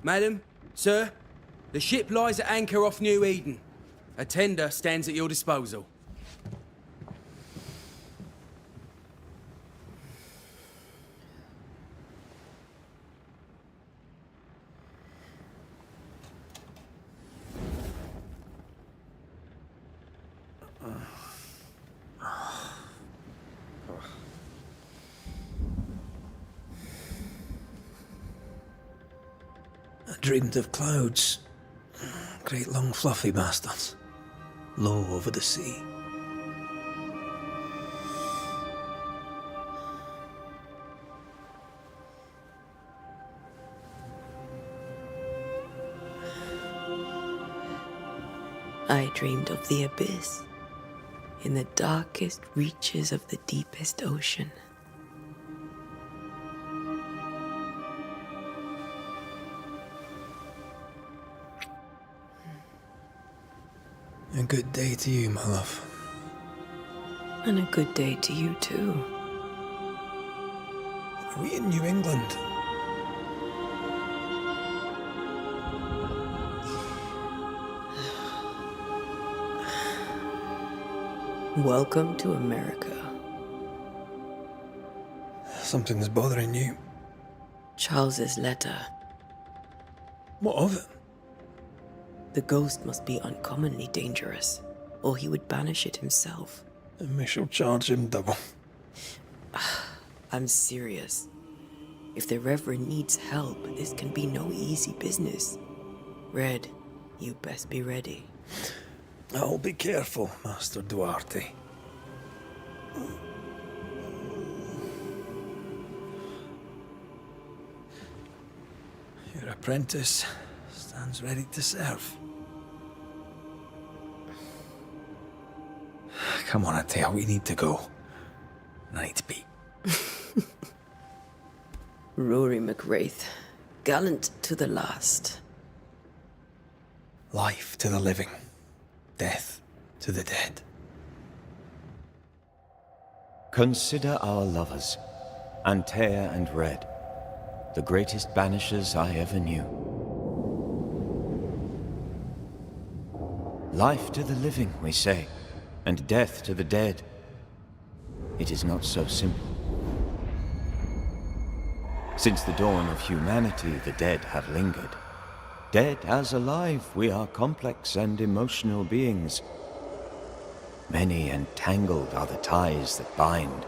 Madam, sir, the ship lies at anchor off New Eden. A tender stands at your disposal. I dreamed of clouds. Great long fluffy bastards. Low over the sea. I dreamed of the abyss, in the darkest reaches of the deepest ocean. A good day to you, my love. And a good day to you too. Are we in New England? Welcome to America. Something's bothering you. Charles's letter. What of it? The ghost must be uncommonly dangerous, or he would banish it himself. And we shall charge him double. I'm serious. If the Reverend needs help, this can be no easy business. Red, you best be ready. I'll be careful, Master Duarte. Your apprentice stands ready to serve. Come on, Antea, we need to go. I need to be. Rory McWraith, gallant to the last. Life to the living, death to the dead. Consider our lovers, Antea and Red, the greatest banishers I ever knew. Life to the living, we say, and death to the dead. It is not so simple. Since the dawn of humanity, the dead have lingered. Dead as alive, we are complex and emotional beings. Many and tangled are the ties that bind.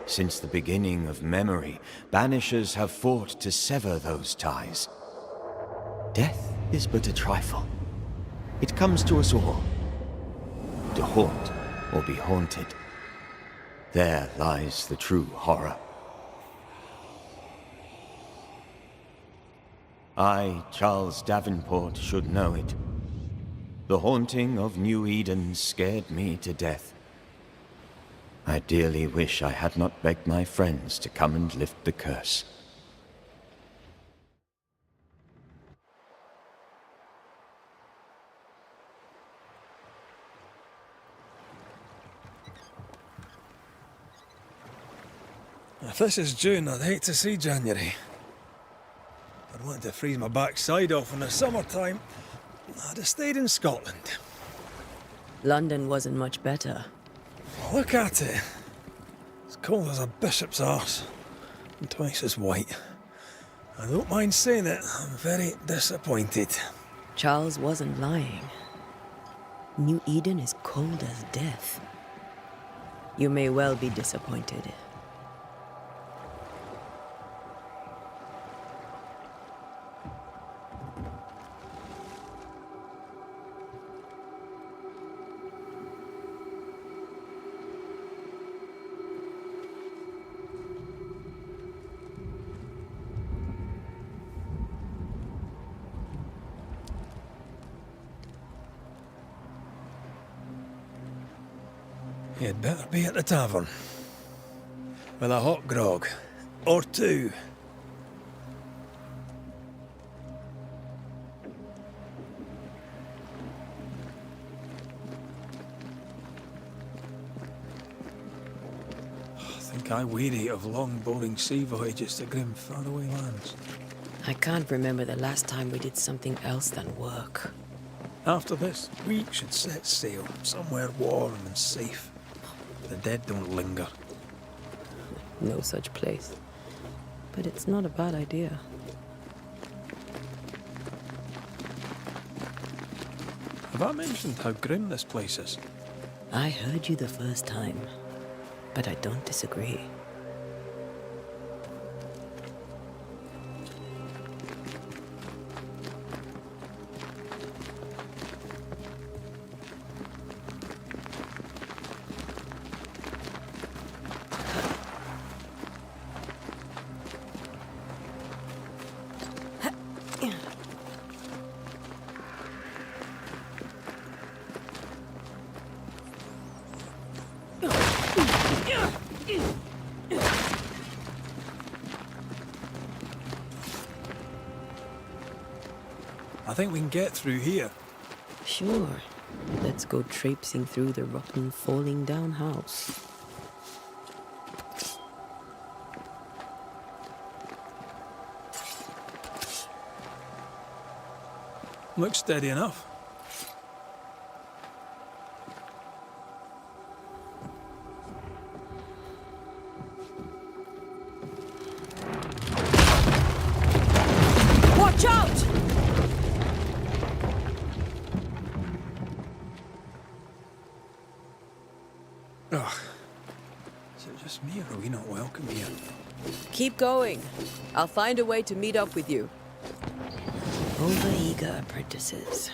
Since the beginning of memory, banishers have fought to sever those ties. Death is but a trifle. It comes to us all. To haunt or be haunted. There lies the true horror. I, Charles Davenport, should know it. The haunting of New Eden scared me to death. I dearly wish I had not begged my friends to come and lift the curse. If this is June, I'd hate to see January. I'd want to freeze my backside off in the summertime. I'd have stayed in Scotland. London wasn't much better. Look at it. As cold as a bishop's arse. And twice as white. I don't mind saying it, I'm very disappointed. Charles wasn't lying. New Eden is cold as death. You may well be disappointed. You'd better be at the tavern. With a hot grog. Or two. I think I weary of long, boring sea voyages to grim, faraway lands. I can't remember the last time we did something else than work. After this, we should set sail somewhere warm and safe. The dead don't linger. No such place. But it's not a bad idea. Have I mentioned how grim this place is? I heard you the first time, but I don't disagree. I think we can get through here. Sure. Let's go traipsing through the rotten, falling down house. Looks steady enough. Watch out! Ugh. Is it just me or are we not welcome here? Keep going. I'll find a way to meet up with you. Over-eager apprentices.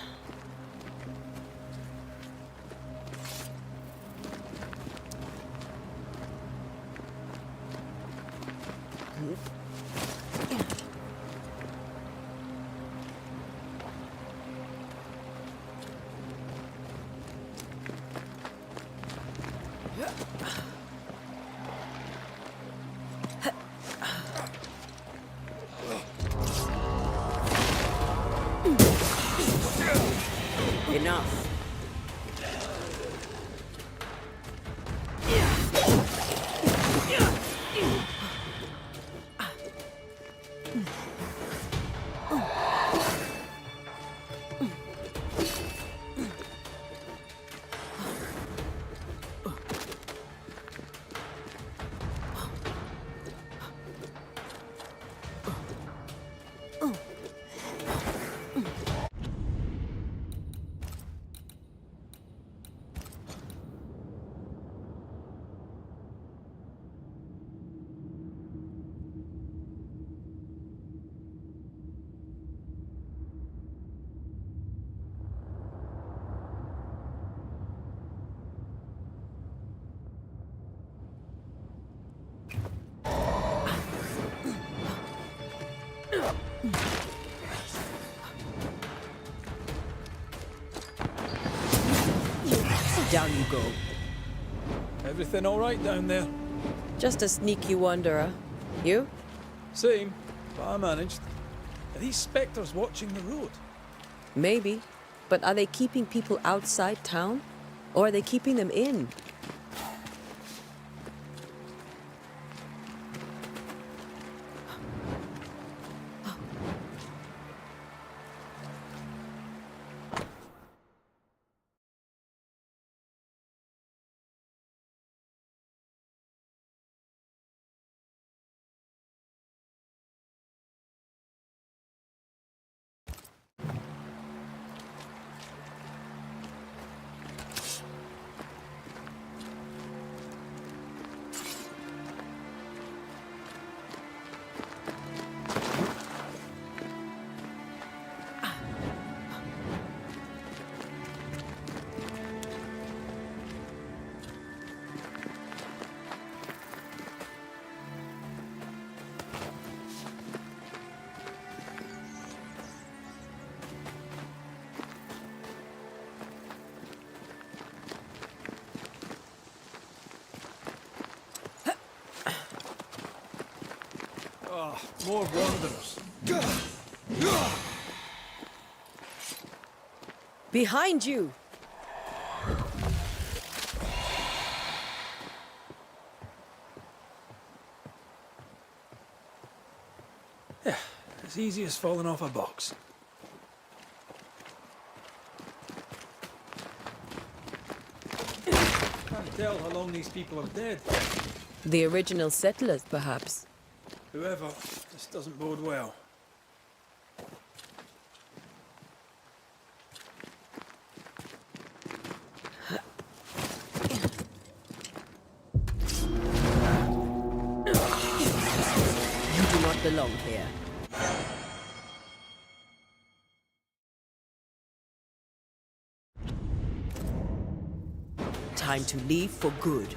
Enough. Down you go. Everything all right down there? Just a sneaky wanderer. You? Same, but I managed. Are these spectres watching the road? Maybe. But are they keeping people outside town? Or are they keeping them in? Ah, more wanderers. Behind you! As easy as falling off a box. Can't tell how long these people are dead. The original settlers, perhaps. Whoever, this doesn't bode well. You do not belong here. Time to leave for good.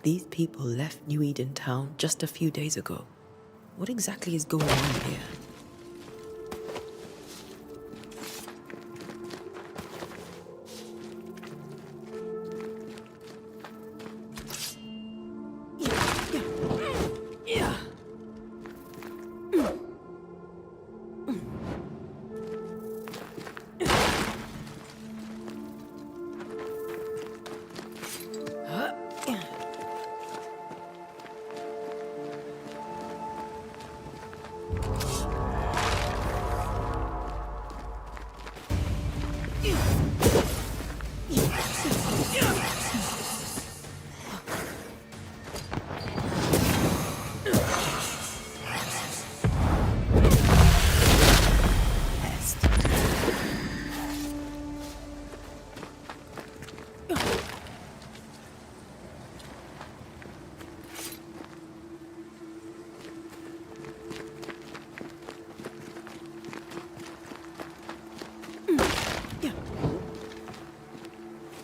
These people left New Eden town just a few days ago. What exactly is going on here?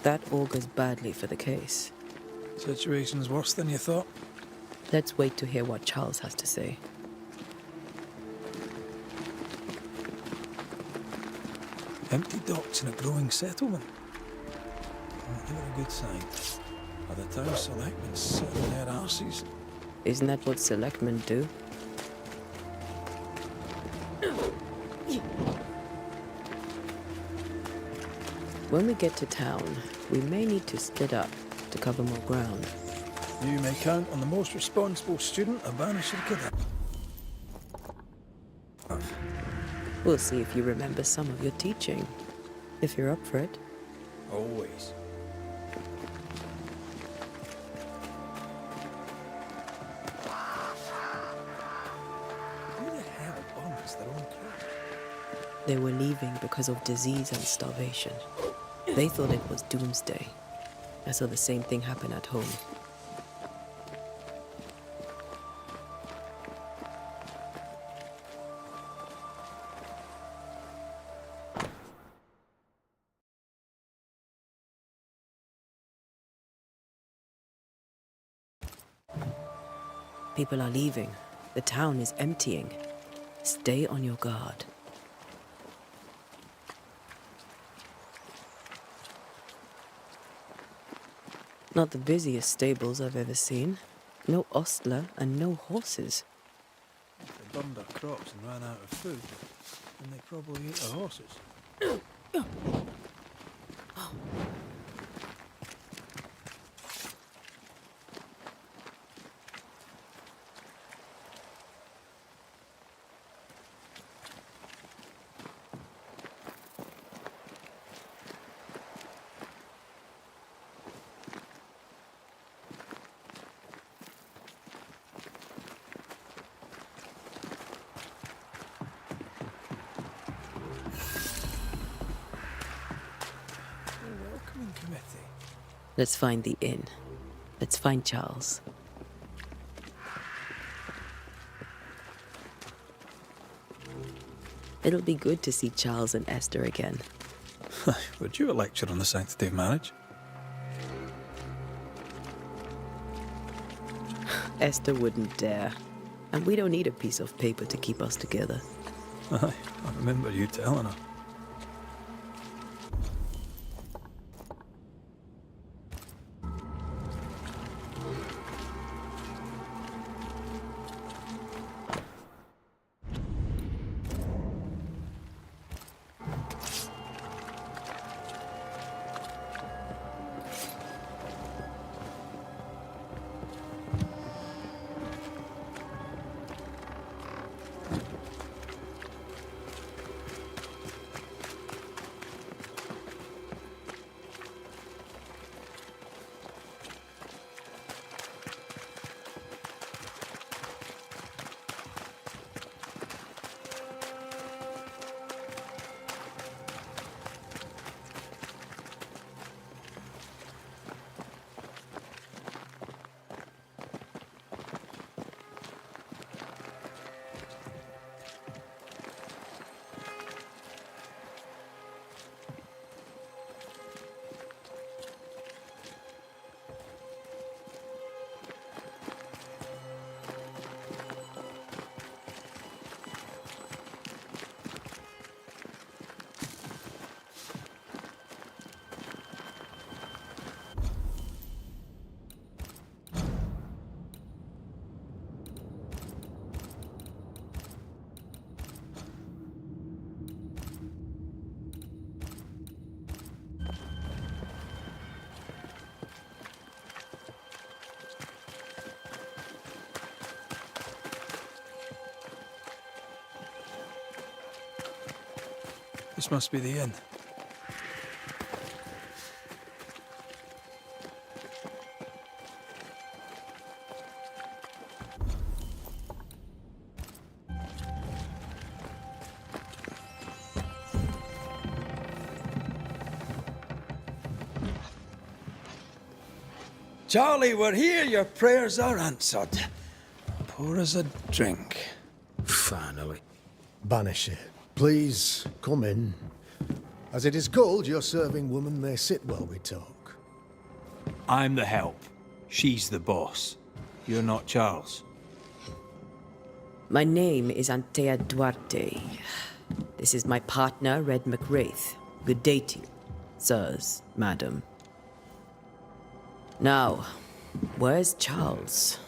That augurs badly for the case. Situation's worse than you thought. Let's wait to hear what Charles has to say. Empty docks in a growing settlement. Never a good sign. Are the town selectmen sitting their arses? Isn't that what selectmen do? When we get to town, we may need to split up to cover more ground. You may count on the most responsible student a Banisher could have. We'll see if you remember some of your teaching, if you're up for it. Always. Who the hell owns their own crew? They were leaving because of disease and starvation. They thought it was doomsday. I saw the same thing happen at home. People are leaving. The town is emptying. Stay on your guard. Not the busiest stables I've ever seen. No ostler and no horses. If they burned their crops and ran out of food, then they probably ate the horses. Let's find the inn. Let's find Charles. It'll be good to see Charles and Esther again. Would you a lecture on the sanctity of marriage? Esther wouldn't dare. And we don't need a piece of paper to keep us together. Aye, I remember you telling her. This must be the inn. Charlie, we're here. Your prayers are answered. Pour us a drink. Finally. Banisher, please come in. As it is called, your serving woman may sit while we talk. I'm the help. She's the boss. You're not Charles. My name is Anteya Duarte. This is my partner, Red McWraith. Good day to you, sirs, madam. Now, where's Charles?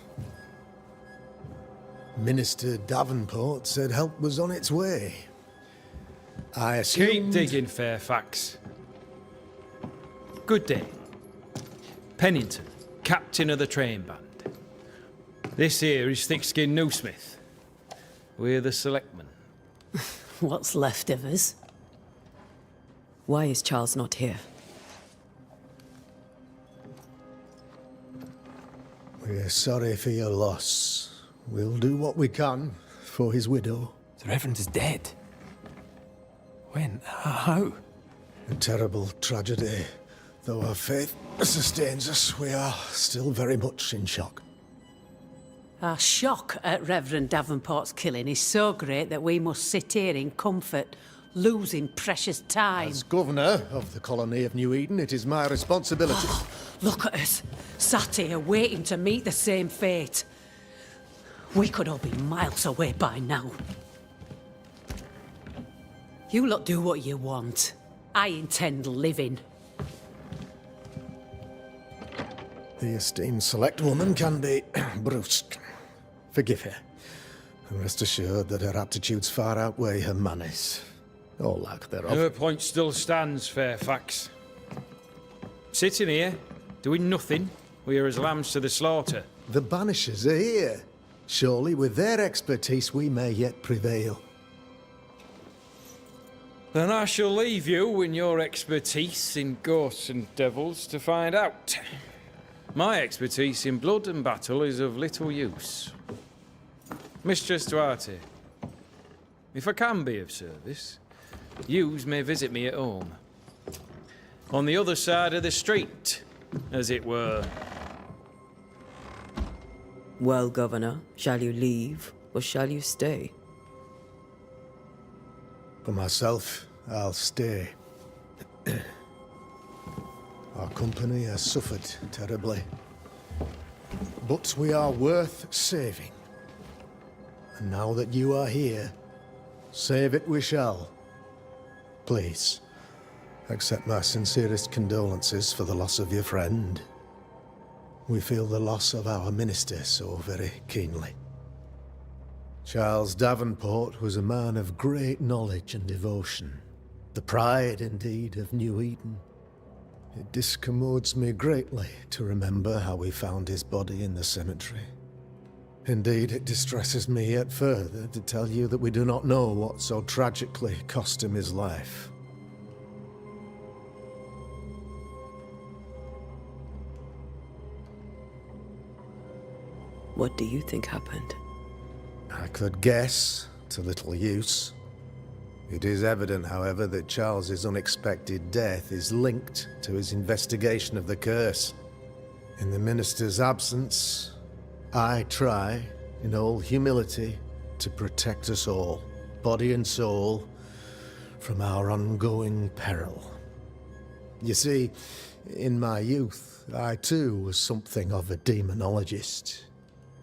Minister Davenport said help was on its way. I assumed... Keep digging, Fairfax. Good day. Pennington, captain of the train band. This here is Thick-Skinned Newsmith. We're the selectmen. What's left of us? Why is Charles not here? We're sorry for your loss. We'll do what we can for his widow. The Reverend is dead. When? How? A terrible tragedy. Though our faith sustains us, we are still very much in shock. Our shock at Reverend Davenport's killing is so great that we must sit here in comfort, losing precious time. As governor of the colony of New Eden, it is my responsibility... Look at us, sat here waiting to meet the same fate. We could all be miles away by now. You lot do what you want. I intend living. The esteemed select woman can be brusque. Forgive her. And rest assured that her aptitudes far outweigh her manners. Or lack thereof. Her point still stands, Fairfax. Sitting here, doing nothing, we are as lambs to the slaughter. The Banishers are here. Surely with their expertise we may yet prevail. Then I shall leave you and your expertise in ghosts and devils to find out. My expertise in blood and battle is of little use. Mistress Duarte, if I can be of service, yous may visit me at home. On the other side of the street, as it were. Well, Governor, shall you leave or shall you stay? For myself, I'll stay. Our company has suffered terribly. But we are worth saving. And now that you are here, save it we shall. Please, accept my sincerest condolences for the loss of your friend. We feel the loss of our minister so very keenly. Charles Davenport was a man of great knowledge and devotion. The pride, indeed, of New Eden. It discommodes me greatly to remember how we found his body in the cemetery. Indeed, it distresses me yet further to tell you that we do not know what so tragically cost him his life. What do you think happened? I could guess, to little use. It is evident, however, that Charles's unexpected death is linked to his investigation of the curse. In the minister's absence, I try, in all humility, to protect us all, body and soul, from our ongoing peril. You see, in my youth, I too was something of a demonologist.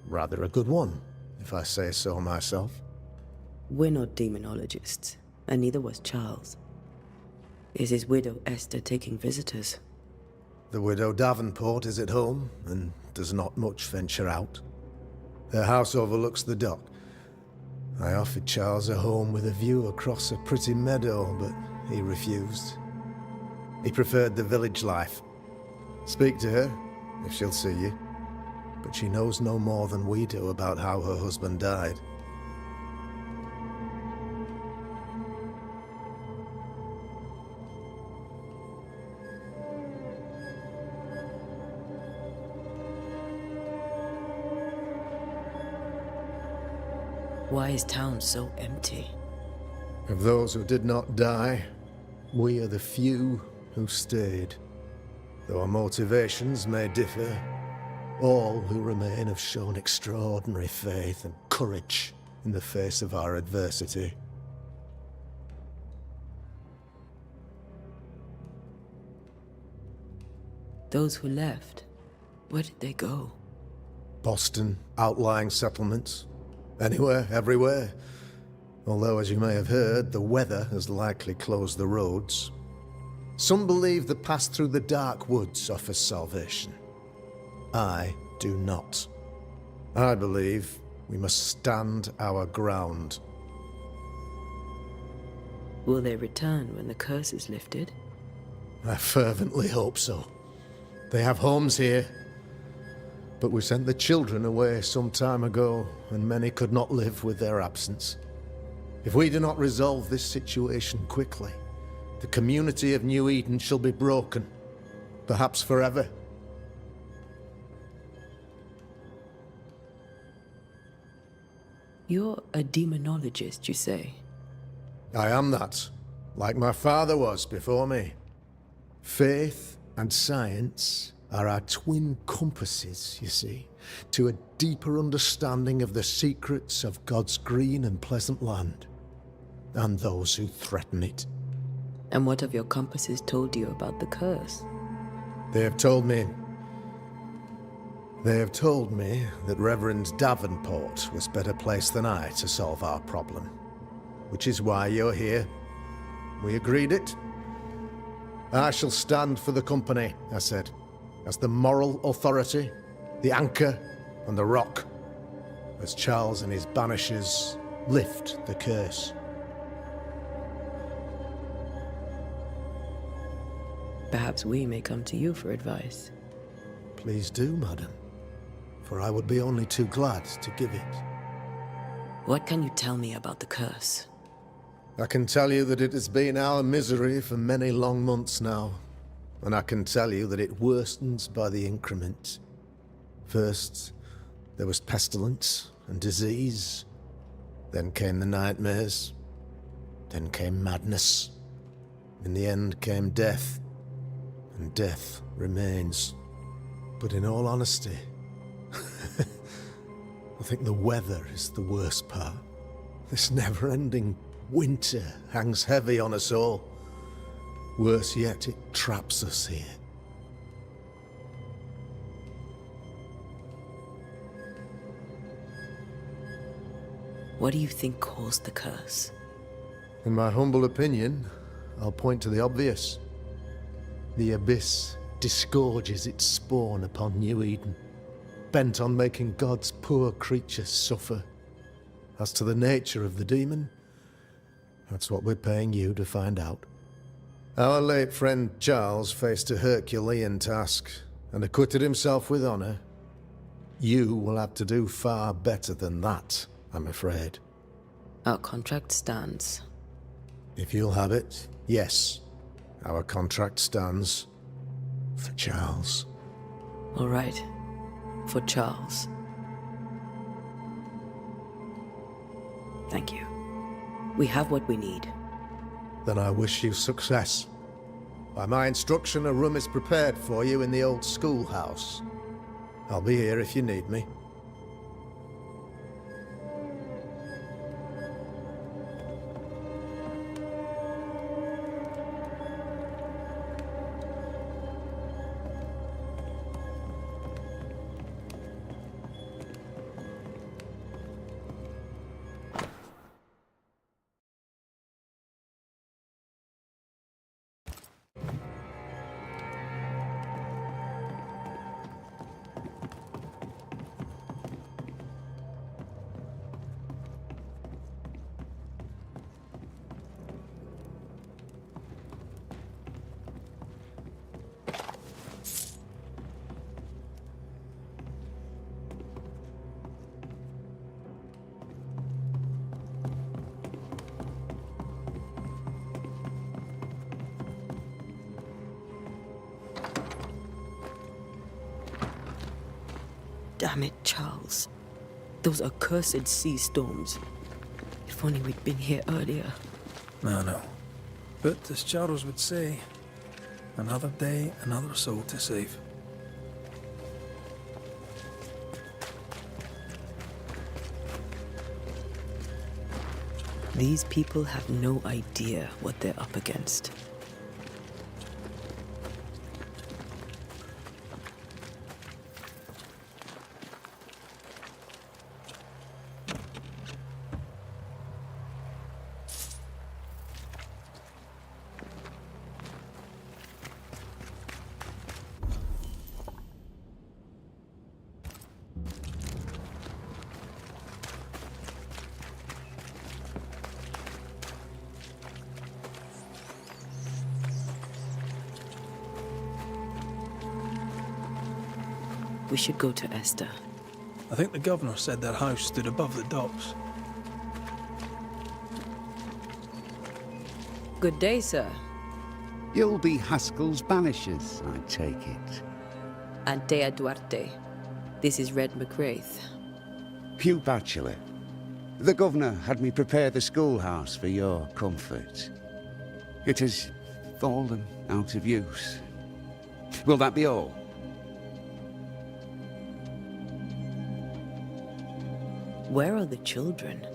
Rather a good one, if I say so myself. We're not demonologists, and neither was Charles. Is his widow Esther taking visitors? The widow Davenport is at home, and does not much venture out. Her house overlooks the dock. I offered Charles a home with a view across a pretty meadow, but he refused. He preferred the village life. Speak to her, if she'll see you. But she knows no more than we do about how her husband died. Why is town so empty? Of those who did not die, we are the few who stayed. Though our motivations may differ, all who remain have shown extraordinary faith and courage in the face of our adversity. Those who left, where did they go? Boston, outlying settlements. Anywhere, everywhere. Although, as you may have heard, the weather has likely closed the roads. Some believe the path through the dark woods offers salvation. I do not. I believe we must stand our ground. Will they return when the curse is lifted? I fervently hope so. They have homes here. But we sent the children away some time ago, and many could not live with their absence. If we do not resolve this situation quickly, the community of New Eden shall be broken, perhaps forever. You're a demonologist, you say? I am that, like my father was before me. Faith and science are our twin compasses, you see, to a deeper understanding of the secrets of God's green and pleasant land, and those who threaten it. And what have your compasses told you about the curse? They have told me that Reverend Davenport was better placed than I to solve our problem, which is why you're here. We agreed it. I shall stand for the company, I said, as the moral authority, the anchor, and the rock, as Charles and his banishers lift the curse. Perhaps we may come to you for advice. Please do, madam, for I would be only too glad to give it. What can you tell me about the curse? I can tell you that it has been our misery for many long months now, and I can tell you that it worstens by the increment. First, there was pestilence and disease. Then came the nightmares. Then came madness. In the end came death, and death remains. But in all honesty, I think the weather is the worst part. This never-ending winter hangs heavy on us all. Worse yet, it traps us here. What do you think caused the curse? In my humble opinion, I'll point to the obvious. The abyss disgorges its spawn upon New Eden, bent on making God's poor creatures suffer. As to the nature of the demon, that's what we're paying you to find out. Our late friend Charles faced a Herculean task and acquitted himself with honor. You will have to do far better than that, I'm afraid. Our contract stands. If you'll have it, yes. Our contract stands for Charles. All right. For Charles. Thank you. We have what we need. Then I wish you success. By my instruction, a room is prepared for you in the old schoolhouse. I'll be here if you need me. Damn it, Charles. Those accursed sea storms. If only we'd been here earlier. No. But as Charles would say, another day, another soul to save. These people have no idea what they're up against. We should go to Esther. I think the governor said their house stood above the docks. Good day, sir. You'll be Haskell's Banishers, I take it. Anteya Duarте. This is Red McWraith. Hugh Bachelor. The governor had me prepare the schoolhouse for your comfort. It has fallen out of use. Will that be all? Where are the children?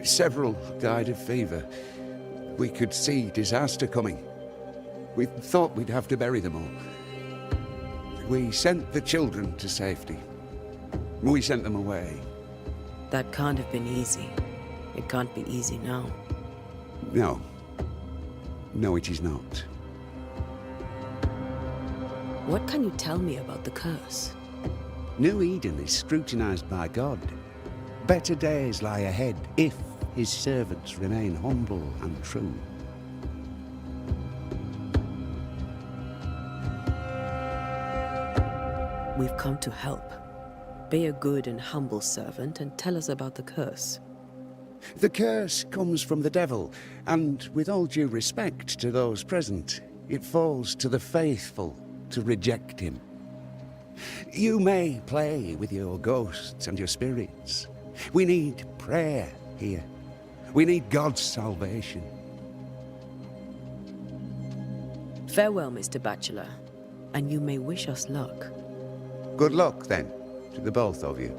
Several died of fever. We could see disaster coming. We thought we'd have to bury them all. We sent the children to safety. We sent them away. That can't have been easy. It can't be easy now. No. No, it is not. What can you tell me about the curse? New Eden is scrutinized by God. Better days lie ahead if his servants remain humble and true. We've come to help. Be a good and humble servant and tell us about the curse. The curse comes from the devil, and with all due respect to those present, it falls to the faithful to reject him. You may play with your ghosts and your spirits. We need prayer here. We need God's salvation. Farewell, Mr. Bachelor, and you may wish us luck. Good luck, then, to the both of you.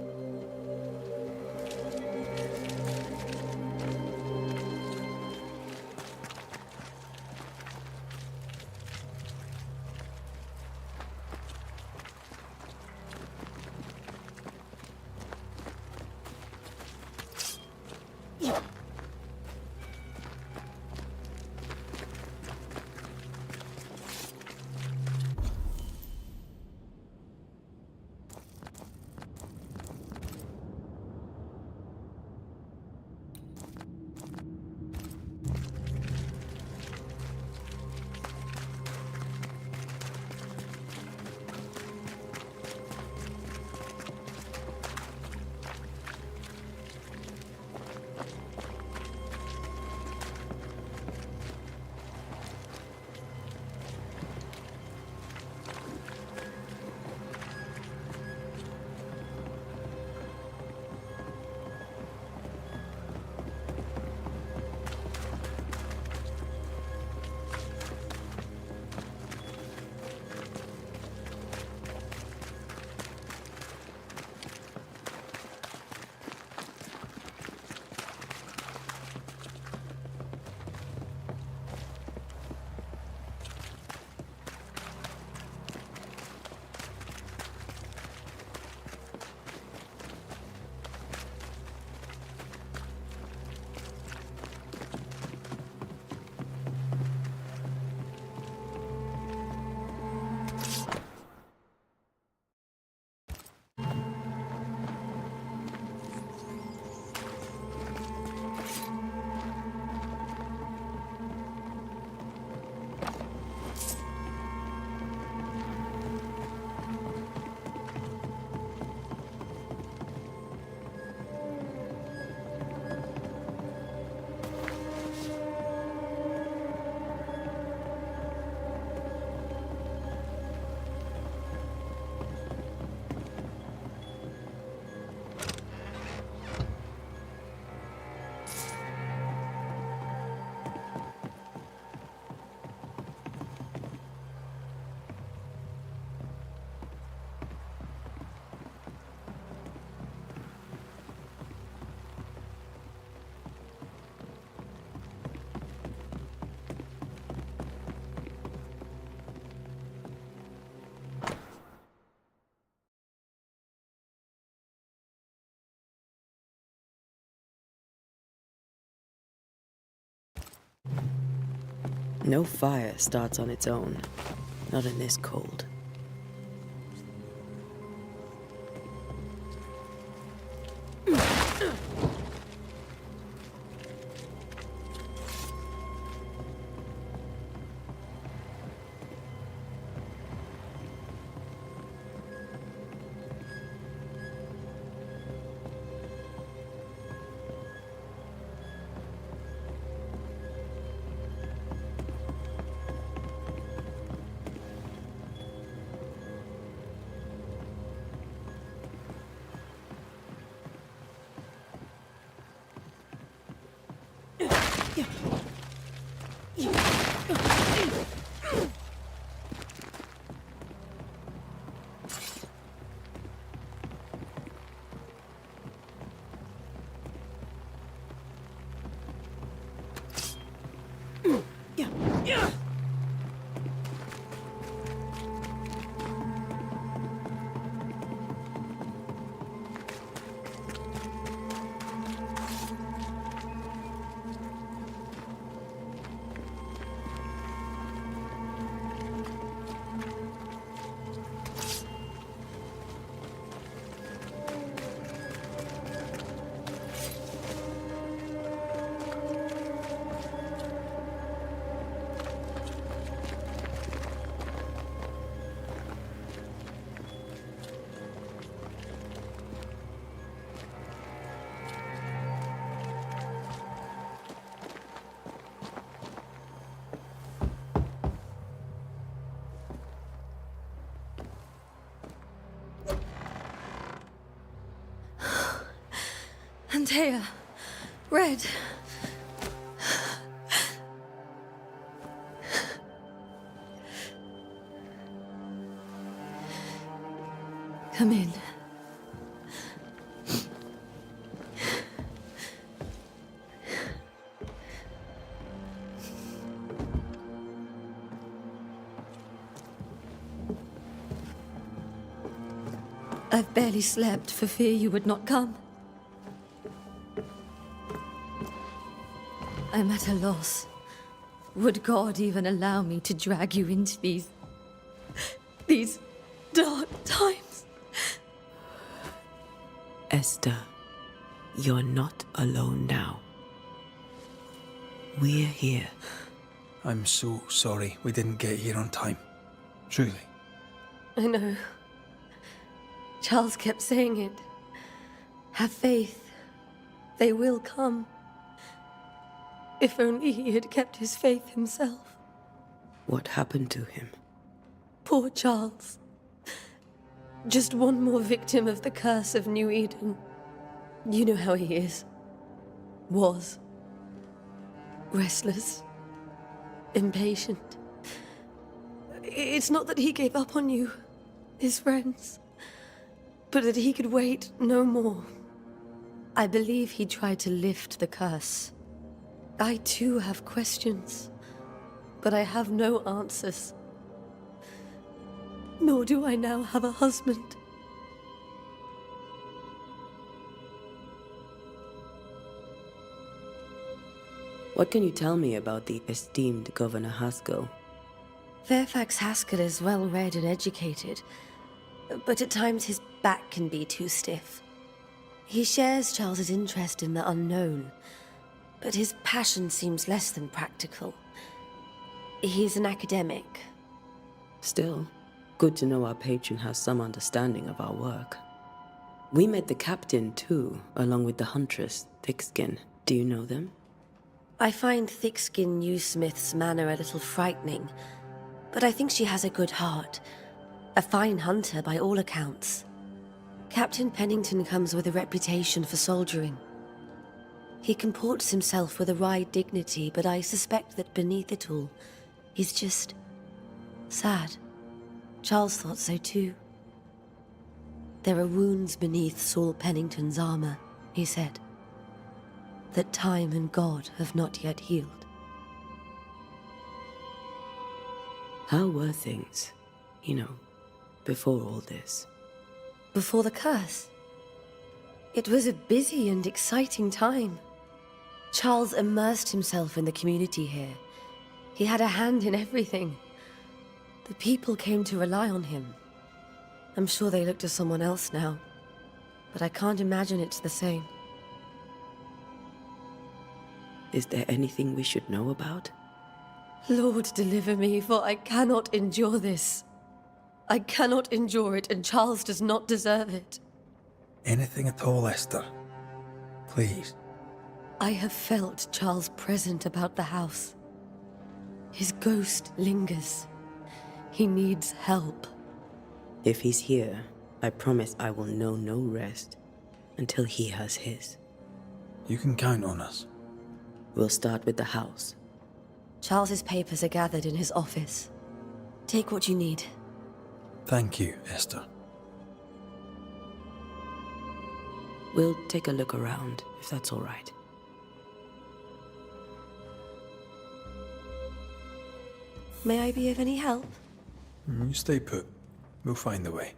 No fire starts on its own. Not in this cold. Antея, Red. Come in. I've barely slept for fear you would not come. I'm at a loss. Would God even allow me to drag you into these dark times? Esther, you're not alone now. We're here. I'm so sorry we didn't get here on time. Truly. I know. Charles kept saying it. Have faith. They will come. If only he had kept his faith himself. What happened to him? Poor Charles. Just one more victim of the curse of New Eden. You know how he is. Was. Restless. Impatient. It's not that he gave up on you, his friends, but that he could wait no more. I believe he tried to lift the curse. I too have questions, but I have no answers. Nor do I now have a husband. What can you tell me about the esteemed Governor Haskell? Fairfax Haskell is well read and educated, but at times his back can be too stiff. He shares Charles's interest in the unknown, but his passion seems less than practical. He's an academic. Still, good to know our patron has some understanding of our work. We met the captain too, along with the huntress, Thickskin. Do you know them? I find Thickskin Newsmith's manner a little frightening, but I think she has a good heart. A fine hunter by all accounts. Captain Pennington comes with a reputation for soldiering. He comports himself with a wry dignity, but I suspect that beneath it all, he's just sad. Charles thought so too. There are wounds beneath Saul Pennington's armor, he said, that time and God have not yet healed. How were things, before all this? Before the curse? It was a busy and exciting time. Charles immersed himself in the community here. He had a hand in everything. The people came to rely on him. I'm sure they look to someone else now, but I can't imagine it's the same. Is there anything we should know about? Lord, deliver me, for I cannot endure this. I cannot endure it, and Charles does not deserve it. Anything at all, Esther. Please. I have felt Charles' present about the house. His ghost lingers. He needs help. If he's here, I promise I will know no rest until he has his. You can count on us. We'll start with the house. Charles's papers are gathered in his office. Take what you need. Thank you, Esther. We'll take a look around, if that's all right. May I be of any help? You stay put. We'll find the way.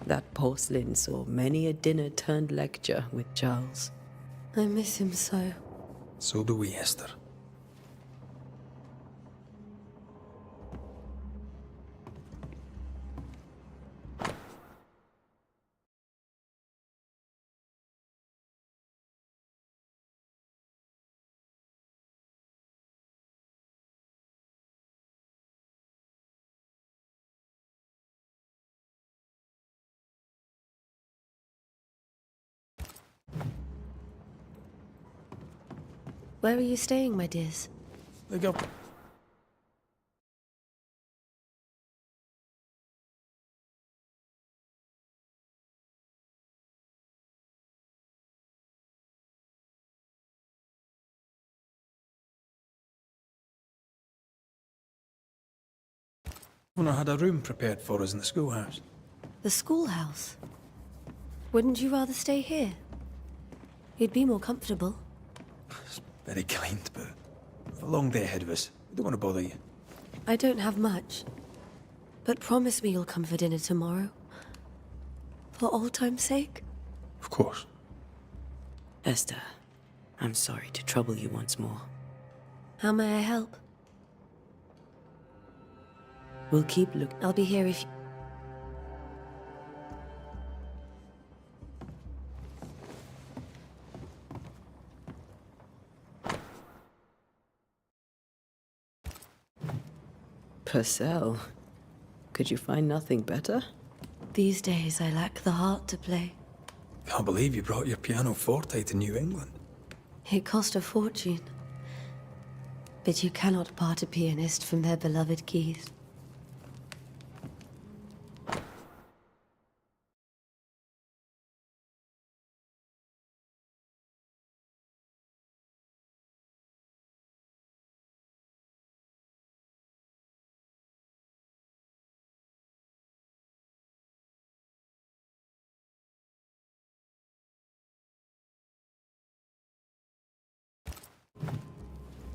That porcelain saw many a dinner-turned-lecture with Charles. I miss him so. So do we, Esther. Where are you staying, my dears? Look up. When I had a room prepared for us in the schoolhouse. The schoolhouse? Wouldn't you rather stay here? You'd be more comfortable. Very kind, but we've a long day ahead of us. We don't want to bother you. I don't have much. But promise me you'll come for dinner tomorrow. For old time's sake. Of course. Esther, I'm sorry to trouble you once more. How may I help? We'll keep looking. I'll be here if you... Purcell, could you find nothing better? These days I lack the heart to play. Can't believe you brought your pianoforte to New England. It cost a fortune. But you cannot part a pianist from their beloved keys.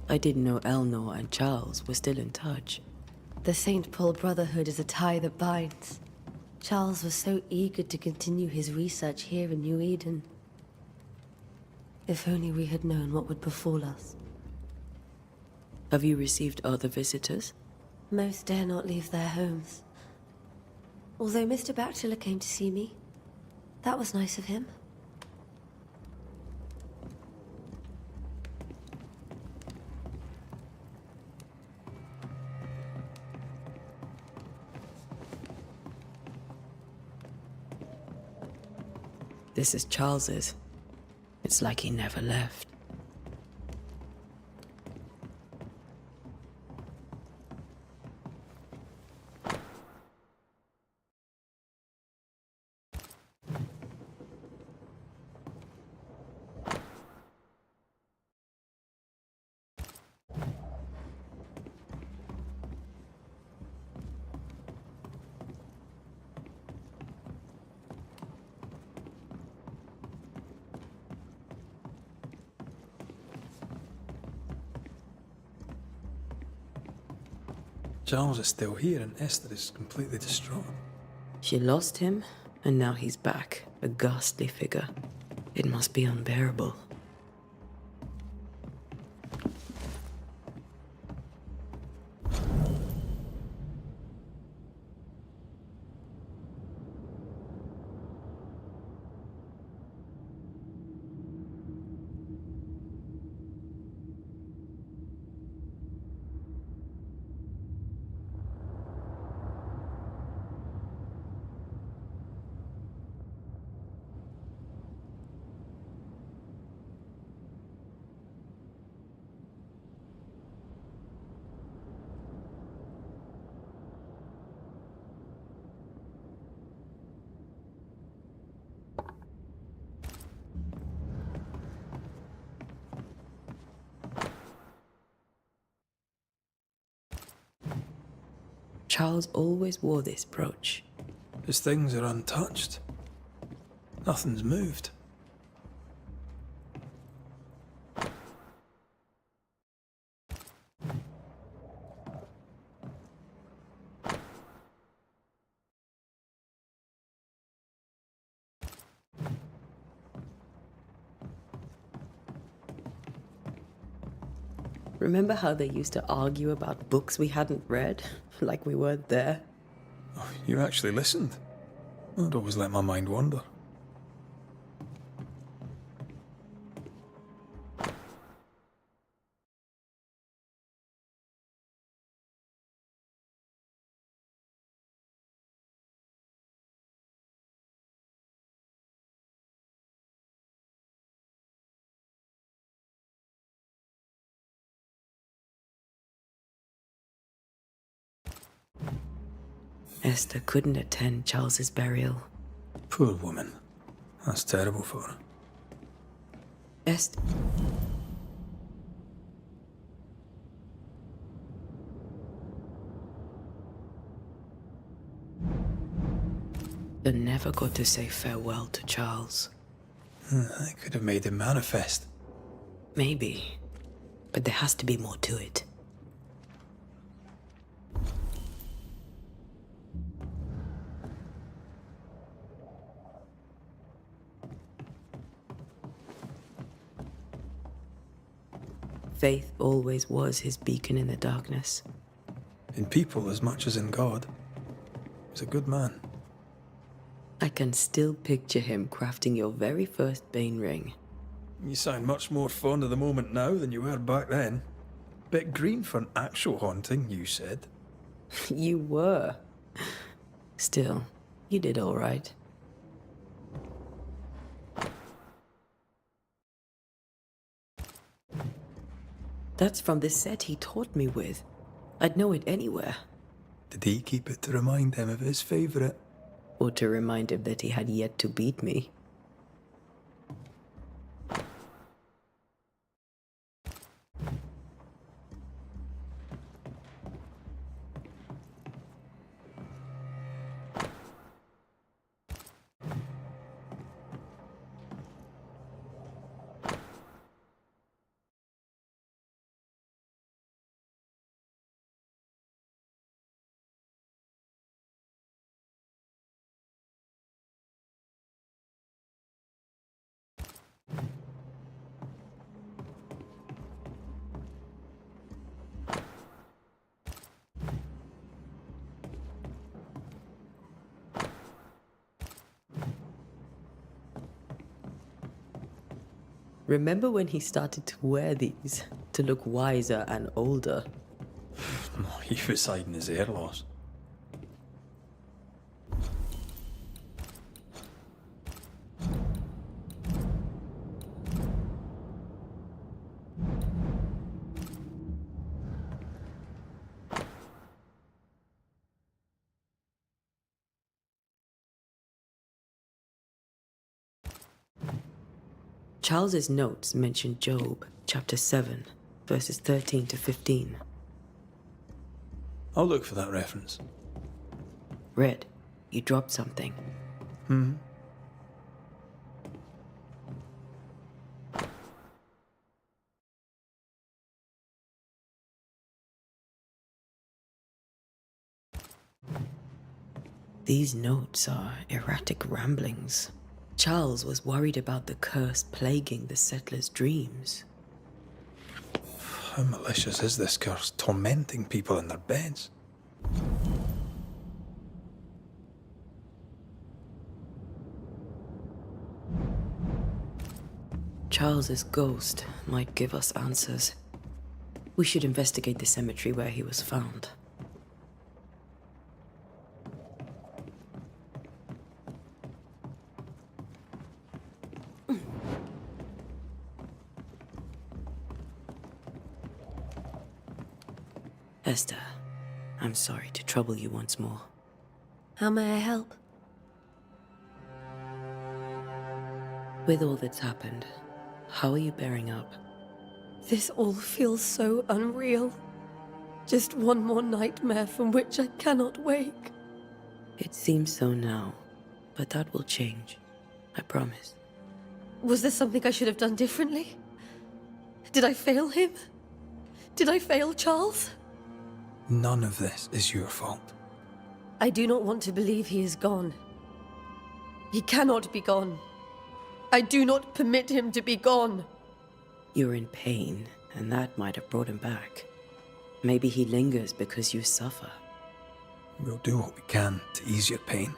I didn't know Eleanor and Charles were still in touch. The St. Paul Brotherhood is a tie that binds. Charles was so eager to continue his research here in New Eden. If only we had known what would befall us. Have you received other visitors? Most dare not leave their homes. Although Mr. Bachelor came to see me. That was nice of him. This is Charles's. It's like he never left. Charles is still here and Esther is completely distraught. She lost him, and now he's back, a ghastly figure. It must be unbearable. Charles always wore this brooch. His things are untouched. Nothing's moved. Remember how they used to argue about books we hadn't read? Like we weren't there? Oh, you actually listened. I'd always let my mind wander. Esther couldn't attend Charles's burial. Poor woman. That's terrible for her. Esther... They never got to say farewell to Charles. I could have made him manifest. Maybe. But there has to be more to it. Faith always was his beacon in the darkness. In people as much as in God. He's a good man. I can still picture him crafting your very first Bane ring. You sound much more fond of the moment now than you were back then. Bit green for an actual haunting, you said. You were. Still, you did all right. That's from the set he taught me with. I'd know it anywhere. Did he keep it to remind him of his favourite? Or to remind him that he had yet to beat me. Remember when he started to wear these to look wiser and older? He was hiding his hair loss. Charles's notes mention Job, chapter 7, verses 13 to 15. I'll look for that reference. Red, you dropped something. These notes are erratic ramblings. Charles was worried about the curse plaguing the settlers' dreams. How malicious is this curse, tormenting people in their beds? Charles's ghost might give us answers. We should investigate the cemetery where he was found. Esther, I'm sorry to trouble you once more. How may I help? With all that's happened, how are you bearing up? This all feels so unreal. Just one more nightmare from which I cannot wake. It seems so now, but that will change. I promise. Was there something I should have done differently? Did I fail him? Did I fail Charles? None of this is your fault. I do not want to believe he is gone. He cannot be gone. I do not permit him to be gone. You're in pain, and that might have brought him back. Maybe he lingers because you suffer. We'll do what we can to ease your pain.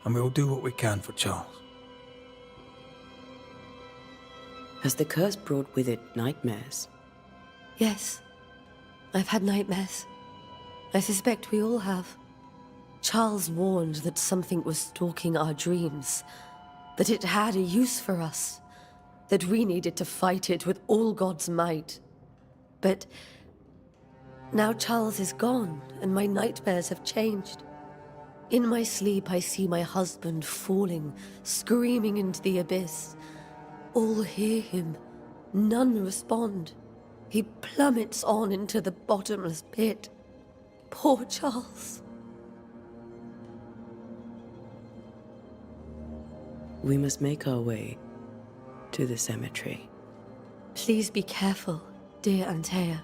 And we'll do what we can for Charles. Has the curse brought with it nightmares? Yes. I've had nightmares. I suspect we all have. Charles warned that something was stalking our dreams, that it had a use for us, that we needed to fight it with all God's might. But now Charles is gone, and my nightmares have changed. In my sleep, I see my husband falling, screaming into the abyss. All hear him. None respond. He plummets on into the bottomless pit. Poor Charles. We must make our way to the cemetery. Please be careful, dear Антея.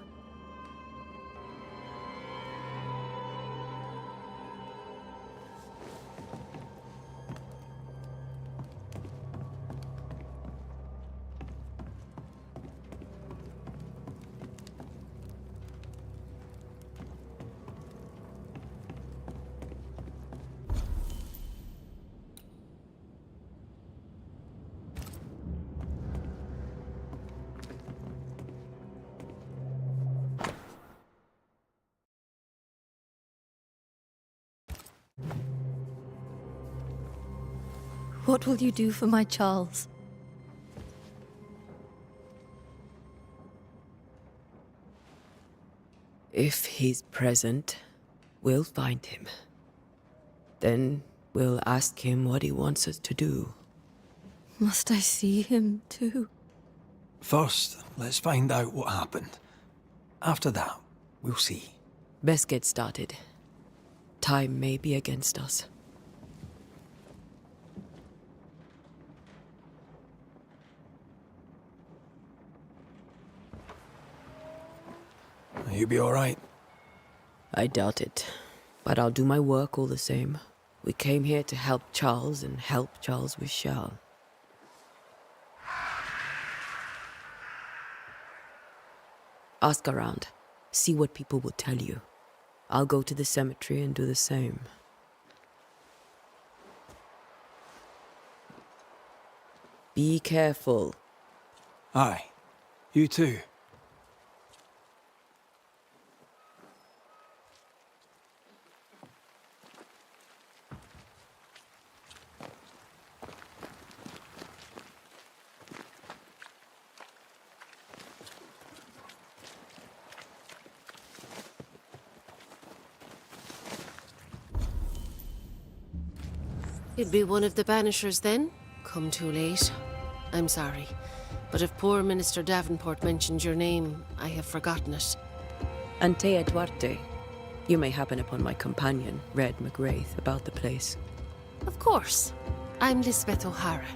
What will you do for my Charles? If he's present, we'll find him. Then we'll ask him what he wants us to do. Must I see him too? First, let's find out what happened. After that, we'll see. Best get started. Time may be against us. You'll be all right. I doubt it, but I'll do my work all the same. We came here to help Charles, and help Charles we shall. Ask around. See what people will tell you. I'll go to the cemetery and do the same. Be careful. Aye. You too. You'd be one of the Banishers then? Come too late. I'm sorry, but if poor Minister Davenport mentioned your name, I have forgotten it. Anteya Duarte. You may happen upon my companion, Red McGrath, about the place. Of course. I'm Lisbeth O'Hara.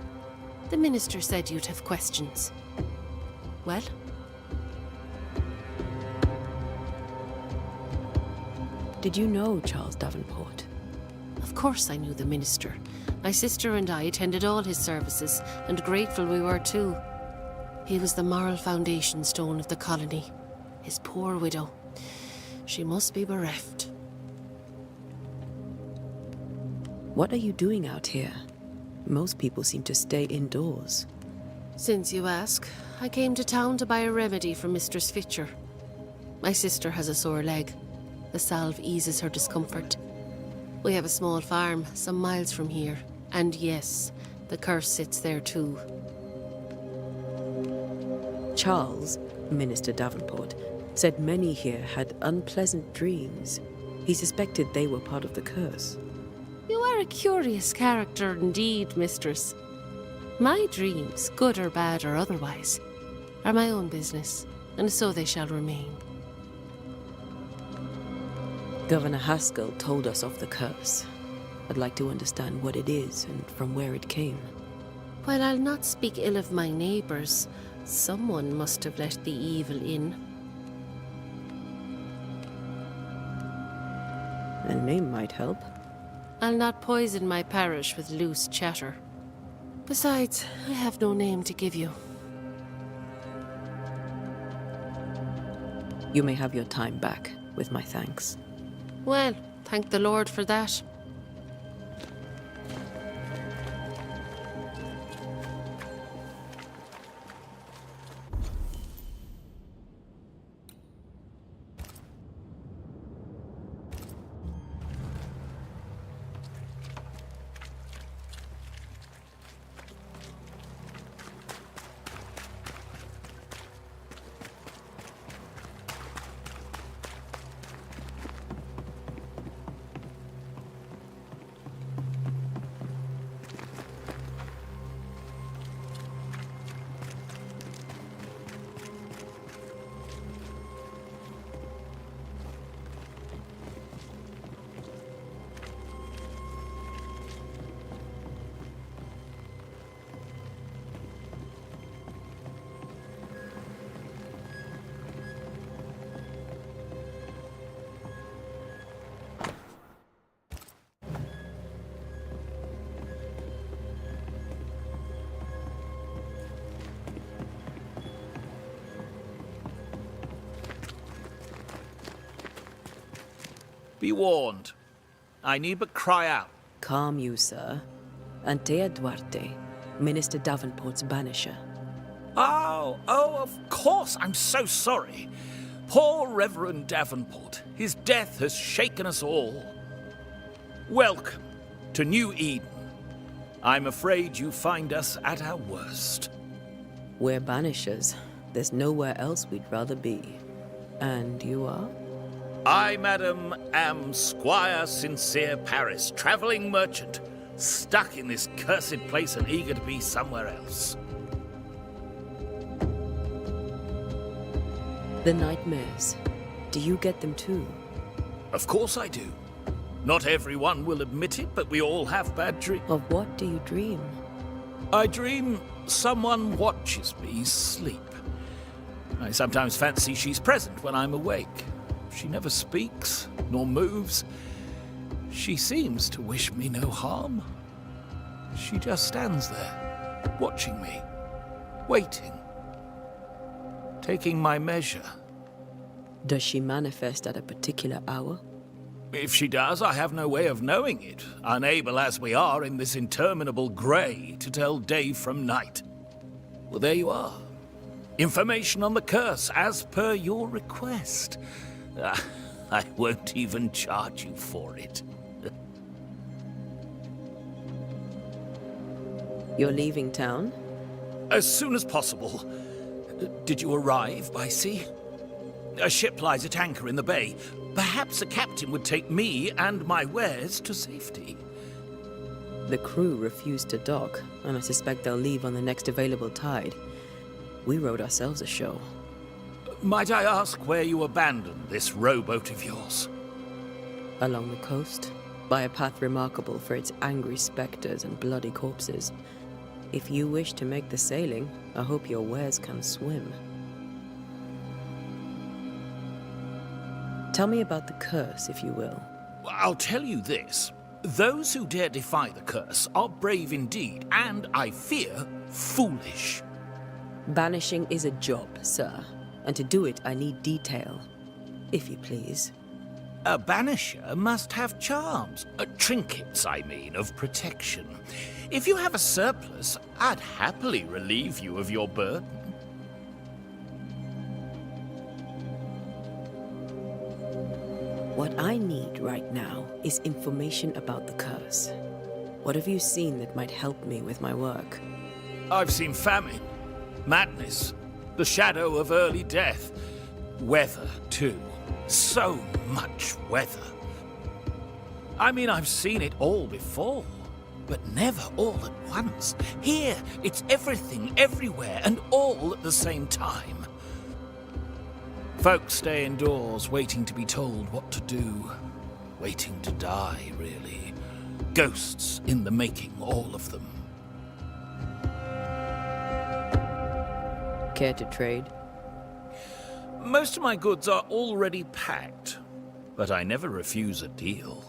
The Minister said you'd have questions. Well? Did you know Charles Davenport? Of course I knew the minister. My sister and I attended all his services, and grateful we were too. He was the moral foundation stone of the colony. His poor widow. She must be bereft. What are you doing out here? Most people seem to stay indoors. Since you ask, I came to town to buy a remedy for Mistress Fitcher. My sister has a sore leg. The salve eases her discomfort. We have a small farm, some miles from here. And yes, the curse sits there too. Charles, Minister Davenport, said many here had unpleasant dreams. He suspected they were part of the curse. You are a curious character indeed, mistress. My dreams, good or bad or otherwise, are my own business, and so they shall remain. Governor Haskell told us of the curse. I'd like to understand what it is and from where it came. While I'll not speak ill of my neighbours, someone must have let the evil in. A name might help. I'll not poison my parish with loose chatter. Besides, I have no name to give you. You may have your time back, with my thanks. Well, thank the Lord for that. Be warned. I need but cry out. Calm you, sir. Anteya Duarte, Minister Davenport's banisher. Oh, of course. I'm so sorry. Poor Reverend Davenport. His death has shaken us all. Welcome to New Eden. I'm afraid you find us at our worst. We're banishers. There's nowhere else we'd rather be. And you are? I, madam, am Squire Sincere Paris, travelling merchant, stuck in this cursed place and eager to be somewhere else. The nightmares. Do you get them too? Of course I do. Not everyone will admit it, but we all have bad dreams. Of what do you dream? I dream someone watches me sleep. I sometimes fancy she's present when I'm awake. She never speaks, nor moves. She seems to wish me no harm. She just stands there, watching me, waiting, taking my measure. Does she manifest at a particular hour? If she does, I have no way of knowing it, unable as we are in this interminable grey to tell day from night. Well, there you are. Information on the curse, as per your request. I won't even charge you for it. You're leaving town? As soon as possible. Did you arrive by sea? A ship lies at anchor in the bay. Perhaps a captain would take me and my wares to safety. The crew refused to dock, and I suspect they'll leave on the next available tide. We rode ourselves ashore. Might I ask where you abandoned this rowboat of yours? Along the coast, by a path remarkable for its angry specters and bloody corpses. If you wish to make the sailing, I hope your wares can swim. Tell me about the curse, if you will. I'll tell you this. Those who dare defy the curse are brave indeed, and, I fear, foolish. Banishing is a job, sir. And to do it, I need detail. If you please. A banisher must have charms. Trinkets, I mean, of protection. If you have a surplus, I'd happily relieve you of your burden. What I need right now is information about the curse. What have you seen that might help me with my work? I've seen famine, madness, the shadow of early death, weather, too. So much weather. I mean, I've seen it all before, but never all at once. Here, it's everything, everywhere, and all at the same time. Folks stay indoors, waiting to be told what to do. Waiting to die, really. Ghosts in the making, all of them. Care to trade? Most of my goods are already packed, but I never refuse a deal.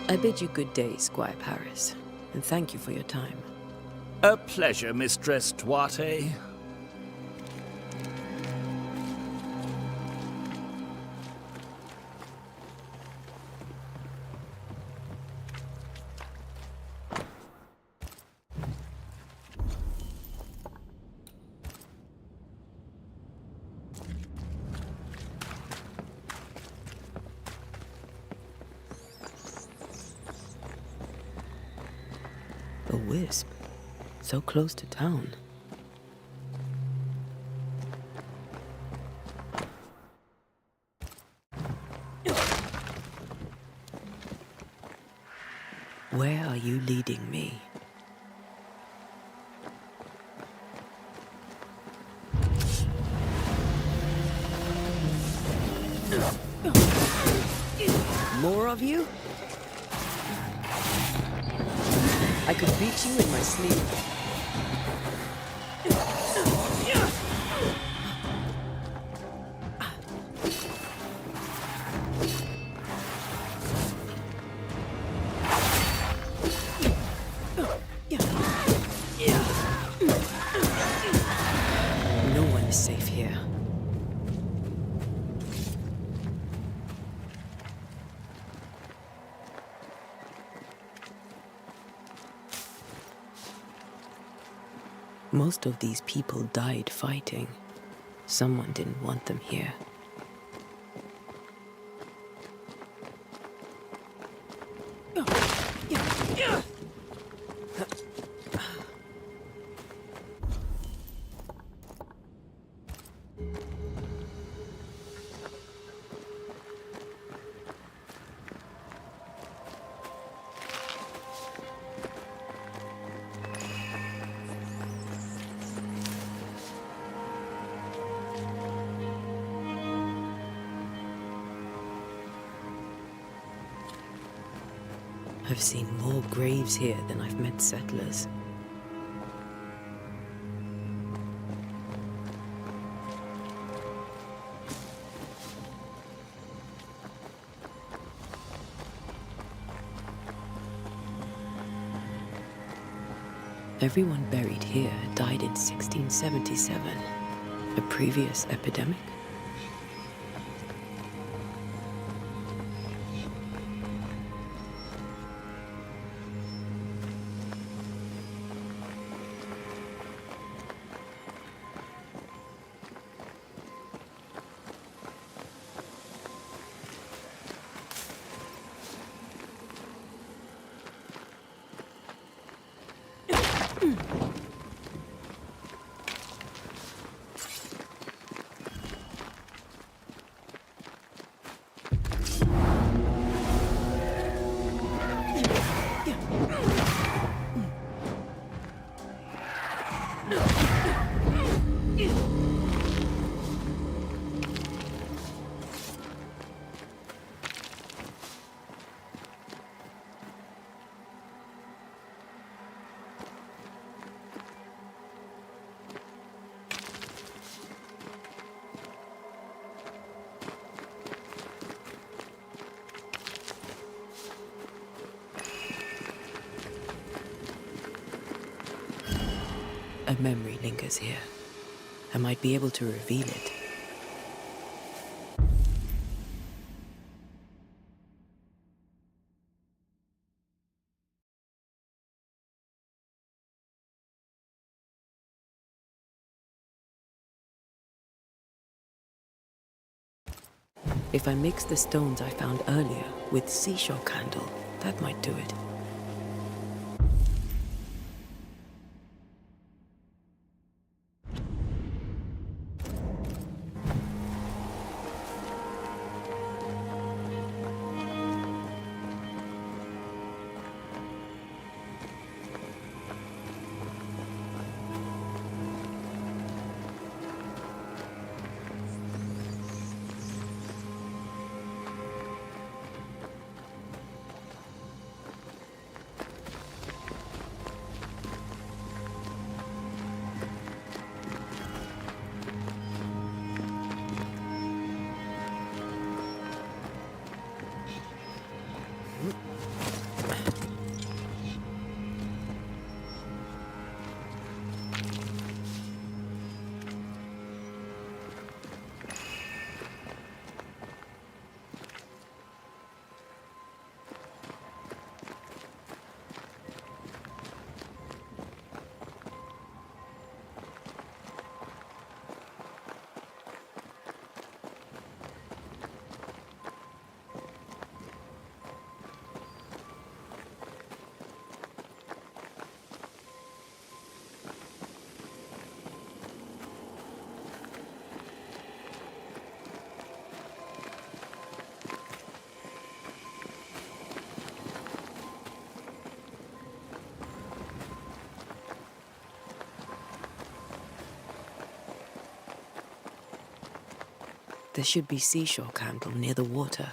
I bid you good day, Squire Paris, and thank you for your time. A pleasure, Mistress Duarte. A wisp, so close to town. Where are you leading me? More of you? I could beat you in my sleep. No one is safe here. Most of these people died fighting. Someone didn't want them here. I've seen more graves here than I've met settlers. Everyone buried here died in 1677. A previous epidemic? A memory lingers here. I might be able to reveal it. If I mix the stones I found earlier with seashore candle, that might do it. There should be seashore candle near the water.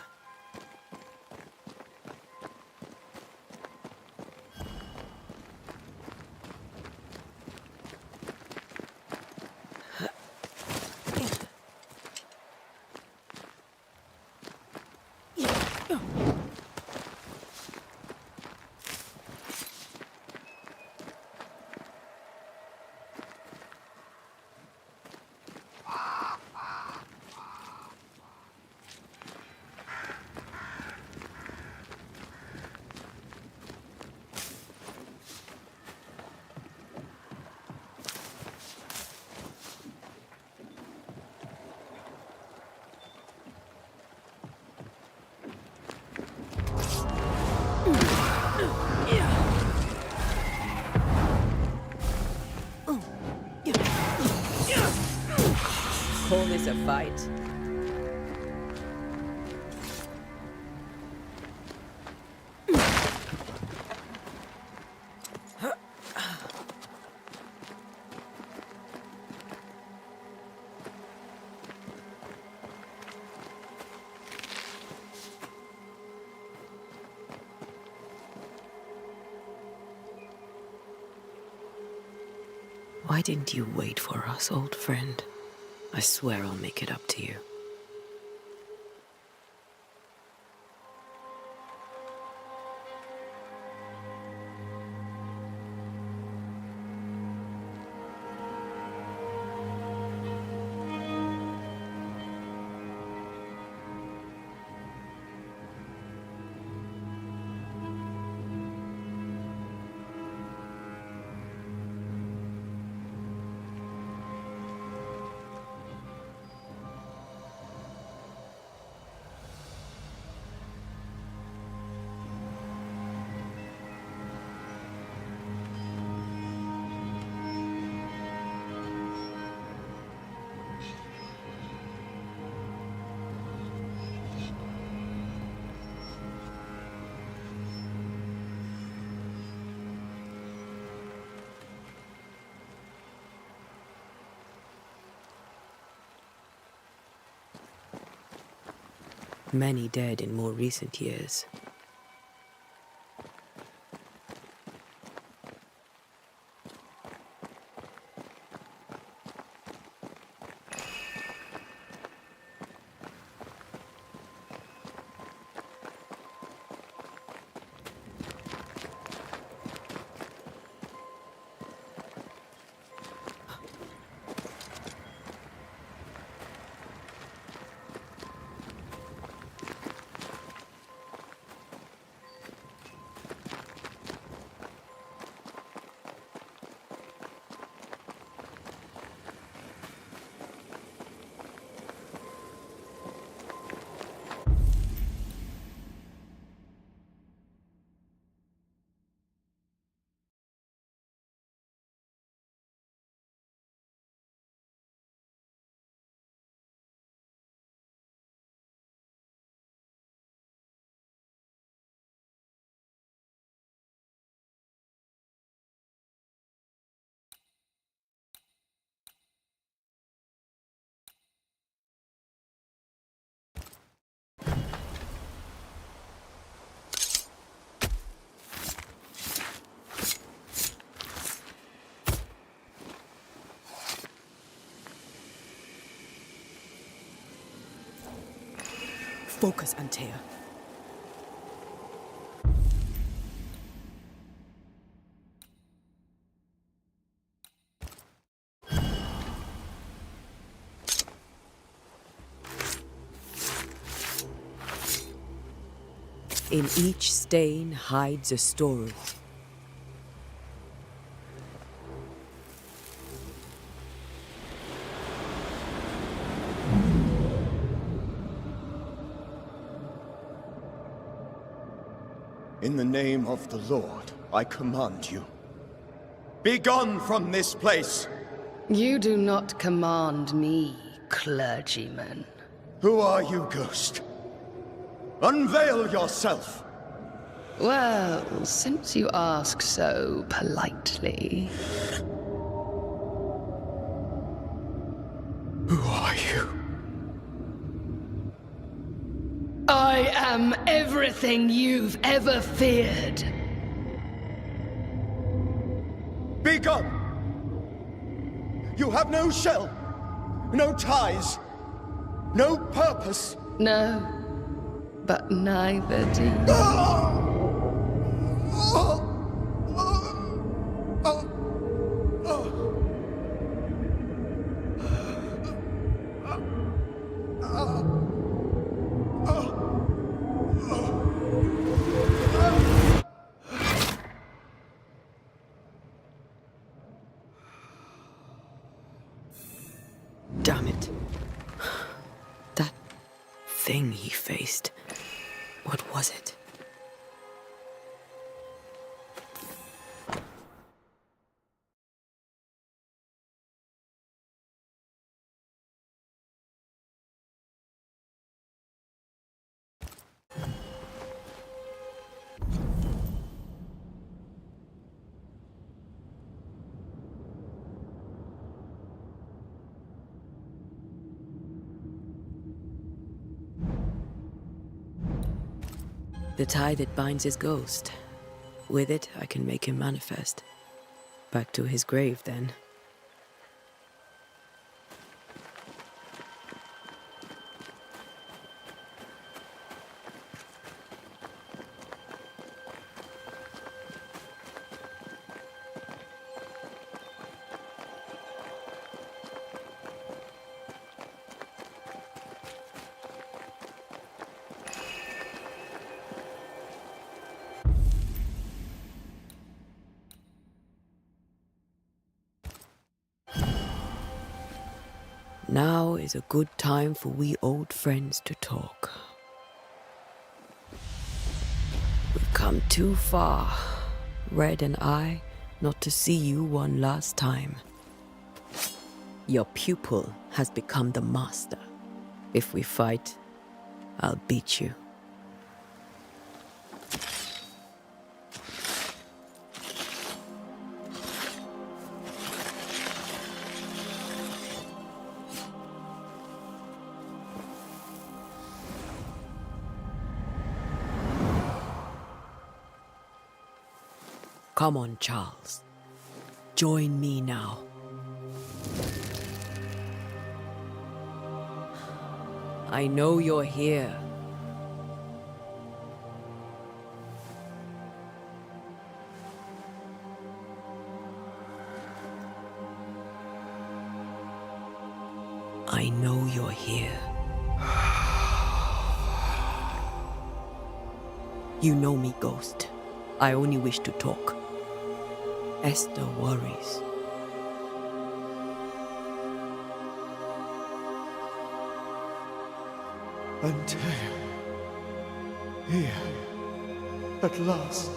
Call this a fight? Why didn't you wait for us, old friend? I swear I'll make it up to you. Many dead in more recent years. Focus, Антея. In each stain hides a story. In the name of the Lord, I command you. Be gone from this place! You do not command me, clergyman. Who are you, ghost? Unveil yourself! Well, since you ask so politely... Who are you? I am everything you've ever feared. Be gone! You have no shell, no ties, no purpose. No, but neither do you. Damn it. That thing he faced. What was it? The tie that binds his ghost. With it, I can make him manifest. Back to his grave, then. Now is a good time for we old friends to talk. We've come too far, Red and I, not to see you one last time. Your pupil has become the master. If we fight, I'll beat you. Come on, Charles. Join me now. I know you're here. I know you're here. You know me, Ghost. I only wish to talk. Esther worries. Антея. Here. At last.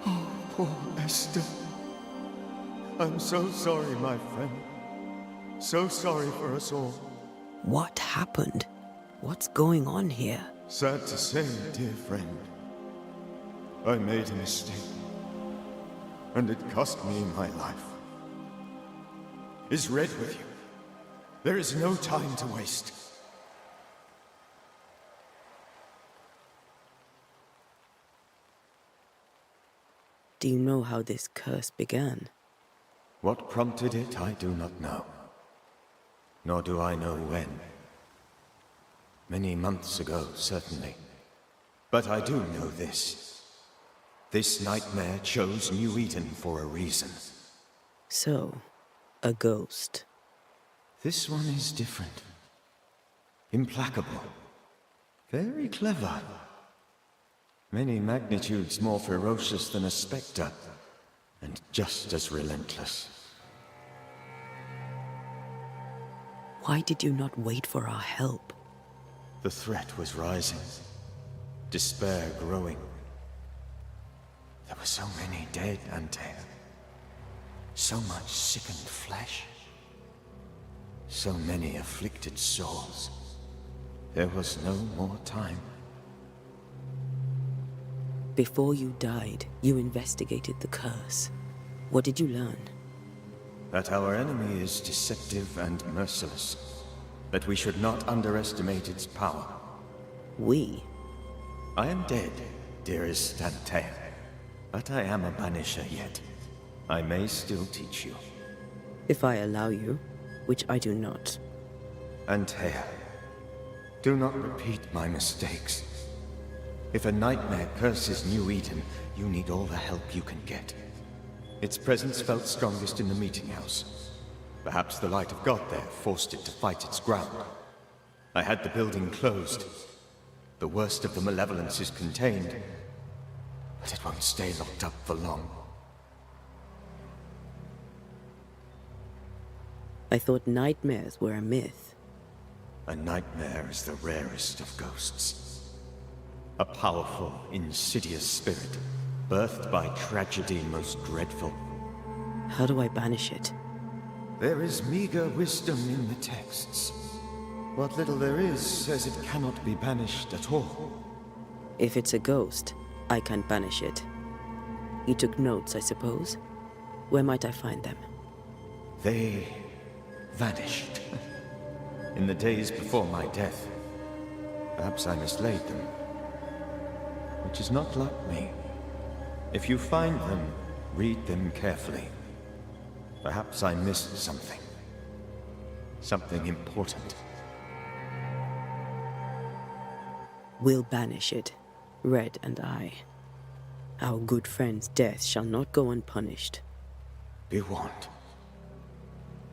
Oh, poor Esther. I'm so sorry, my friend. So sorry for us all. What happened? What's going on here? Sad to say, dear friend, I made a mistake, and it cost me my life. Is Red with you? There is no time to waste. Do you know how this curse began? What prompted it, I do not know. Nor do I know when. Many months ago, certainly. But I do know this. This nightmare chose New Eden for a reason. So, a ghost. This one is different. Implacable. Very clever. Many magnitudes more ferocious than a spectre, and just as relentless. Why did you not wait for our help? The threat was rising. Despair growing. There were so many dead, Antea. So much sickened flesh. So many afflicted souls. There was no more time. Before you died, you investigated the curse. What did you learn? That our enemy is deceptive and merciless. That we should not underestimate its power. We? I am dead, dearest Antea. But I am a banisher yet. I may still teach you. If I allow you, which I do not. Antea, do not repeat my mistakes. If a nightmare curses New Eden, you need all the help you can get. Its presence felt strongest in the meeting house. Perhaps the light of God there forced it to fight its ground. I had the building closed. The worst of the malevolence is contained, but it won't stay locked up for long. I thought nightmares were a myth. A nightmare is the rarest of ghosts. A powerful, insidious spirit, birthed by tragedy most dreadful. How do I banish it? There is meager wisdom in the texts. What little there is says it cannot be banished at all. If it's a ghost, I can't banish it. You took notes, I suppose? Where might I find them? They vanished. In the days before my death. Perhaps I mislaid them. Which is not like me. If you find them, read them carefully. Perhaps I missed something. Something important. We'll banish it, Red and I. Our good friend's death shall not go unpunished. Be warned.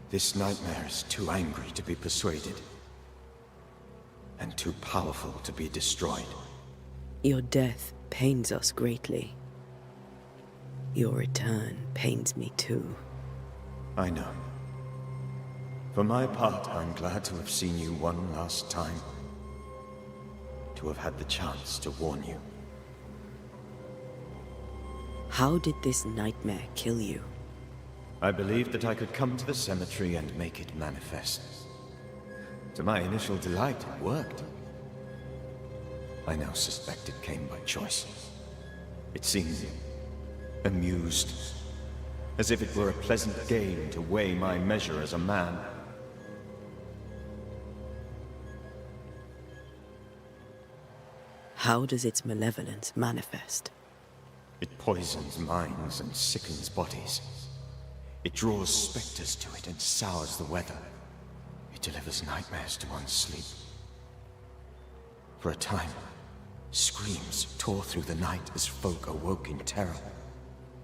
This nightmare is too angry to be persuaded. And too powerful to be destroyed. Your death pains us greatly. Your return pains me too. I know. For my part, I'm glad to have seen you one last time. To have had the chance to warn you. How did this nightmare kill you? I believed that I could come to the cemetery and make it manifest. To my initial delight, it worked. I now suspect it came by choice. It seemed amused, as if it were a pleasant game to weigh my measure as a man. How does its malevolence manifest? It poisons minds and sickens bodies. It draws specters to it and sours the weather. It delivers nightmares to one's sleep. For a time, screams tore through the night as folk awoke in terror.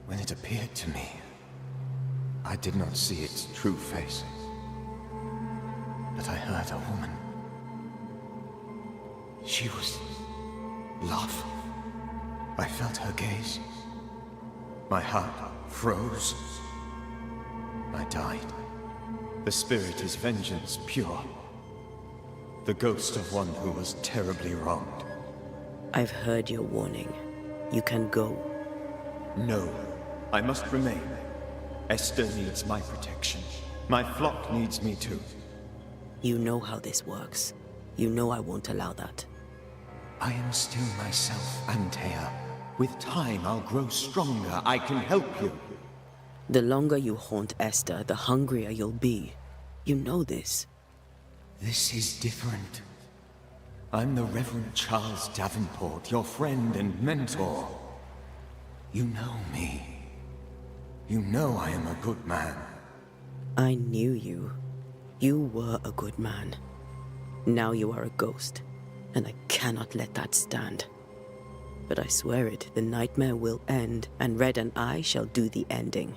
When it appeared to me, I did not see its true face. But I heard a woman. She was love. I felt her gaze. My heart froze. I died. The spirit is vengeance pure. The ghost of one who was terribly wronged. I've heard your warning. You can go. No, I must remain. Esther needs my protection. My flock needs me too. You know how this works. You know I won't allow that. I am still myself, Антея. With time, I'll grow stronger. I can help you. The longer you haunt Esther, the hungrier you'll be. You know this. This is different. I'm the Reverend Charles Davenport, your friend and mentor. You know me. You know I am a good man. I knew you. You were a good man. Now you are a ghost, and I cannot let that stand. But I swear it, the nightmare will end, and Red and I shall do the ending.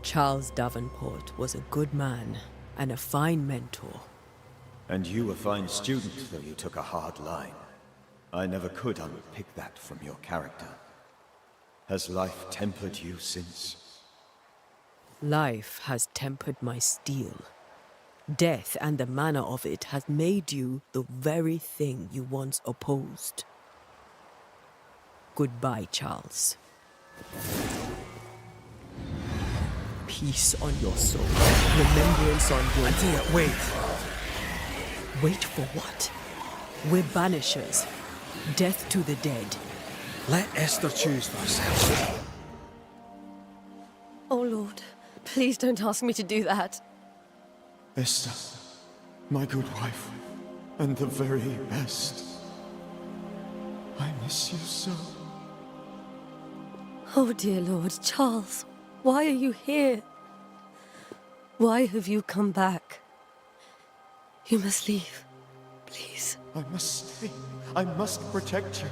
Charles Davenport was a good man and a fine mentor. And you a fine student, though you took a hard line. I never could unpick that from your character. Has life tempered you since? Life has tempered my steel. Death and the manner of it has made you the very thing you once opposed. Goodbye, Charles. Peace on your soul. Remembrance on your... Антея, wait! Wait for what? We're banishers. Death to the dead. Let Esther choose for herself. Oh, Lord, please don't ask me to do that. Esther, my good wife, and the very best. I miss you so. Oh, dear Lord, Charles, why are you here? Why have you come back? You must leave, please. I must stay. I must protect you.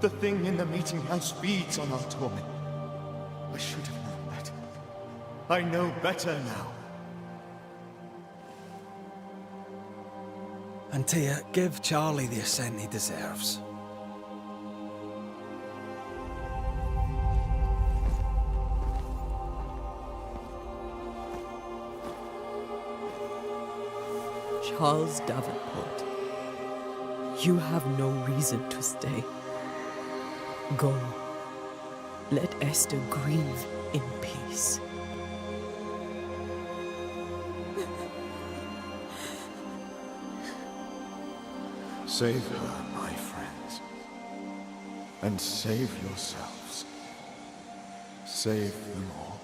The thing in the meeting house feeds on our torment. I should have known better. I know better now. Антея, give Charlie the ascent he deserves. Charles Davenport, you have no reason to stay. Go. Let Esther grieve in peace. Save her, my friends. And save yourselves. Save them all.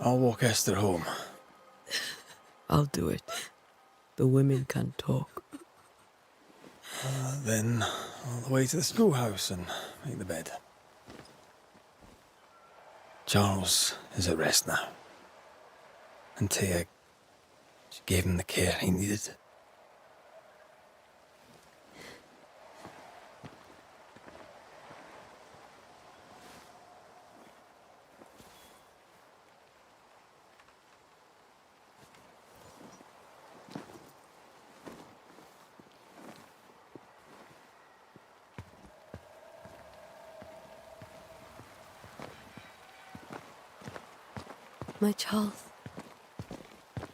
I'll walk Esther home. I'll do it. The women can talk. Then all the way to the schoolhouse and make the bed. Charles is at rest now. Антея, she gave him the care he needed. My Charles,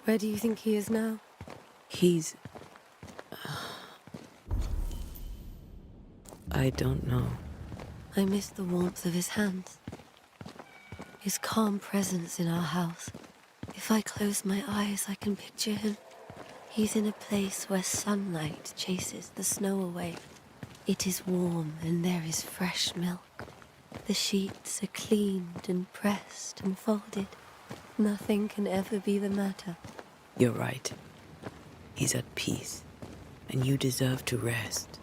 where do you think he is now? He's... I don't know. I miss the warmth of his hands. His calm presence in our house. If I close my eyes, I can picture him. He's in a place where sunlight chases the snow away. It is warm and there is fresh milk. The sheets are cleaned and pressed and folded. Nothing can ever be the matter. You're right. He's at peace, and you deserve to rest.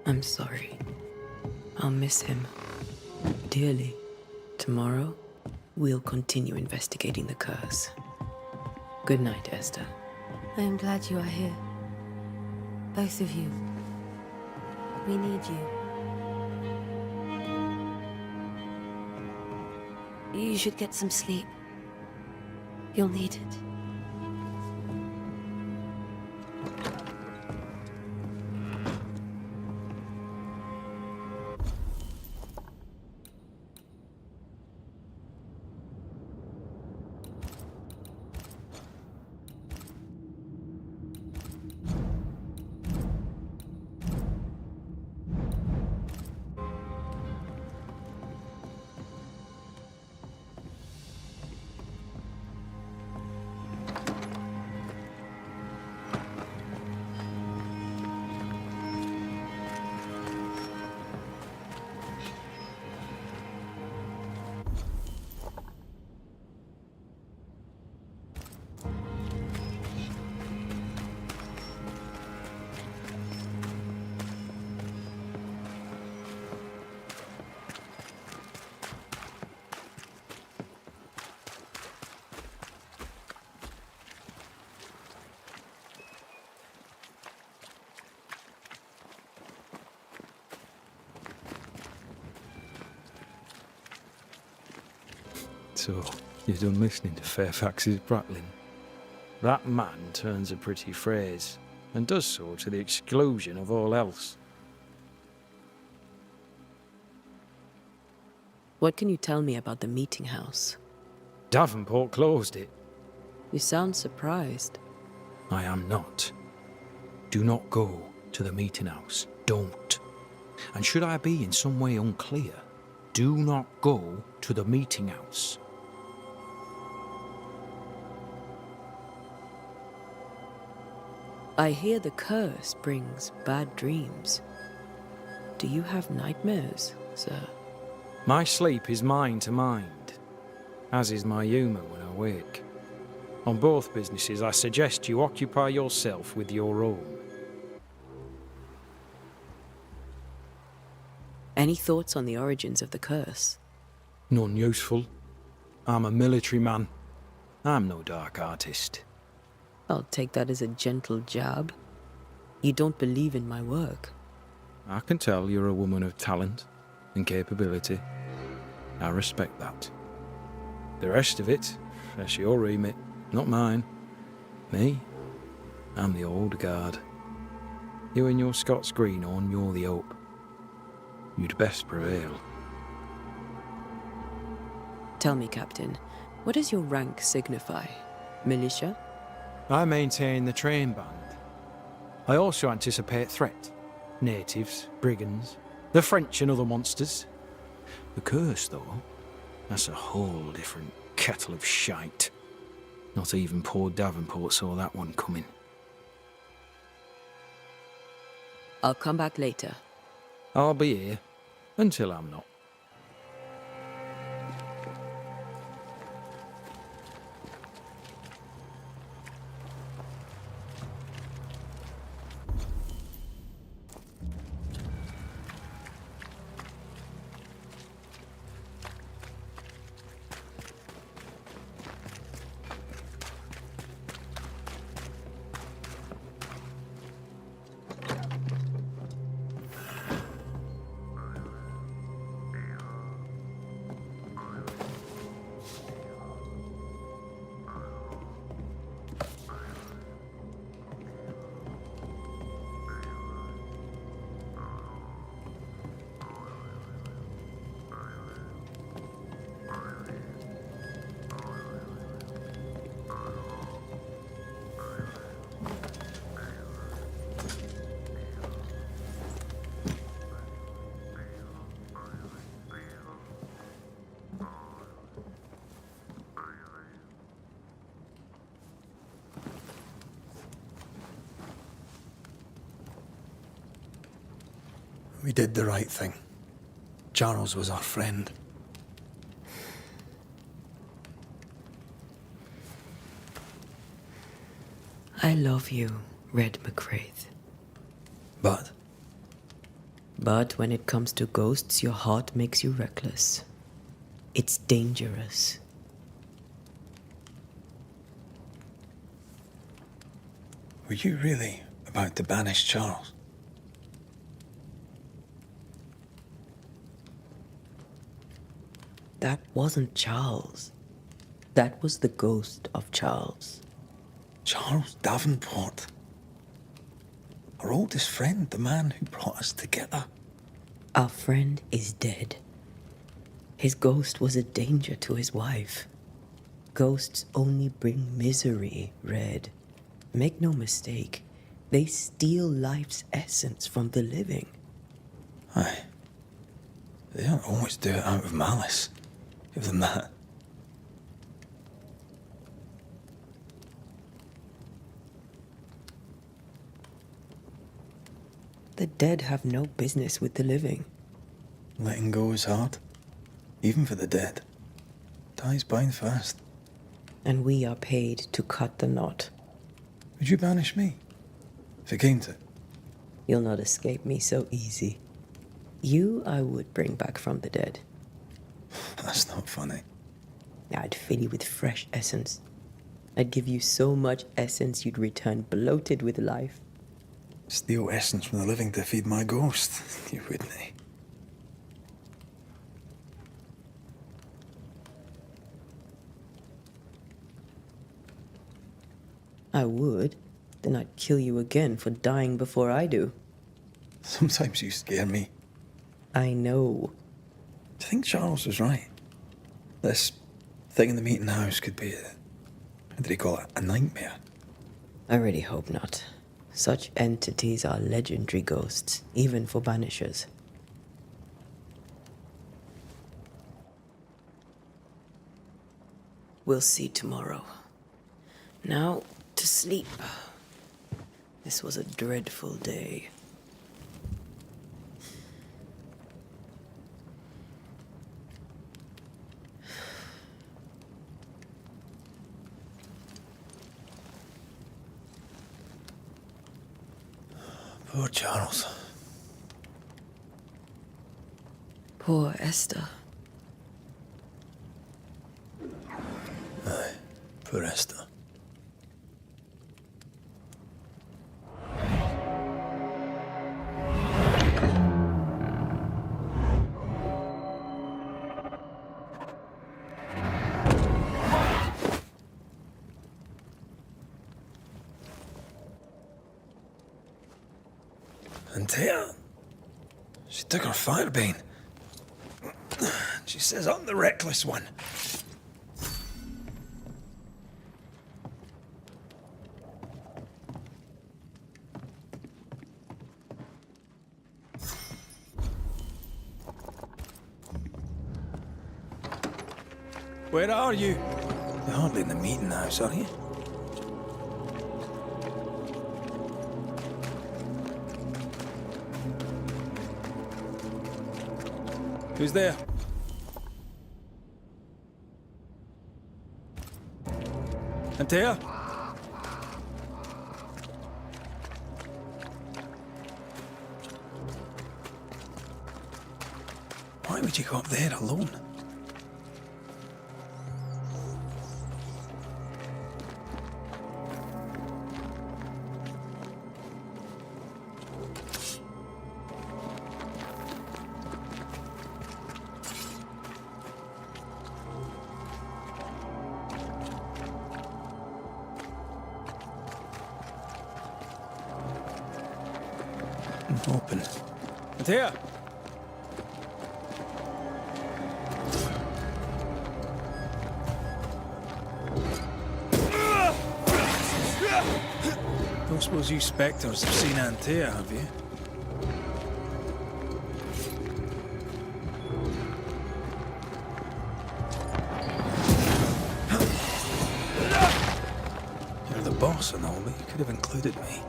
I'm sorry. I'll miss him dearly. Tomorrow, we'll continue investigating the curse. Good night, Esther. I am glad you are here. Both of you. We need you. You should get some sleep. You'll need it. So, you're done listening to Fairfax's prattling. That man turns a pretty phrase, and does so to the exclusion of all else. What can you tell me about the meeting house? Davenport closed it. You sound surprised. I am not. Do not go to the meeting house. Don't. And should I be in some way unclear, do not go to the meeting house. I hear the curse brings bad dreams. Do you have nightmares, sir? My sleep is mind to mind, as is my humour when I wake. On both businesses, I suggest you occupy yourself with your own. Any thoughts on the origins of the curse? None useful. I'm a military man. I'm no dark artist. I'll take that as a gentle jab. You don't believe in my work. I can tell you're a woman of talent and capability. I respect that. The rest of it, that's your remit, not mine. Me, I'm the old guard. You and your Scots greenhorn, you're the hope. You'd best prevail. Tell me, Captain, what does your rank signify? Militia? I maintain the train band. I also anticipate threat. Natives, brigands, the French and other monsters. The curse, though, that's a whole different kettle of shite. Not even poor Davenport saw that one coming. I'll come back later. I'll be here until I'm not. We did the right thing. Charles was our friend. I love you, Red McWraith. But? But when it comes to ghosts, your heart makes you reckless. It's dangerous. Were you really about to banish Charles? That wasn't Charles. That was the ghost of Charles. Charles Davenport. Our oldest friend, the man who brought us together. Our friend is dead. His ghost was a danger to his wife. Ghosts only bring misery, Red. Make no mistake, they steal life's essence from the living. Aye. They don't always do it out of malice. Give them that. The dead have no business with the living. Letting go is hard. Even for the dead. Ties bind fast. And we are paid to cut the knot. Would you banish me? If it came to it? You'll not escape me so easy. You I would bring back from the dead. That's not funny. I'd fill you with fresh essence. I'd give you so much essence you'd return bloated with life. Steal essence from the living to feed my ghost. You wouldn't, eh? I would. Then I'd kill you again for dying before I do. Sometimes you scare me. I know. Do you think Charles was right? This thing in the meeting house could be what did he call it? A nightmare? I really hope not. Such entities are legendary ghosts, even for Banishers. We'll see tomorrow. Now, to sleep. This was a dreadful day. Poor Charles. Poor Esther. Aye, poor Esther. Антея, she took her firebane. She says I'm the reckless one. Where are you? You're hardly in the meeting house, are you? Who's there? Antея? Why would you go up there alone? Open. Antея! Don't suppose you spectres have seen Antея, have you? You're the boss and all, but you could have included me.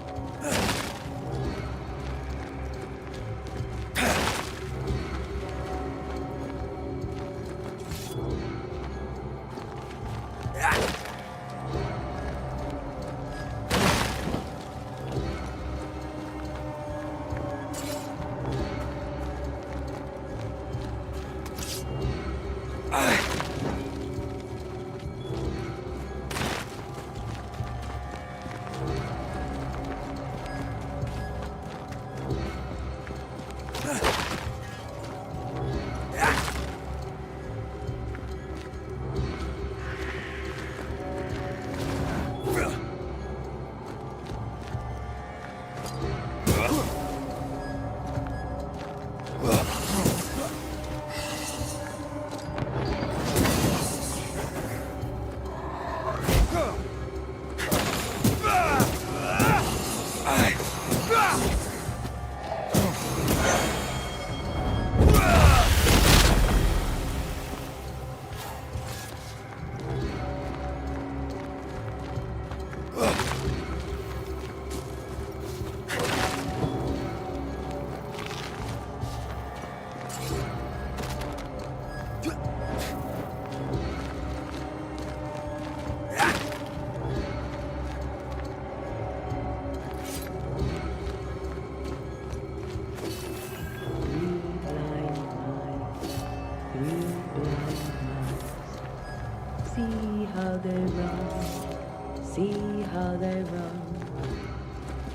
See how they run, see how they run,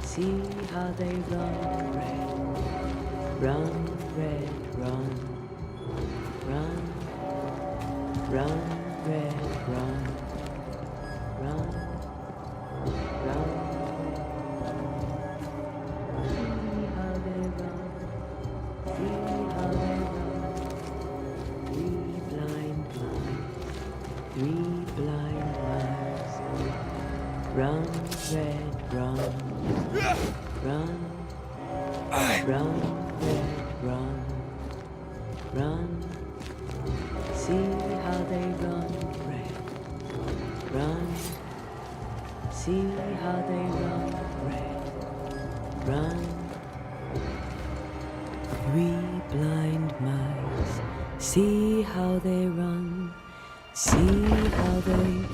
see how they run, red, run, red, run, run, run, red, run, run, run. See how they run, see how they run, three blind mice, three blind mice, run, red, run, run, run, red, run, run, see how they run, red, run, see how they run, red, run, three blind mice, see how they run, see how they...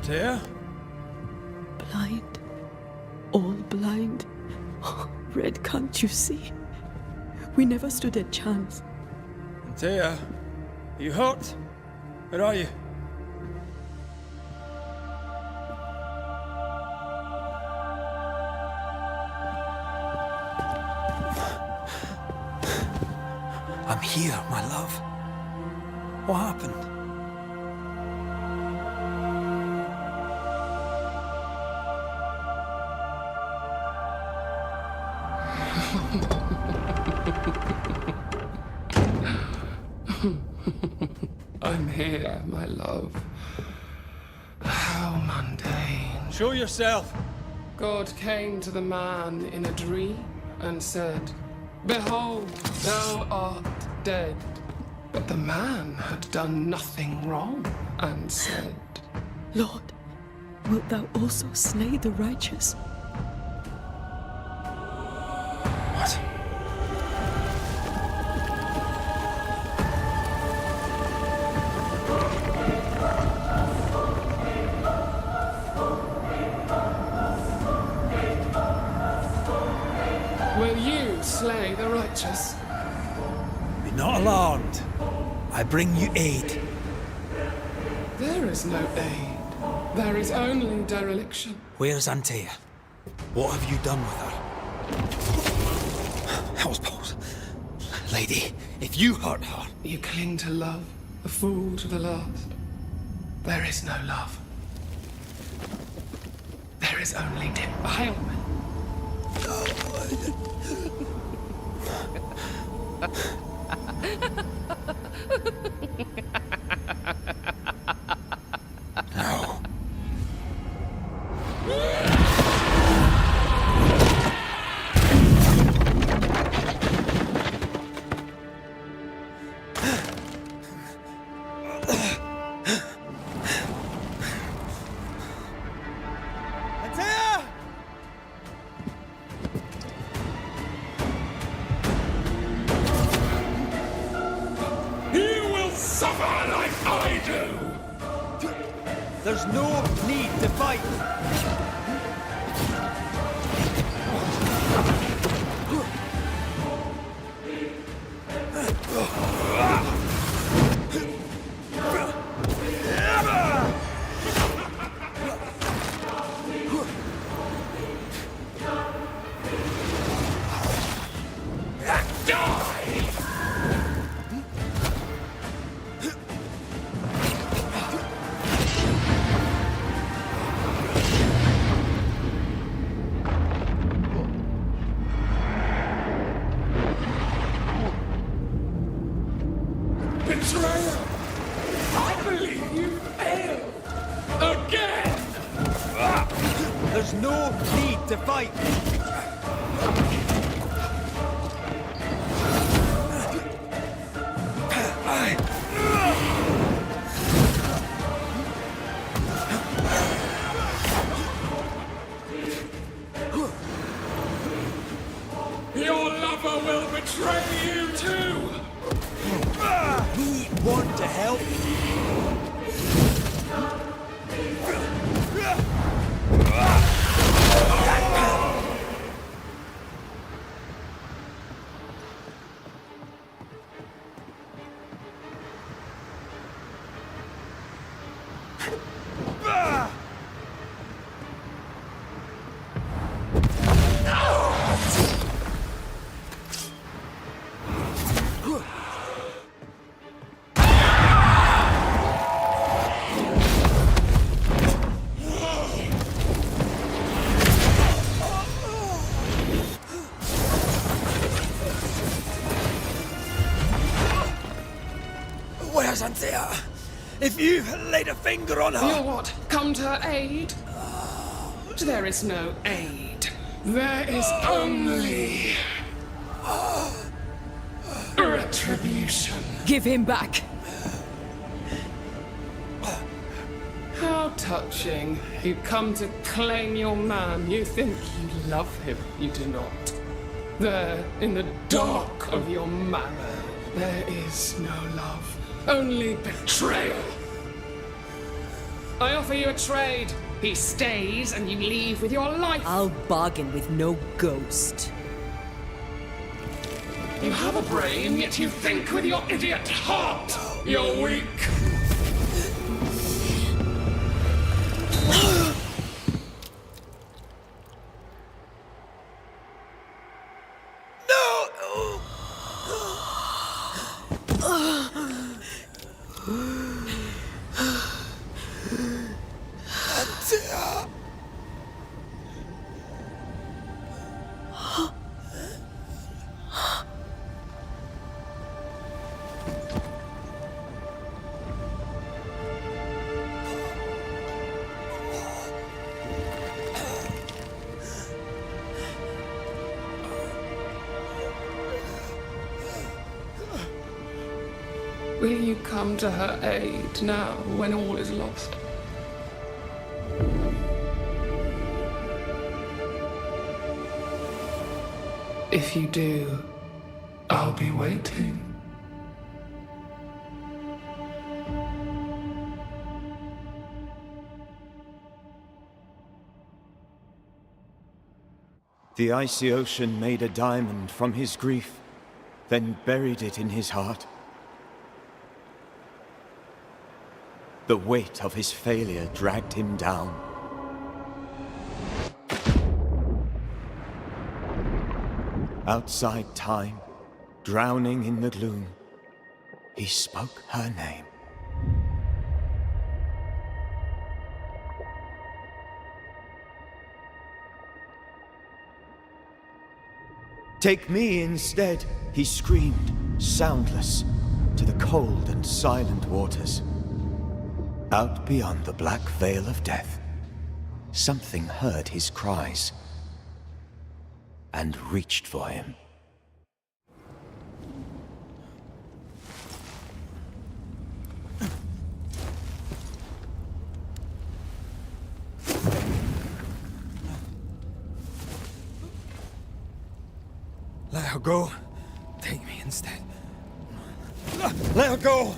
Антея? Blind. All blind. Oh, Red, can't you see? We never stood a chance. Антея, are you hurt? Where are you? I'm here, my love. What happened? I'm here, my love. How mundane. Show yourself. God came to the man in a dream and said, "Behold, thou art dead." But the man had done nothing wrong and said, Lord, wilt thou also slay the righteous? What? Will you slay the righteous? Be not alarmed. I bring you aid. There is no aid. There is only dereliction. Where's Antея? What have you done with her? Houseboat. Lady, if you hurt her... You cling to love, a fool to the last. There is no love. There is only defilement. No. Антея! You will suffer! There's no need to fight. Betrayer! I believe you failed! Again! There's no need to fight. Your lover will betray you too! We want to help. Where's Антея? If you laid a finger on her... You what? Come to her aid? There is no aid. There is only... retribution. Give him back. How touching. You come to claim your man. You think you love him. You do not. There, in the dark of your marrow, there is no love. Only betrayal. I offer you a trade. He stays and you leave with your life. I'll bargain with no ghost. You have a brain, yet you think with your idiot heart. You're weak. Will you come to her aid now, when all is lost? If you do, I'll be waiting. The icy ocean made a diamond from his grief, then buried it in his heart. The weight of his failure dragged him down. Outside time, drowning in the gloom, he spoke her name. Take me instead, he screamed, soundless, to the cold and silent waters. Out beyond the black veil of death, something heard his cries and reached for him. Let her go. Take me instead. Let her go!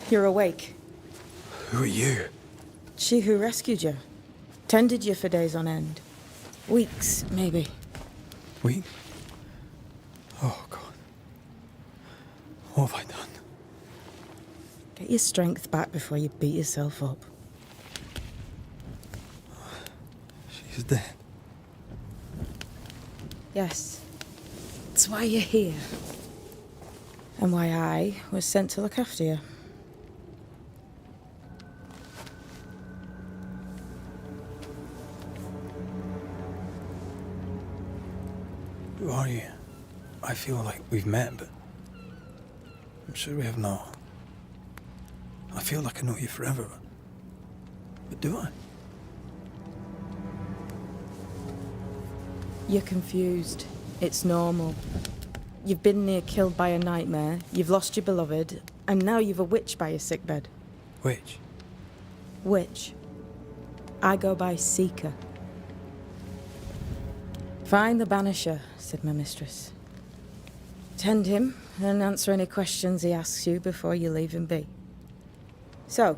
you're awake. Who are you? She who rescued you. Tended you for days on end. Weeks, maybe. Week? Oh, God. What have I done? Get your strength back before you beat yourself up. She's dead. Yes. That's why you're here. And why I was sent to look after you. Who are you? I feel like we've met, but I'm sure we have not. I feel like I know you forever, but do I? You're confused. It's normal. You've been near killed by a nightmare, you've lost your beloved, and now you've a witch by your sickbed. Witch? Witch. I go by Seeker. Find the Banisher, said my mistress. Tend him, and answer any questions he asks you before you leave him be. So,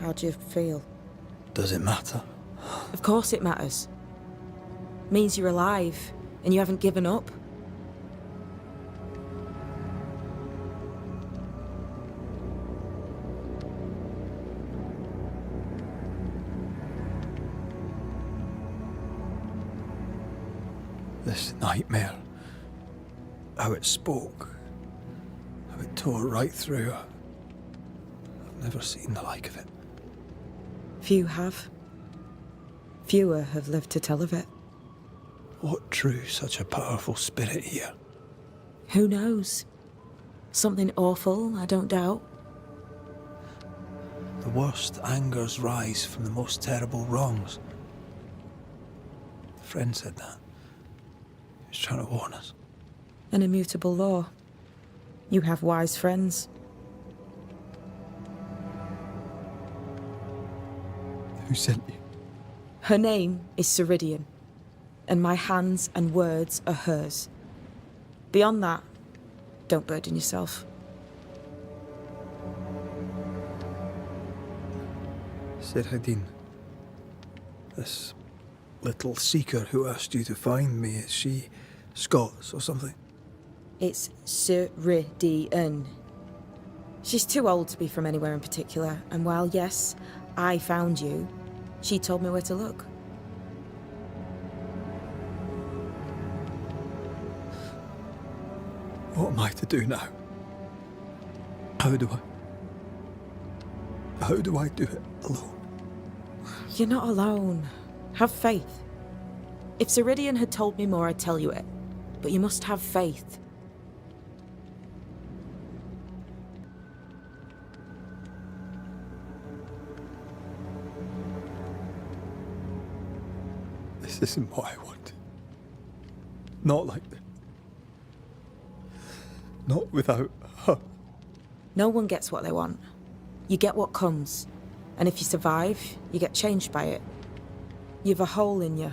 how do you feel? Does it matter? Of course it matters. Means you're alive, and you haven't given up. This nightmare, how it spoke, how it tore right through. I've never seen the like of it. Few have. Fewer have lived to tell of it. What drew such a powerful spirit here? Who knows? Something awful, I don't doubt. The worst angers rise from the most terrible wrongs. A friend said that. He was trying to warn us. An immutable law. You have wise friends. Who sent you? Her name is Ceridian, and my hands and words are hers. Beyond that, don't burden yourself. Ceridian, this little seeker who asked you to find me, is she Scots or something? It's Ceridian. She's too old to be from anywhere in particular, and while yes, I found you, she told me where to look. What am I to do now? How do I do it alone? You're not alone. Have faith. If Ceridian had told me more, I'd tell you it. But you must have faith. This isn't what I wanted. Not like this. Not without her. No one gets what they want. You get what comes. And if you survive, you get changed by it. You've a hole in you.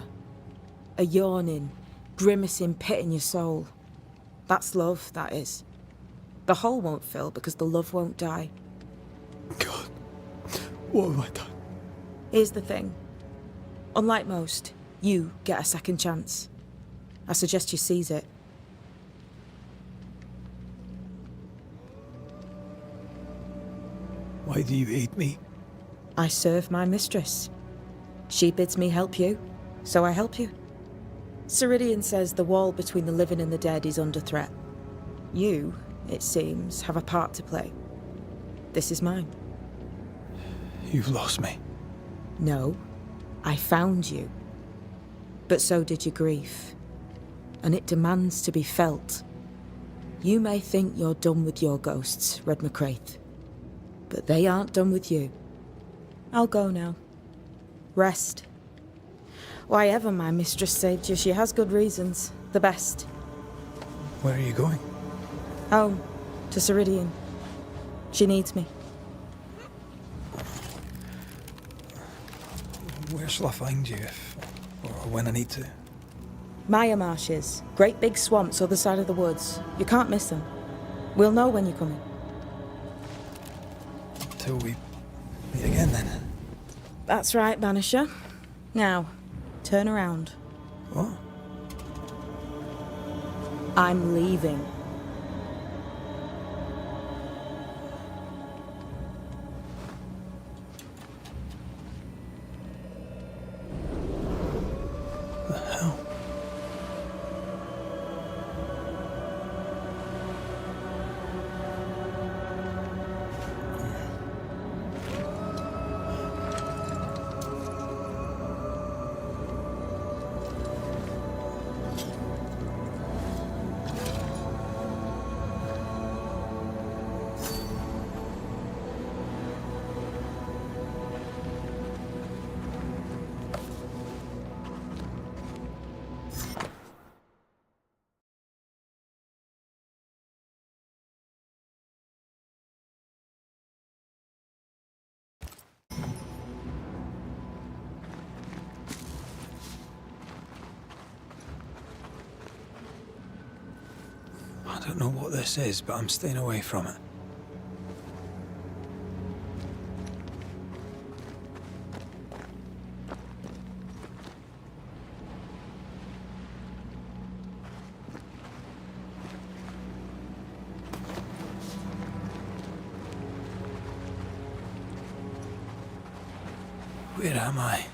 A yawning, grimacing pit in your soul. That's love, that is. The hole won't fill because the love won't die. God, what have I done? Here's the thing. Unlike most, you get a second chance. I suggest you seize it. Why do you hate me? I serve my mistress. She bids me help you, so I help you. Ceridian says the wall between the living and the dead is under threat. You, it seems, have a part to play. This is mine. You've lost me. No, I found you. But so did your grief. And it demands to be felt. You may think you're done with your ghosts, Red McCraith. But they aren't done with you. I'll go now. Rest. Why ever my mistress saved you, she has good reasons. The best. Where are you going? Home. To Ceridian. She needs me. Where shall I find you if, or when I need to? Maya marshes. Great big swamps other side of the woods. You can't miss them. We'll know when you're coming. until we meet again then. That's right, Banisher. Now, turn around. What? I'm leaving. The hell? I don't know what this is, but I'm staying away from it. Where am I?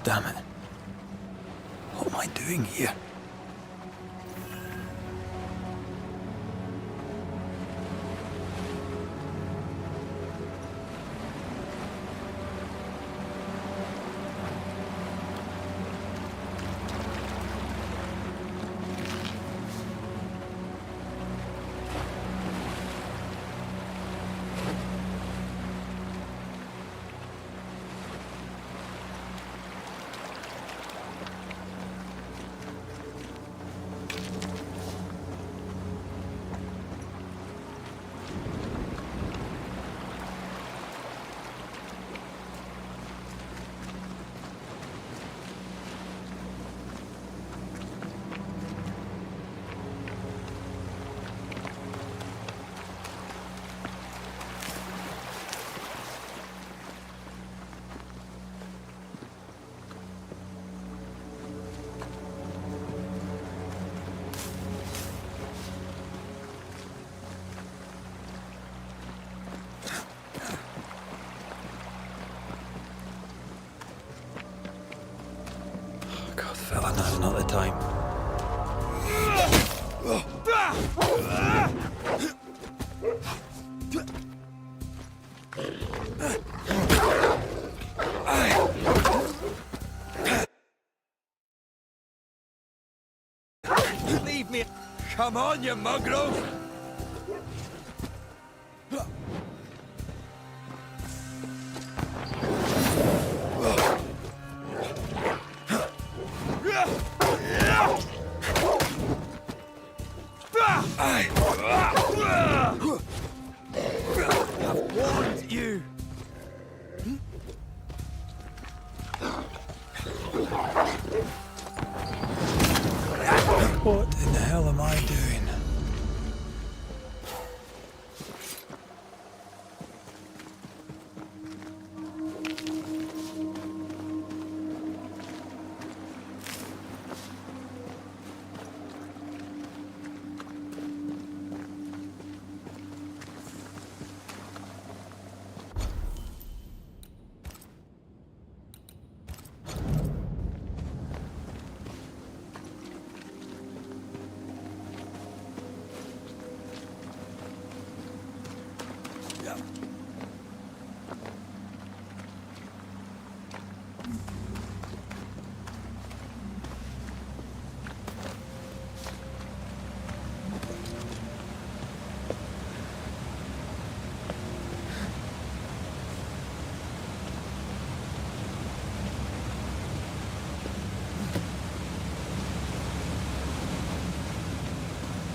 Damn it. What am I doing here? fella, now's not the time. Leave me! Come on, you mongrel! I've warned you! What in the hell am I doing?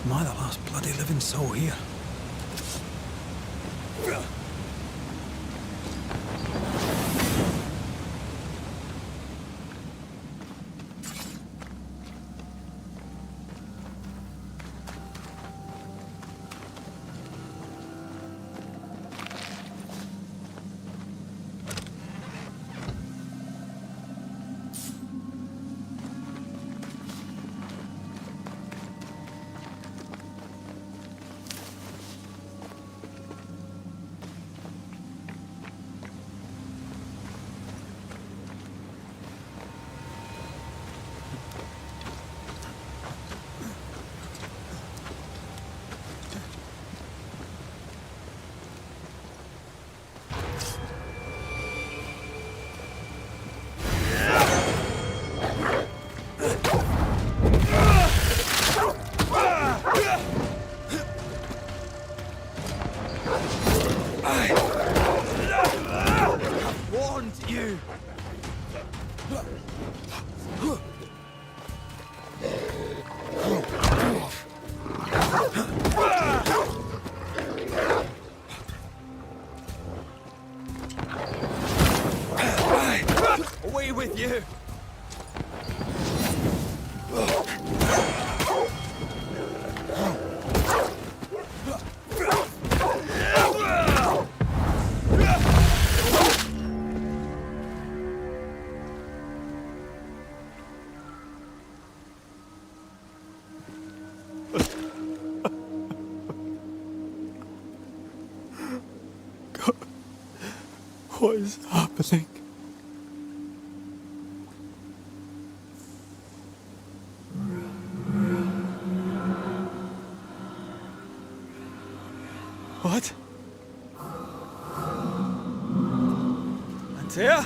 Am I the last bloody living soul here? Away with you! God, what is happening? What? Антея?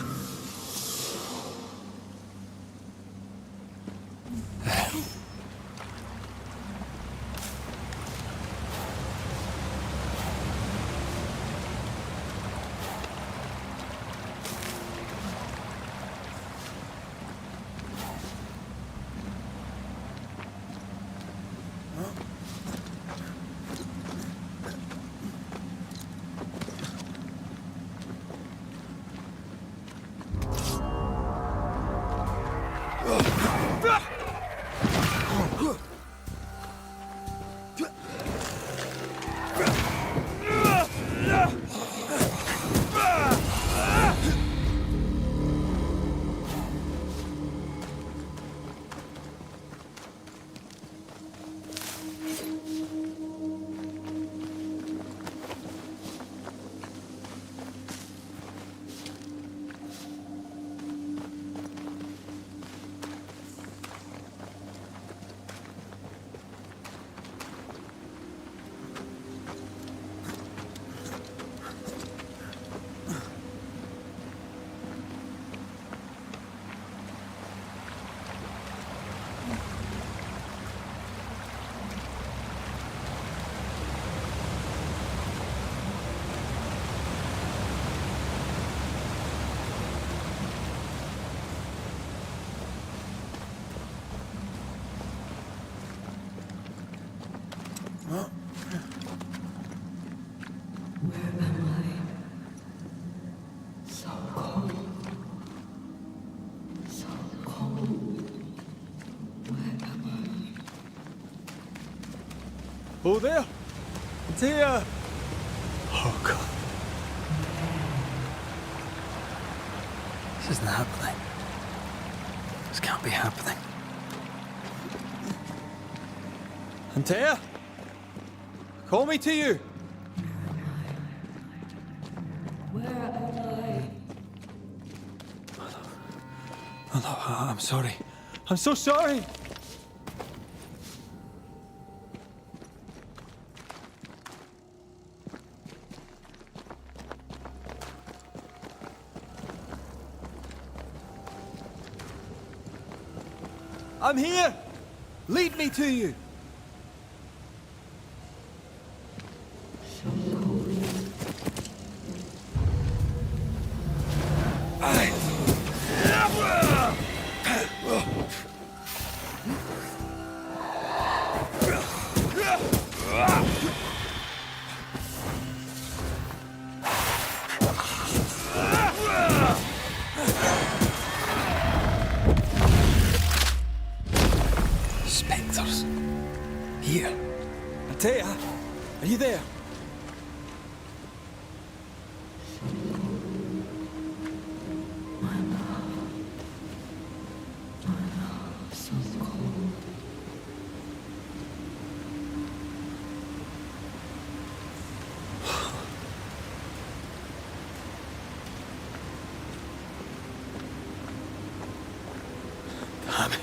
Oh, there! Антея! Oh, God. This isn't happening. This can't be happening. Антея! Call me to you! Where am Oh, no, I'm sorry. I'm so sorry! I'm here! Lead me to you! Spectres. Here. Antея, are you there? Damn it.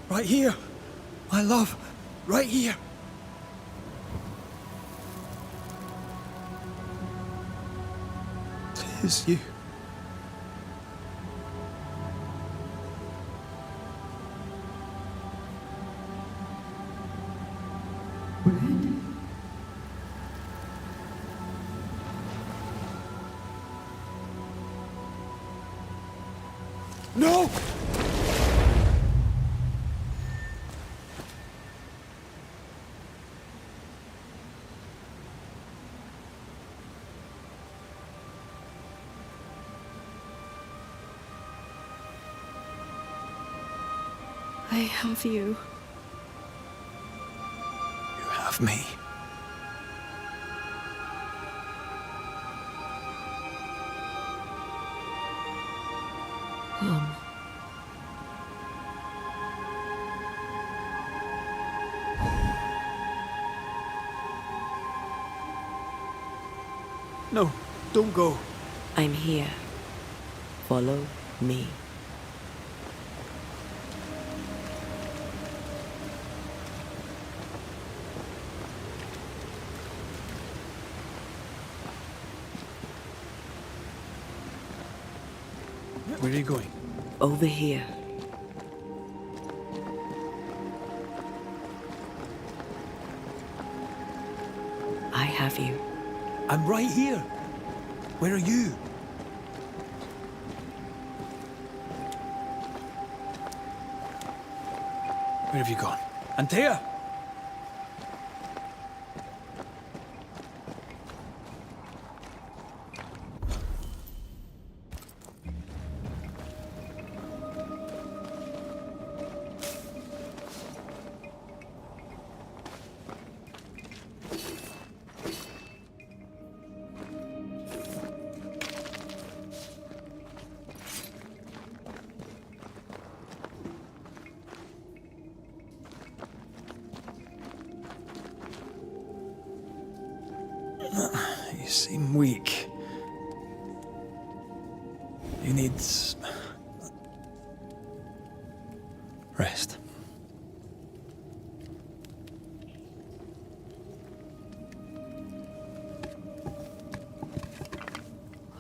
Right here, my love, right here. Tis you. No! I have you. You have me. No, don't go. I'm here. Follow me. Where are you going? Over here. I have you. I'm right here. Where are you? Where have you gone? Antея! You seem weak. You need rest.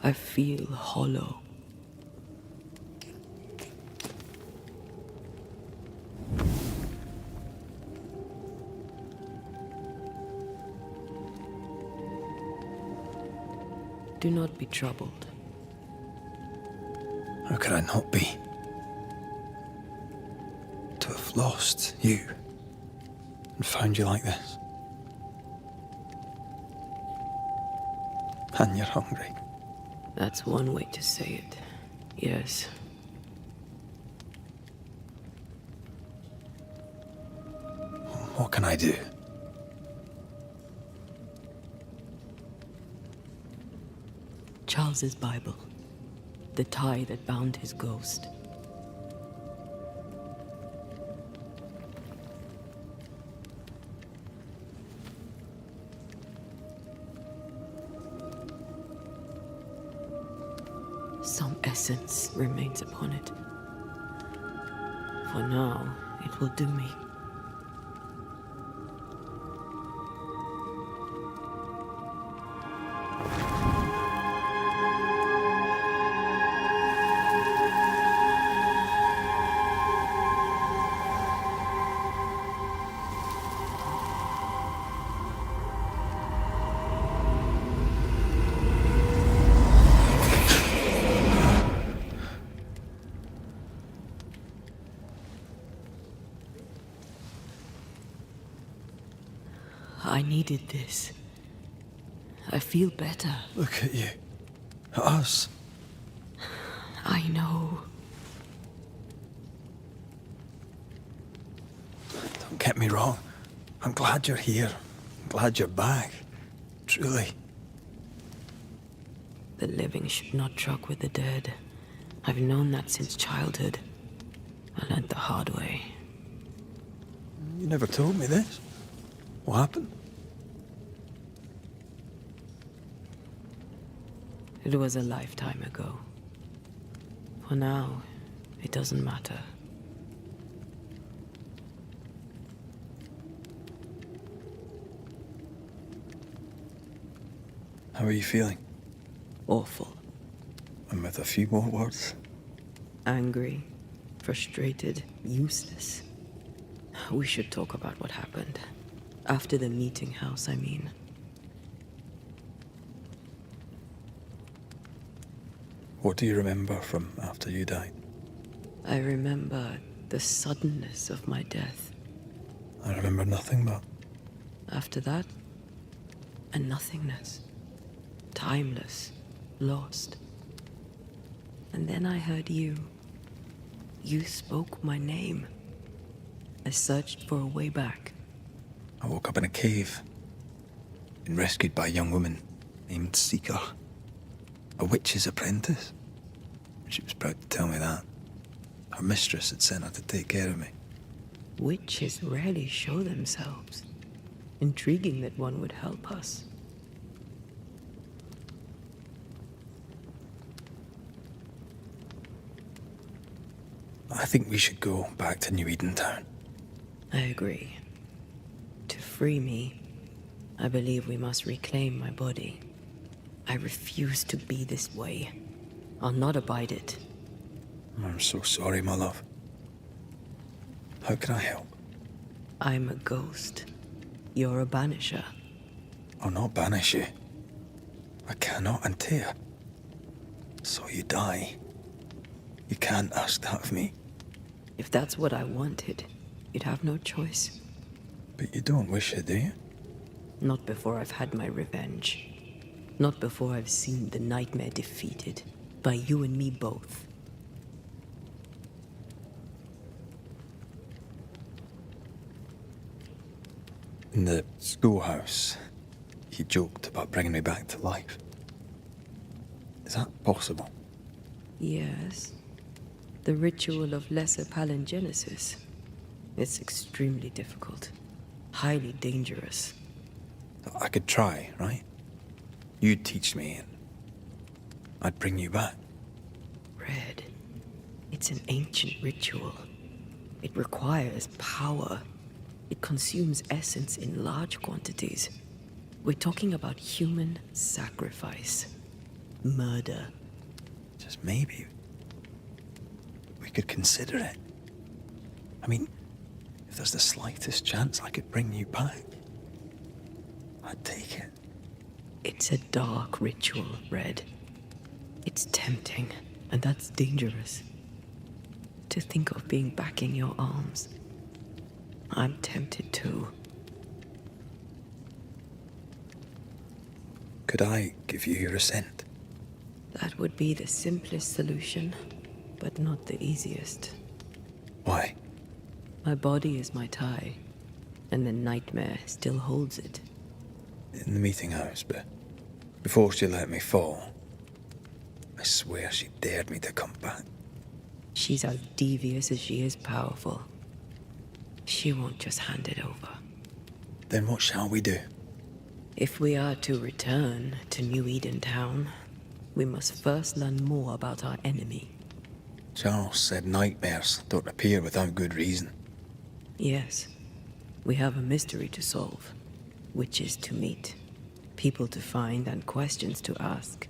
I feel hollow. Do not be troubled. How could I not be? To have lost you and found you like this. And you're hungry. That's one way to say it. Yes. What can I do? Charles's Bible. The tie that bound his ghost. Some essence remains upon it. For now, it will do me. I needed this. I feel better. Look at you. At us. I know. Don't get me wrong. I'm glad you're here. I'm glad you're back. Truly. The living should not truck with the dead. I've known that since childhood. I learned the hard way. You never told me this. What happened? It was a lifetime ago. For now, it doesn't matter. How are you feeling? Awful. And with a few more words? Angry, frustrated, useless. We should talk about what happened. After the meeting house, I mean. What do you remember from after you died? I remember the suddenness of my death. I remember nothing but... After that, a nothingness. Timeless, lost. And then I heard you. You spoke my name. I searched for a way back. I woke up in a cave. Been rescued by a young woman named Seeker. A witch's apprentice. She was proud to tell me that. Her mistress had sent her to take care of me. Witches rarely show themselves. Intriguing that one would help us. I think we should go back to New Edentown. I agree. To free me, I believe we must reclaim my body. I refuse to be this way. I'll not abide it. I'm so sorry, my love. How can I help? I'm a ghost. You're a banisher. I'll not banish you. I cannot, Антея. So you die. You can't ask that of me. If that's what I wanted, you'd have no choice. But you don't wish it, do you? Not before I've had my revenge. Not before I've seen the nightmare defeated. By you and me both. In the schoolhouse, he joked about bringing me back to life. Is that possible? Yes. The ritual of lesser palingenesis. It's extremely difficult. Highly dangerous. I could try, right? You'd teach me and I'd bring you back. Red. It's an ancient ritual. It requires power. It consumes essence in large quantities. We're talking about human sacrifice. Murder. Just maybe we could consider it. I mean, if there's the slightest chance I could bring you back, I'd take it. It's a dark ritual, Red. It's tempting, and that's dangerous. To think of being back in your arms. I'm tempted too. Could I give you your assent? That would be the simplest solution, but not the easiest. Why? My body is my tie, and the nightmare still holds it. In the meeting house, but before she let me fall, I swear she dared me to come back. She's as devious as she is powerful. She won't just hand it over. Then what shall we do? If we are to return to New Eden Town, we must first learn more about our enemy. Charles said nightmares don't appear without good reason. Yes, we have a mystery to solve, witches to meet, people to find, and questions to ask.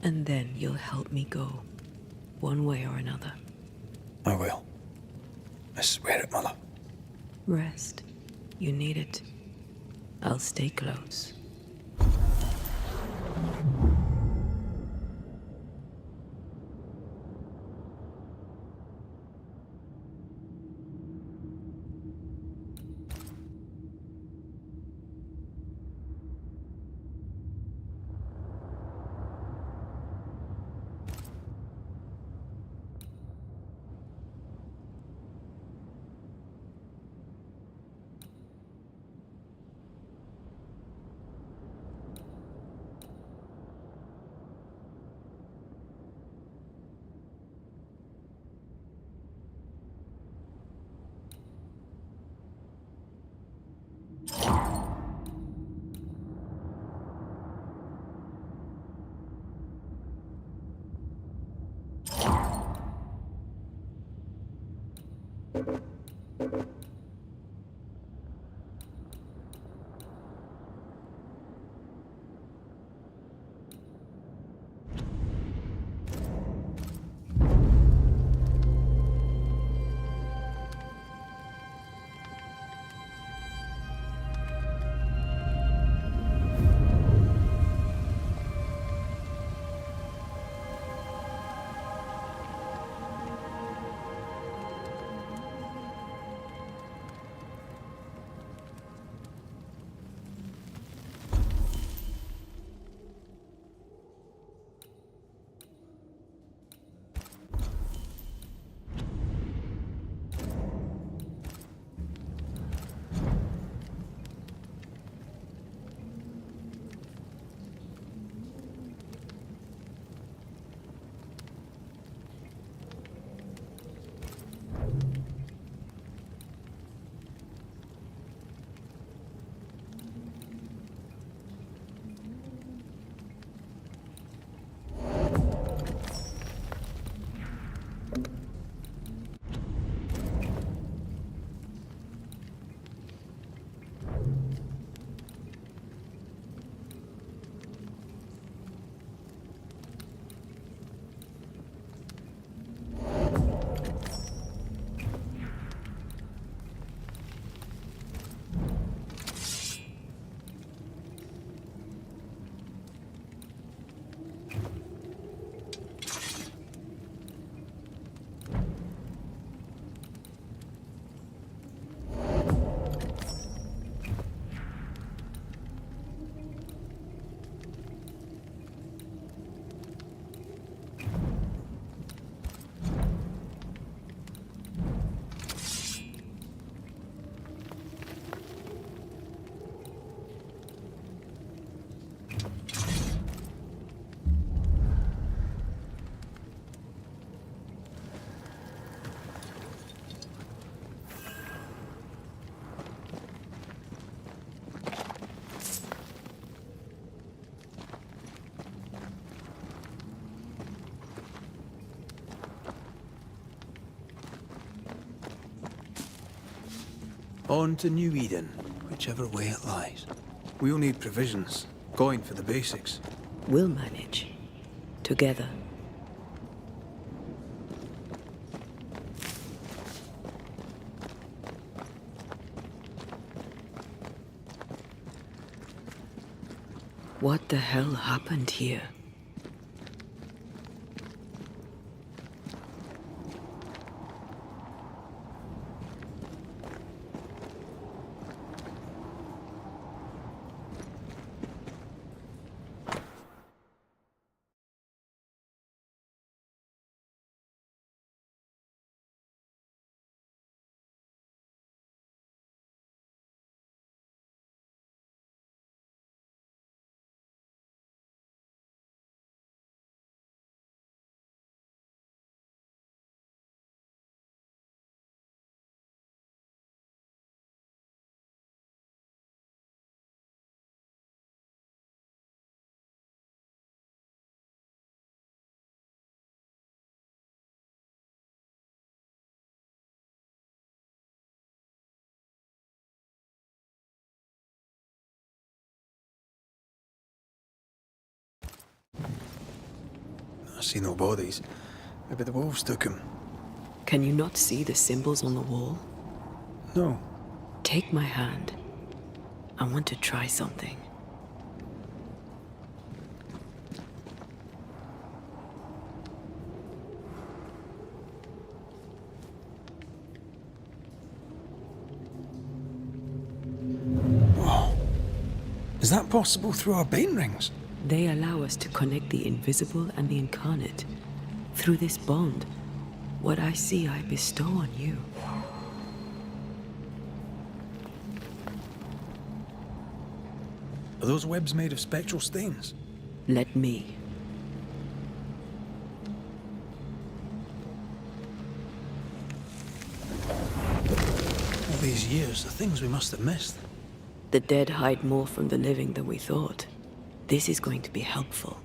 And then you'll help me go, one way or another. I will. I swear it, Mother. Rest. You need it. I'll stay close. On to New Eden, whichever way it lies. We'll need provisions, going for the basics. We'll manage. Together. What the hell happened here? I see no bodies. Maybe the wolves took him. Can you not see the symbols on the wall? No. Take my hand. I want to try something. Whoa. Is that possible through our bane rings? They allow us to connect the invisible and the incarnate. Through this bond, what I see I bestow on you. Are those webs made of spectral stains? Let me. All these years, the things we must have missed. The dead hide more from the living than we thought. This is going to be helpful.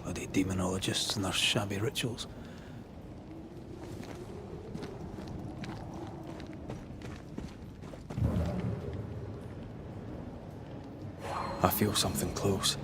Bloody demonologists and their shabby rituals. I feel something close.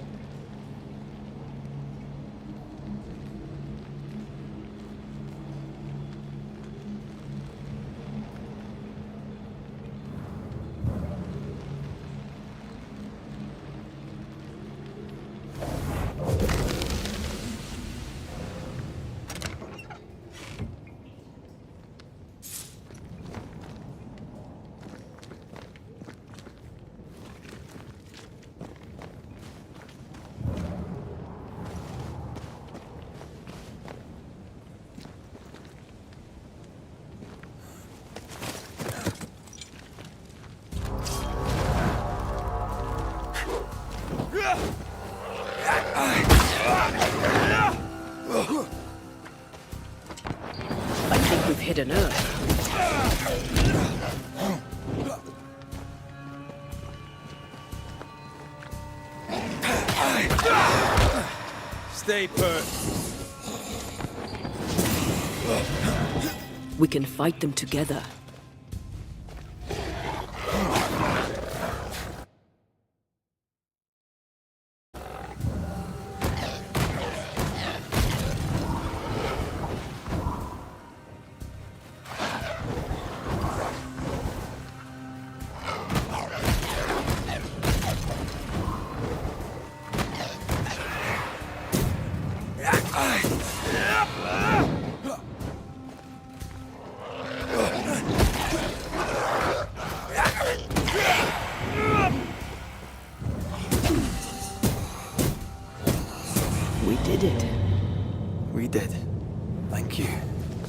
I think we've hit an earth. Stay put. We can fight them together. We did it. We did. Thank you.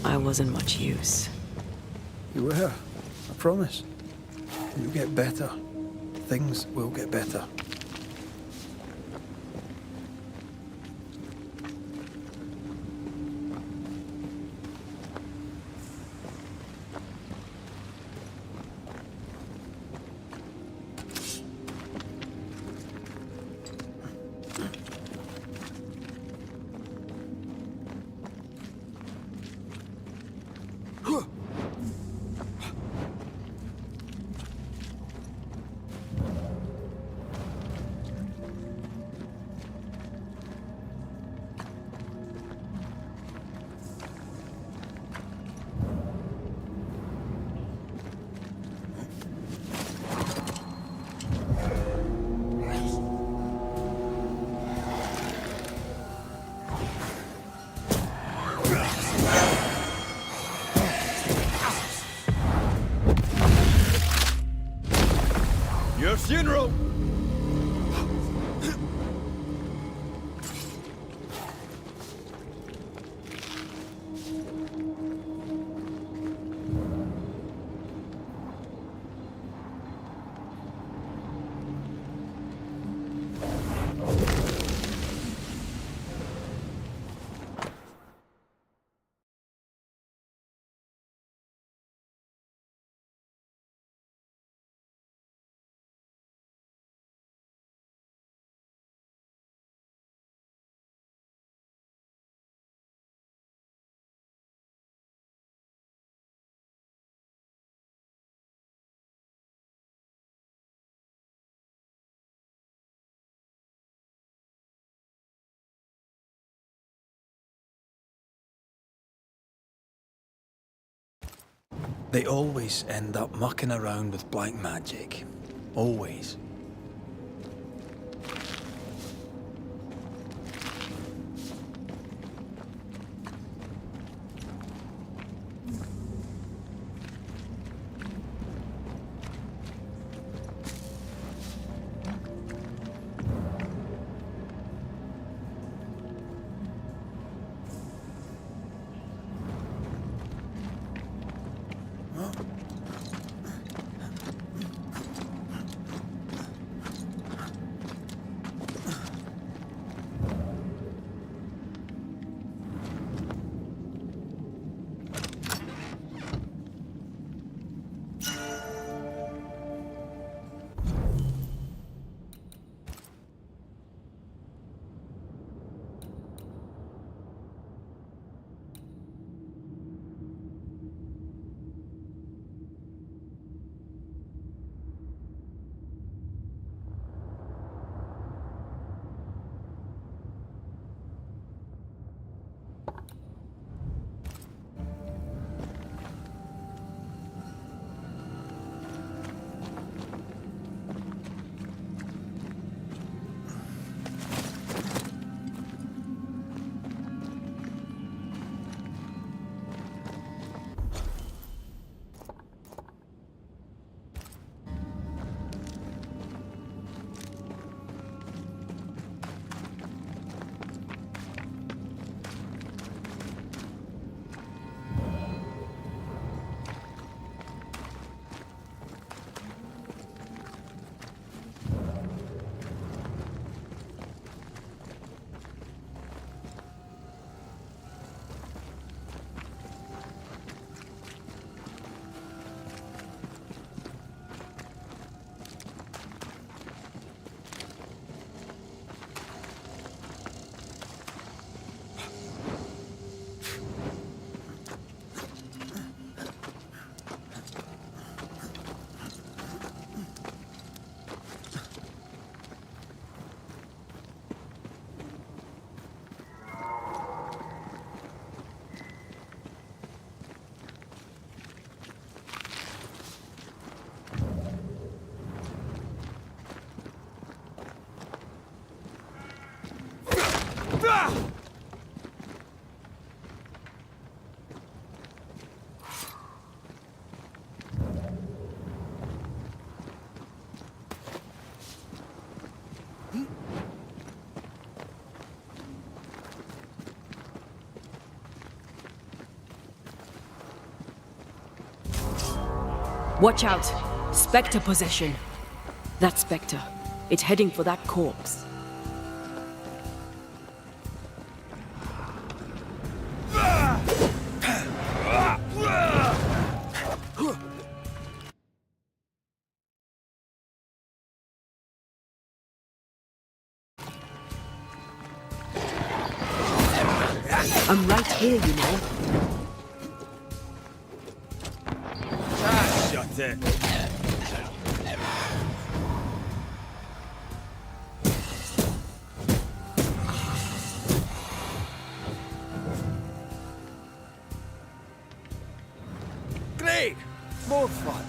I wasn't much use. You were. I promise. You'll get better. Things will get better. Your funeral! They always end up mucking around with black magic. Always. Watch out! Spectre possession. That Spectre. It's heading for that corpse. I'm right here, you know. Shut it. Great! More fun.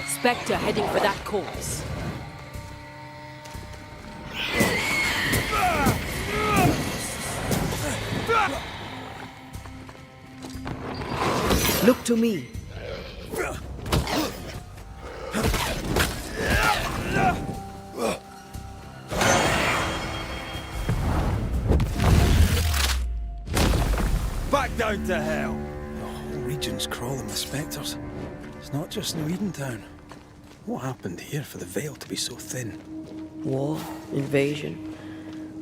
Spectre heading for that corpse. Look to me. Back down to hell. The whole region's crawling with spectres. It's not just New Edentown. What happened here for the veil to be so thin? War, invasion,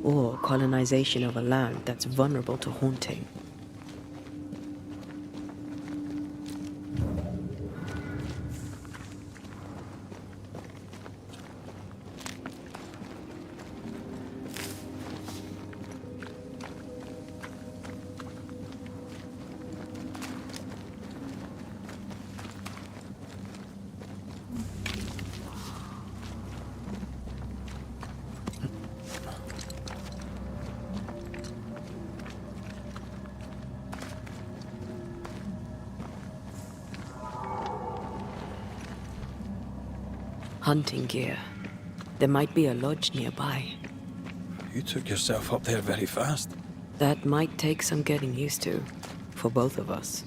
or colonization of a land that's vulnerable to haunting. Hunting gear. There might be a lodge nearby. You took yourself up there very fast. That might take some getting used to, for both of us.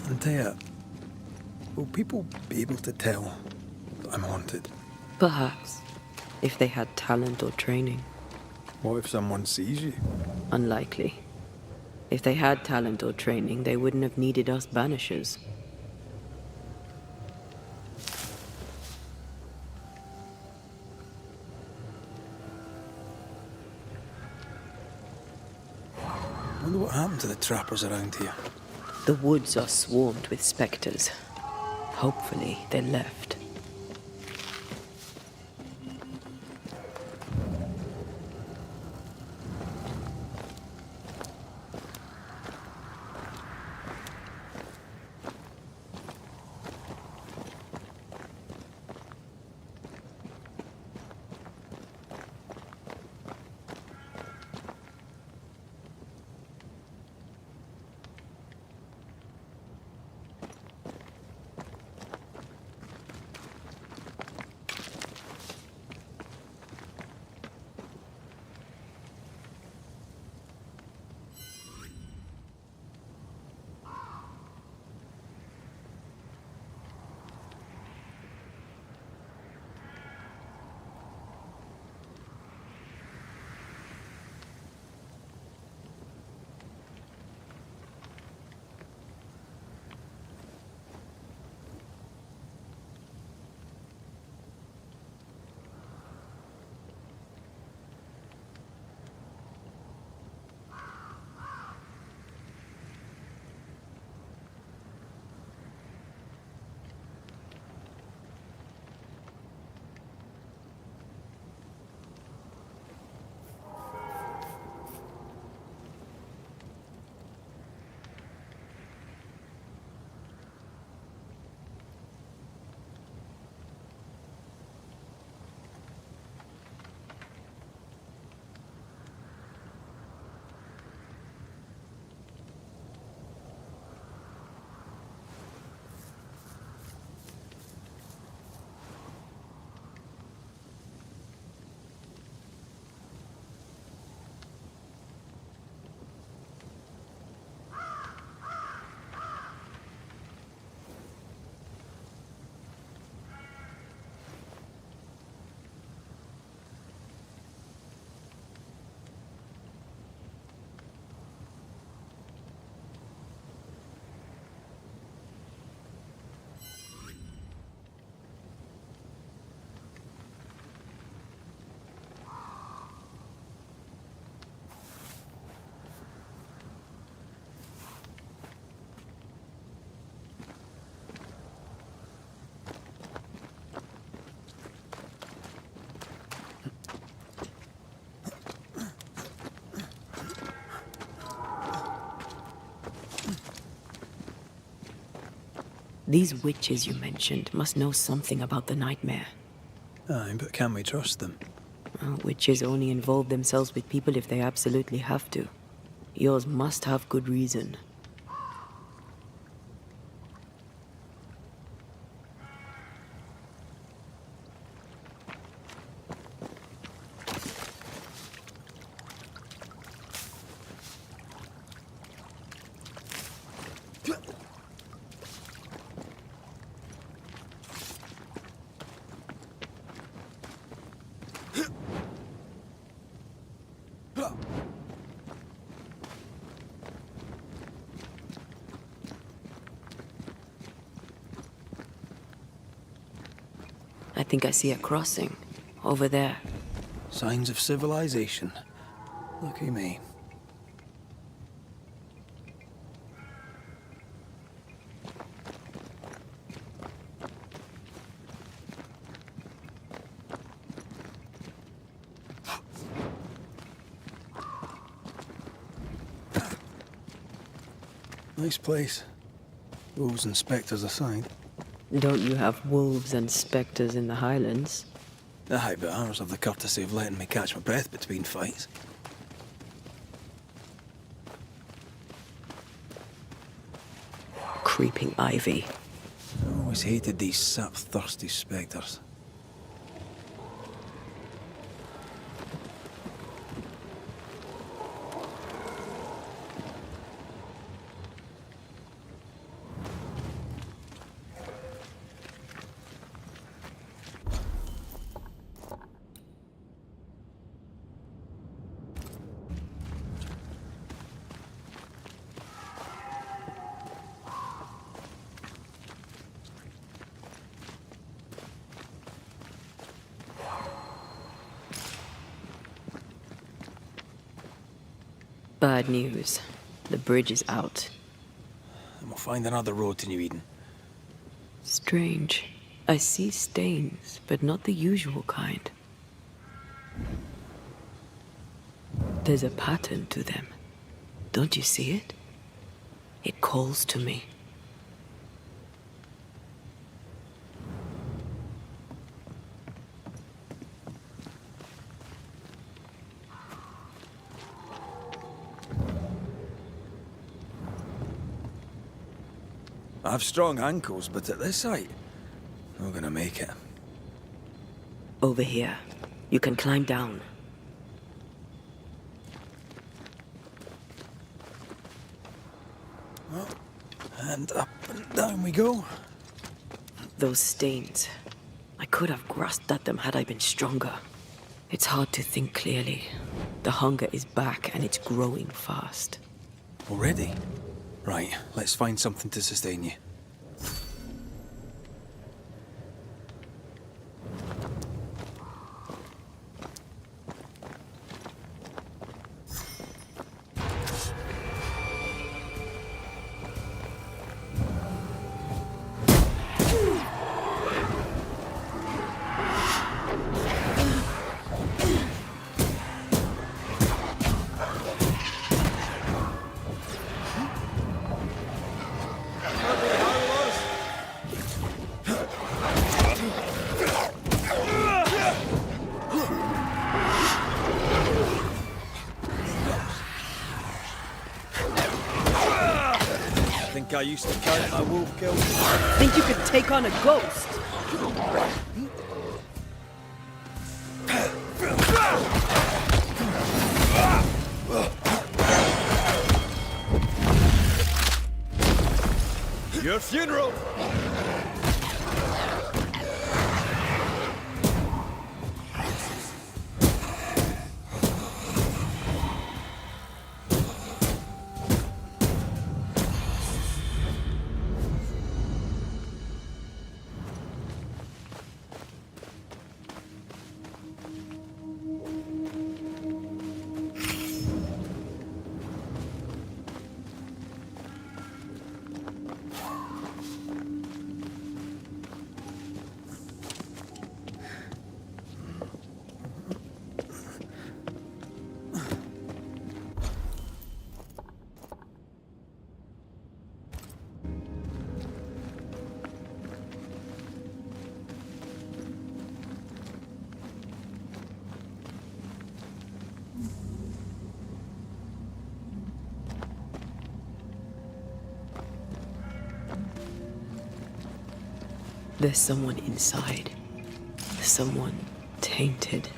Антея, will people be able to tell that I'm haunted? Perhaps, if they had talent or training. What if someone sees you? Unlikely. If they had talent or training, they wouldn't have needed us Banishers. I wonder what happened to the trappers around here. The woods are swarmed with spectres. Hopefully, they left. These witches you mentioned must know something about the nightmare. Aye, but can we trust them? Witches only involve themselves with people if they absolutely have to. Yours must have good reason. I think I see a crossing. Over there. Signs of civilization. Lucky me. Nice place. Wolves and spectres aside. Don't you have wolves and spectres in the Highlands? Aye, but ours have the courtesy of letting me catch my breath between fights. Creeping ivy. I always hated these sap-thirsty spectres. Bad news. The bridge is out. And we'll find another road to New Eden. Strange. I see stains, but not the usual kind. There's a pattern to them. Don't you see it? It calls to me. I have strong ankles, but at this height, not gonna make it. Over here. You can climb down. Well, and up and down we go. Those stains. I could have grasped at them had I been stronger. It's hard to think clearly. The hunger is back and it's growing fast. Already? Right, let's find something to sustain you. I used to count my wolf kills. Think you could take on a ghost? Your funeral! There's someone inside. Someone tainted.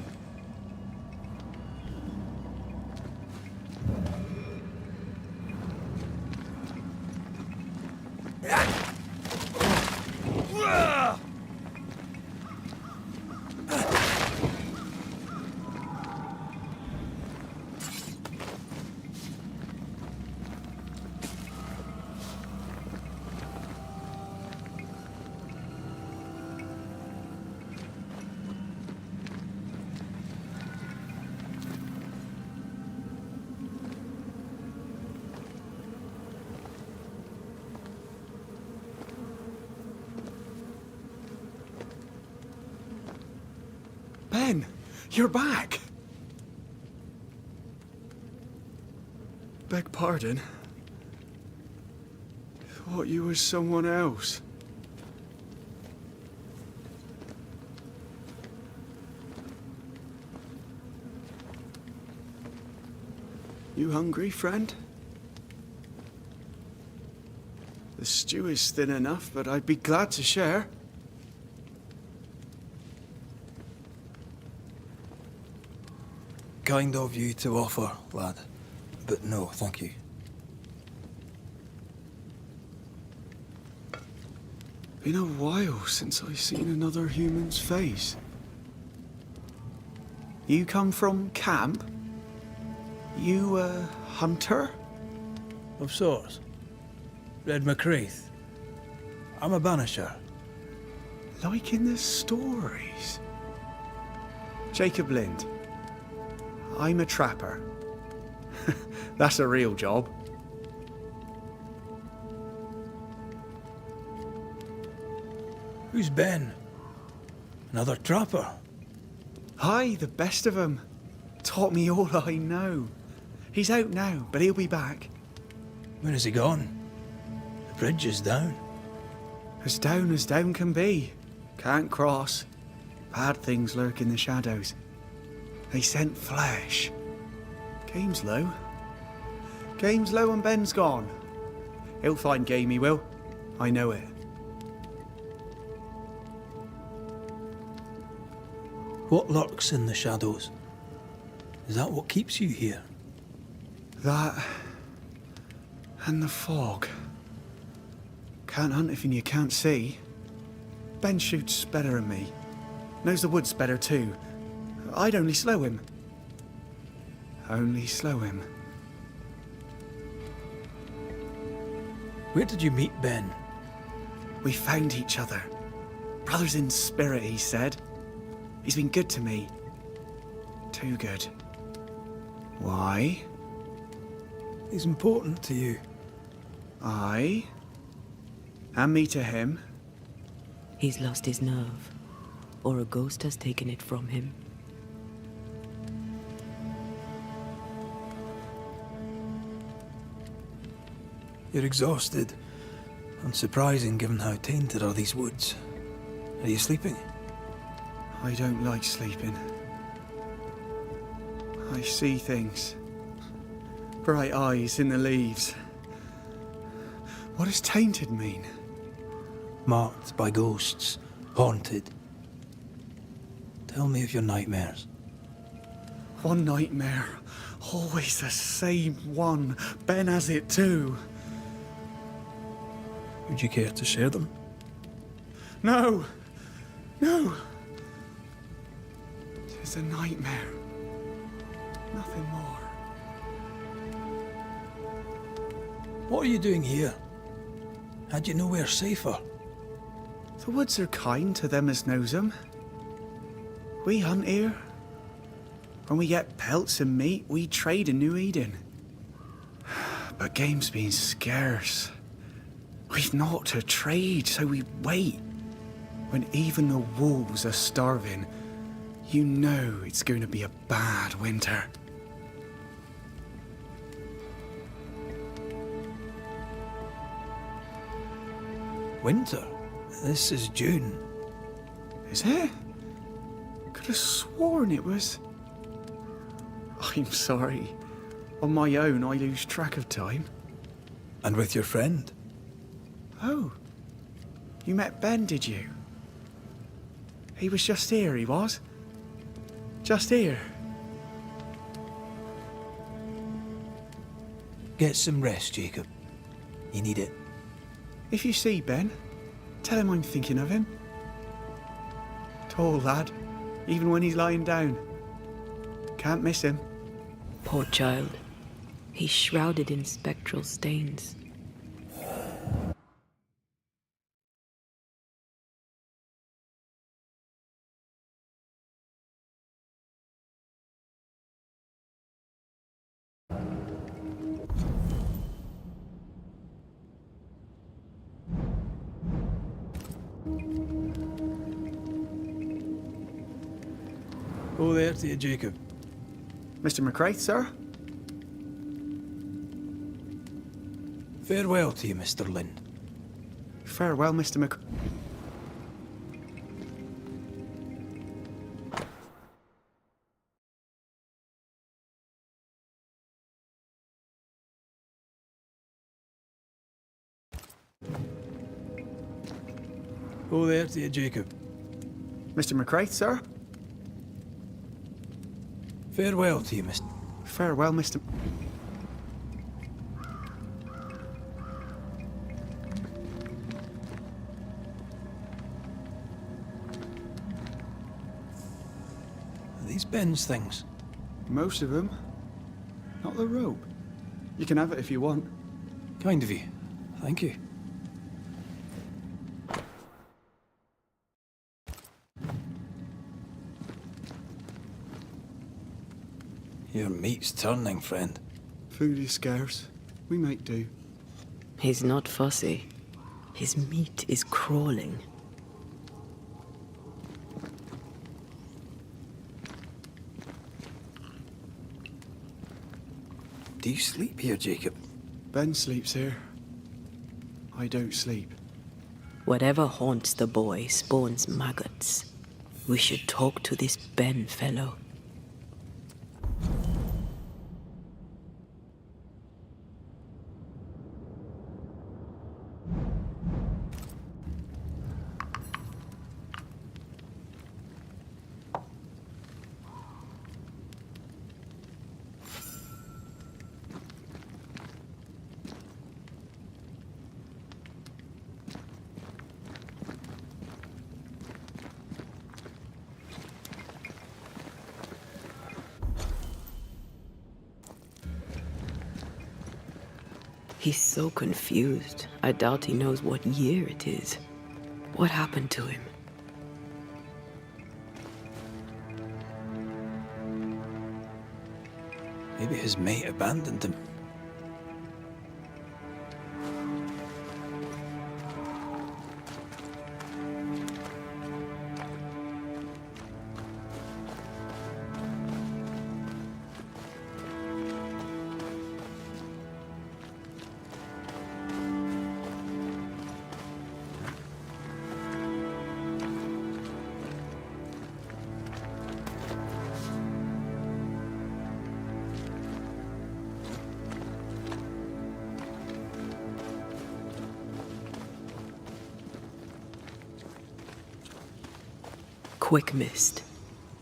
Ben, you're back. Beg pardon. thought you was someone else. You hungry, friend? The stew is thin enough, but I'd be glad to share. Kind of you to offer, lad. But no, thank you. Been a while since I've seen another human's face. You come from camp? You a hunter? Of sorts. Red McCraith. I'm a banisher. Like in the stories. Jacob Lind. I'm a trapper. That's a real job. Who's Ben? Another trapper? Aye, the best of 'em. Taught me all I know. He's out now, but he'll be back. Where has he gone? The bridge is down. As down can be. Can't cross. Bad things lurk in the shadows. They scent flesh. Game's low. Game's low and Ben's gone. He'll find game, he will. I know it. What lurks in the shadows? Is that what keeps you here? That and the fog. Can't hunt if you can't see. Ben shoots better than me. Knows the woods better too. I'd only slow him. Only slow him. Where did you meet Ben? We found each other. Brothers in spirit, he said. He's been good to me. Too good. Why? He's important to you. Aye. And me to him. He's lost his nerve, or a ghost has taken it from him. You're exhausted. Unsurprising given how tainted are these woods. Are you sleeping? I don't like sleeping. I see things. Bright eyes in the leaves. What does tainted mean? Marked by ghosts. Haunted. Tell me of your nightmares. One nightmare. Always the same one. Ben has it too. Would you care to share them? No! No! It's a nightmare. Nothing more. What are you doing here? Had you nowhere safer? The woods are kind to them as knows 'em. We hunt here. When we get pelts and meat, we trade in New Eden. But game's been scarce. We've naught to trade, so we wait. When even the wolves are starving, you know it's going to be a bad winter. Winter? This is June. Is it? Could have sworn it was. I'm sorry. On my own, I lose track of time. And with your friend? Oh. You met Ben, did you? He was just here, he was. Just here. Get some rest, Jacob. You need it. If you see Ben, tell him I'm thinking of him. Tall lad, even when he's lying down. Can't miss him. Poor child. He's shrouded in spectral stains. Oh, there to you, Jacob. Mr. McCraith, sir? Farewell to you, Mr. Lind. Farewell, Mr. Mc... Oh, there to you, Jacob. Mr. McCraith, sir? Farewell to you, Mr. Farewell, Mr... Are these Ben's things? Most of them. Not the rope. You can have it if you want. Kind of you. Thank you. Your meat's turning, friend. Food is scarce. We make do. He's not fussy. His meat is crawling. Do you sleep here, Jacob? Ben sleeps here. I don't sleep. Whatever haunts the boy spawns maggots. We should talk to this Ben fellow. He's so confused. I doubt he knows what year it is. What happened to him? Maybe his mate abandoned him. Quick mist.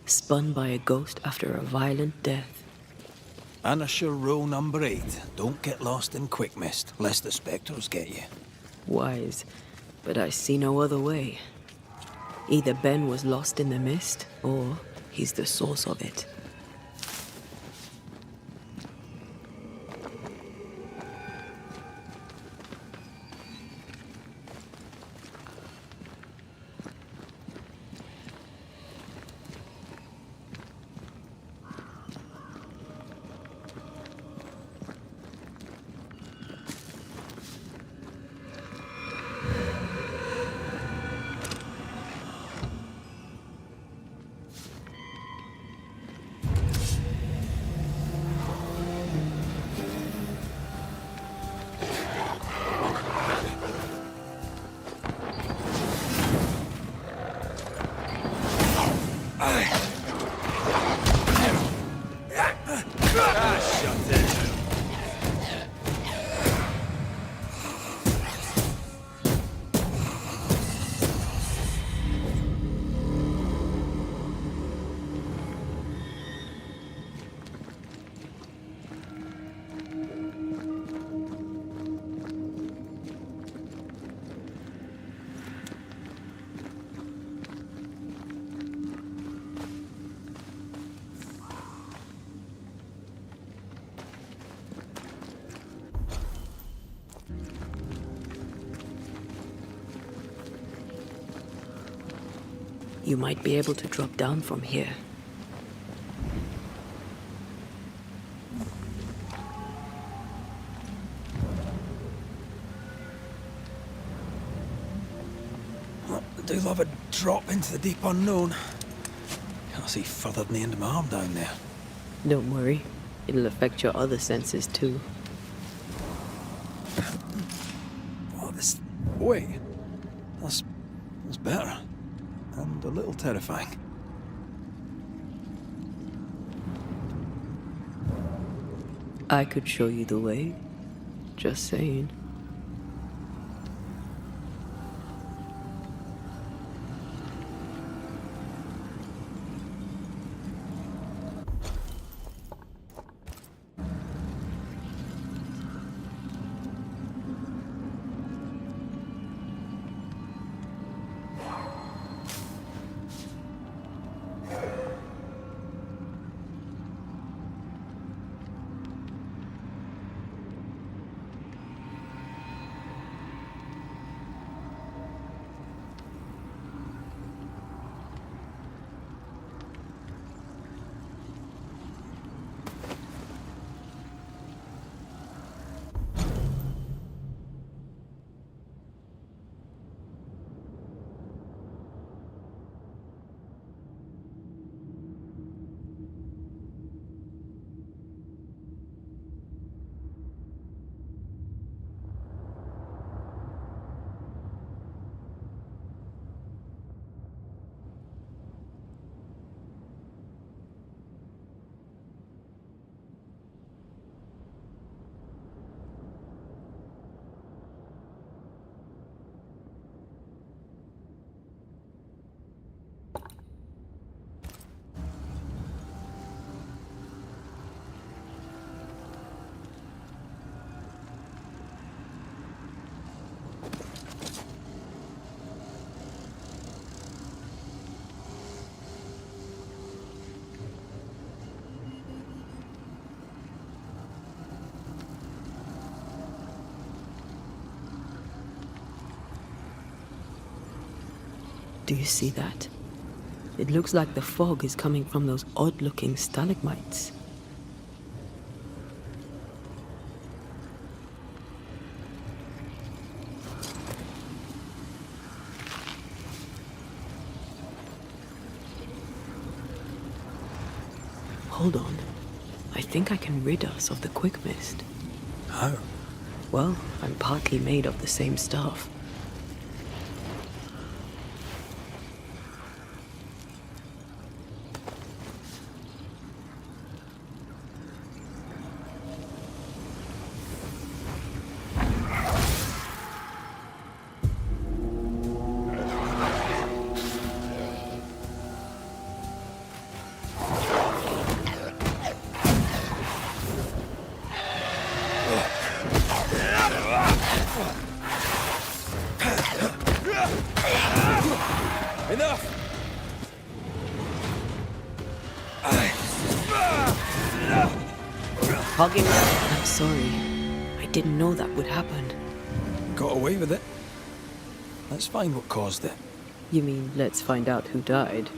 Spun by a ghost after a violent death. Anisher rule number 8. Don't get lost in quick mist, lest the spectres get you. Wise, but I see no other way. Either Ben was lost in the mist, or he's the source of it. You might be able to drop down from here. Well, I do love a drop into the deep unknown. Can't see further than the end of my arm down there. Don't worry. It'll affect your other senses too. Oh, this... Wait. That's better. And a little terrifying. I could show you the way. Just saying. Do you see that? It looks like the fog is coming from those odd-looking stalagmites. Hold on. I think I can rid us of the quick mist. How? Well, I'm partly made of the same stuff. I'm sorry. I didn't know that would happen. Got away with it. Let's find what caused it. You mean, let's find out who died?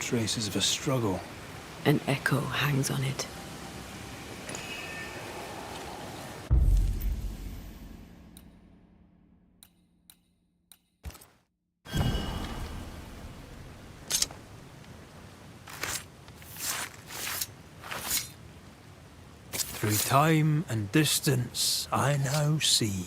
Traces of a struggle. An echo hangs on it. Through time and distance, I now see.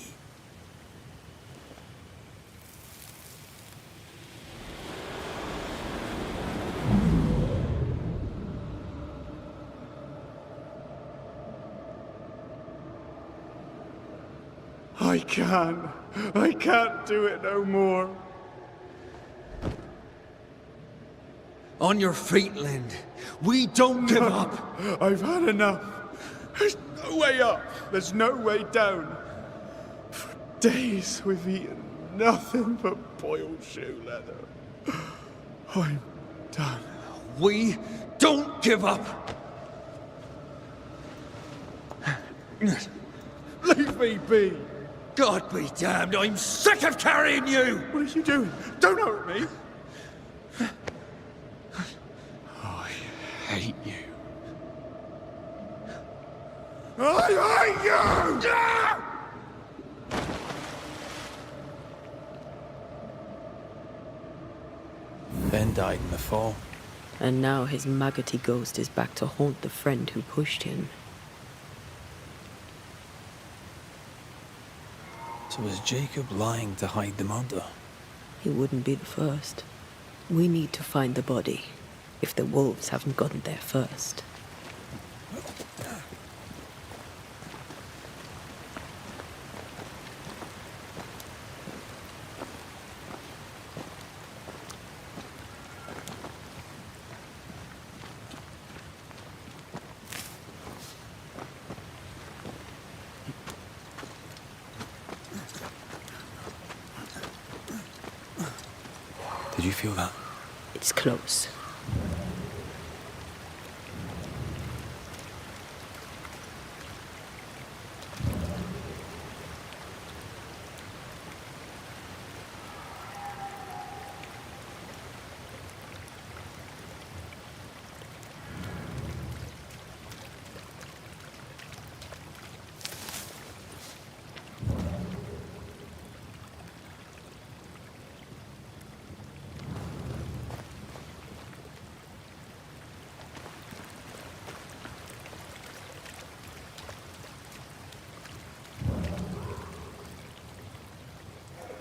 I can't do it no more. On your feet, Lind. We don't give up. I've had enough. There's no way up. There's no way down. For days we've eaten nothing but boiled shoe leather. I'm done. We don't give up. Leave me be. God be damned, I'm sick of carrying you! What are you doing? Don't hurt me! I hate you. I hate you! Ben died in the fall. And now his maggoty ghost is back to haunt the friend who pushed him. So was Jacob lying to hide the murder? He wouldn't be the first. We need to find the body, if the wolves haven't gotten there first. Did you feel that? It's close.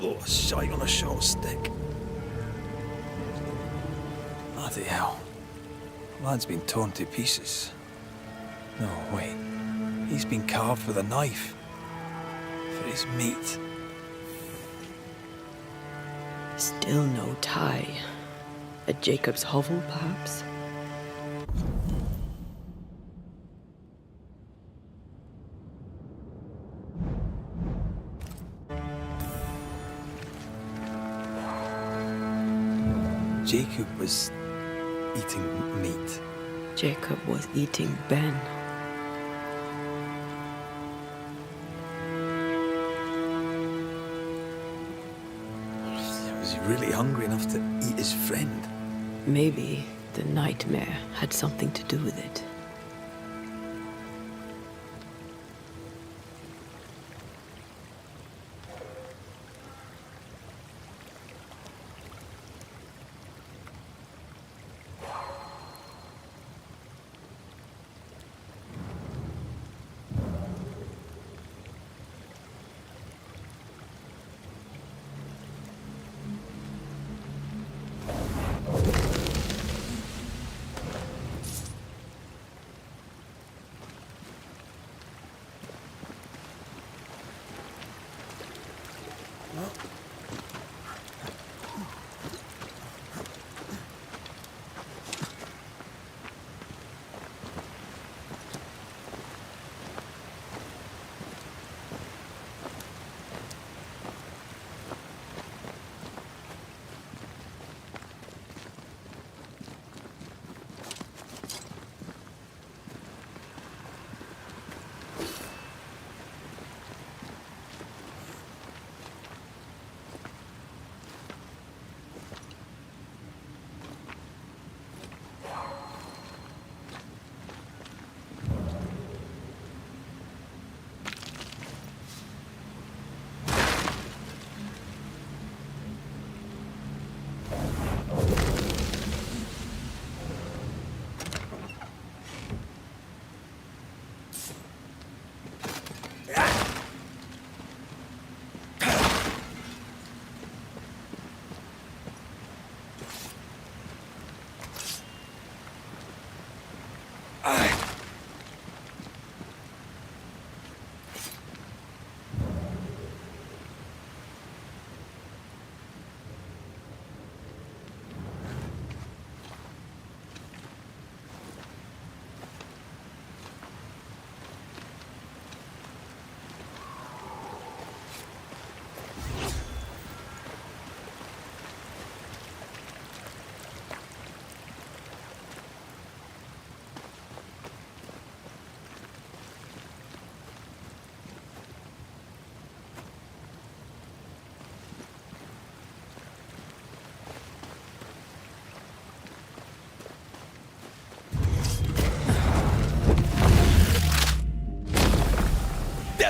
Oh, a shite on a short stick. Bloody hell. Lad's been torn to pieces. No, wait. He's been carved with a knife. For his meat. Still no tie. At Jacob's hovel, perhaps? Jacob was eating meat. Jacob was eating Ben. Was he really hungry enough to eat his friend? Maybe the nightmare had something to do with it.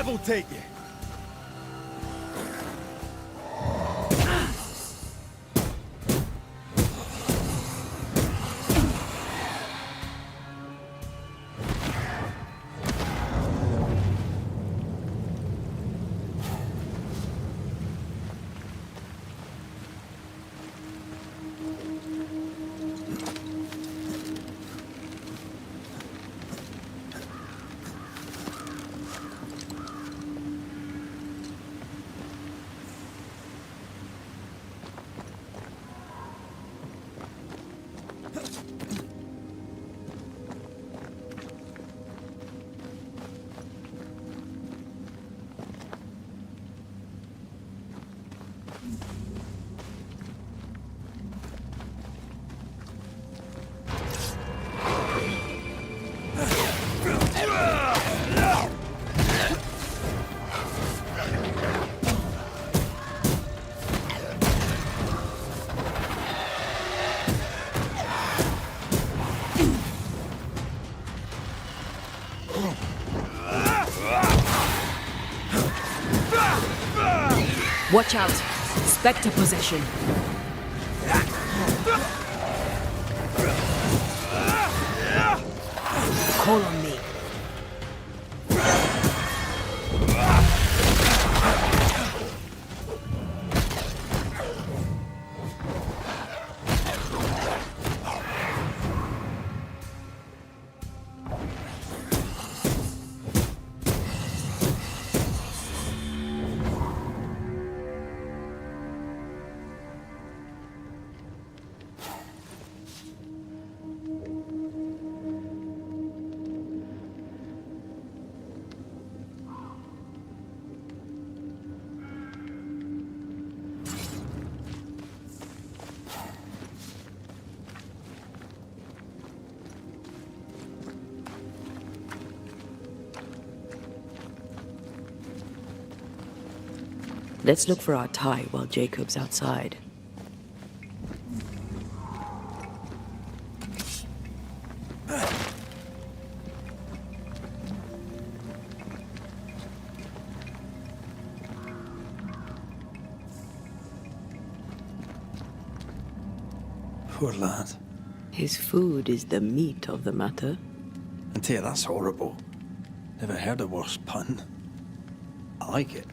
devil take you! Watch out! Spectre possession. Call on me. Let's look for our tie while Jacob's outside. Poor lad. His food is the meat of the matter. Antea, that's horrible. Never heard a worse pun. I like it.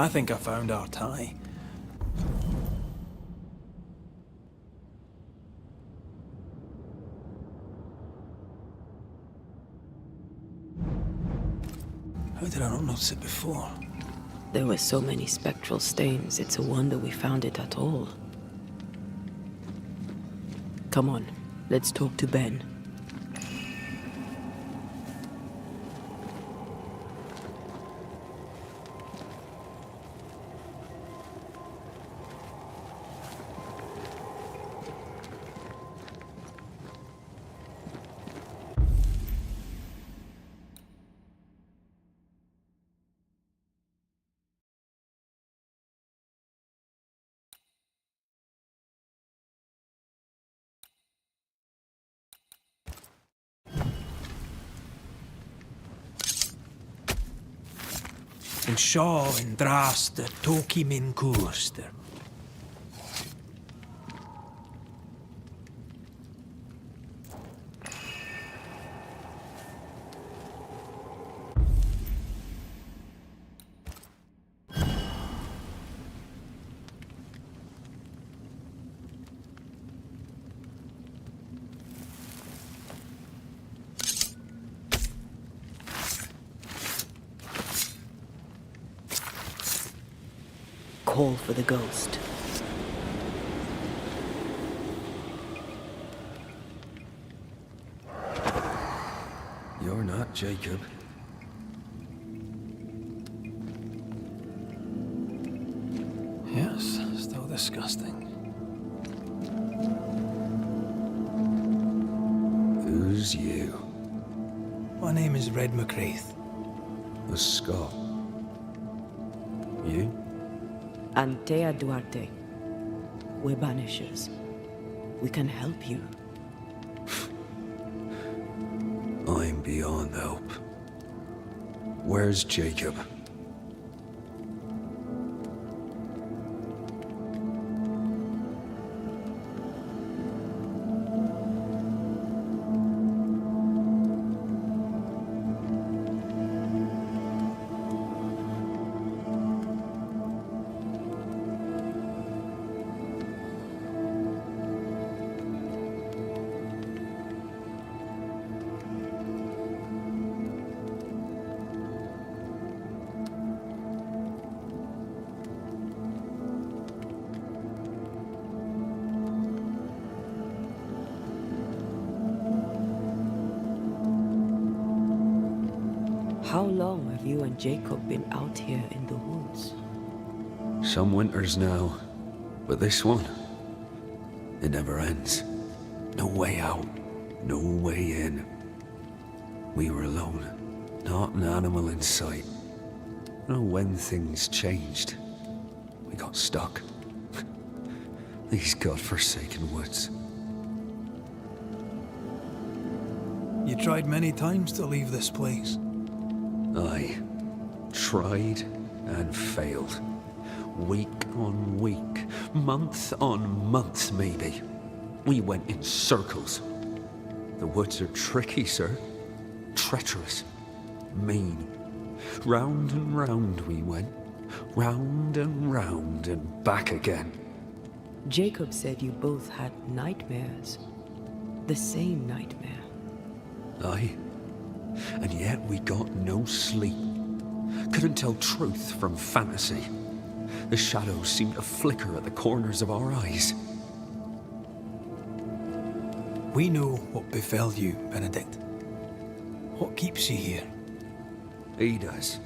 I think I found our tie. How did I not notice it before? There were so many spectral stains, it's a wonder we found it at all. Come on, let's talk to Ben. En sjå en draster tok I min kurster. Call for the ghost. You're not Jacob. Yes, still disgusting. Who's you? My name is Red McCraith. A Scot. You? Anteya Duarте. We're Banishers. We can help you. I'm beyond help. Where's Jacob? How long have you and Jacob been out here in the woods? Some winters now, but this one, it never ends. No way out, no way in. We were alone, not an animal in sight. I don't know when things changed. We got stuck. These godforsaken woods. You tried many times to leave this place. I tried and failed. Week on week, month on month maybe. We went in circles. The woods are tricky, sir. Treacherous. Mean. Round and round we went. Round and back again. Jacob said you both had nightmares. The same nightmare. Aye. And yet we got no sleep. Couldn't tell truth from fantasy. The shadows seemed to flicker at the corners of our eyes. We know what befell you, Benedict. What keeps you here? He does.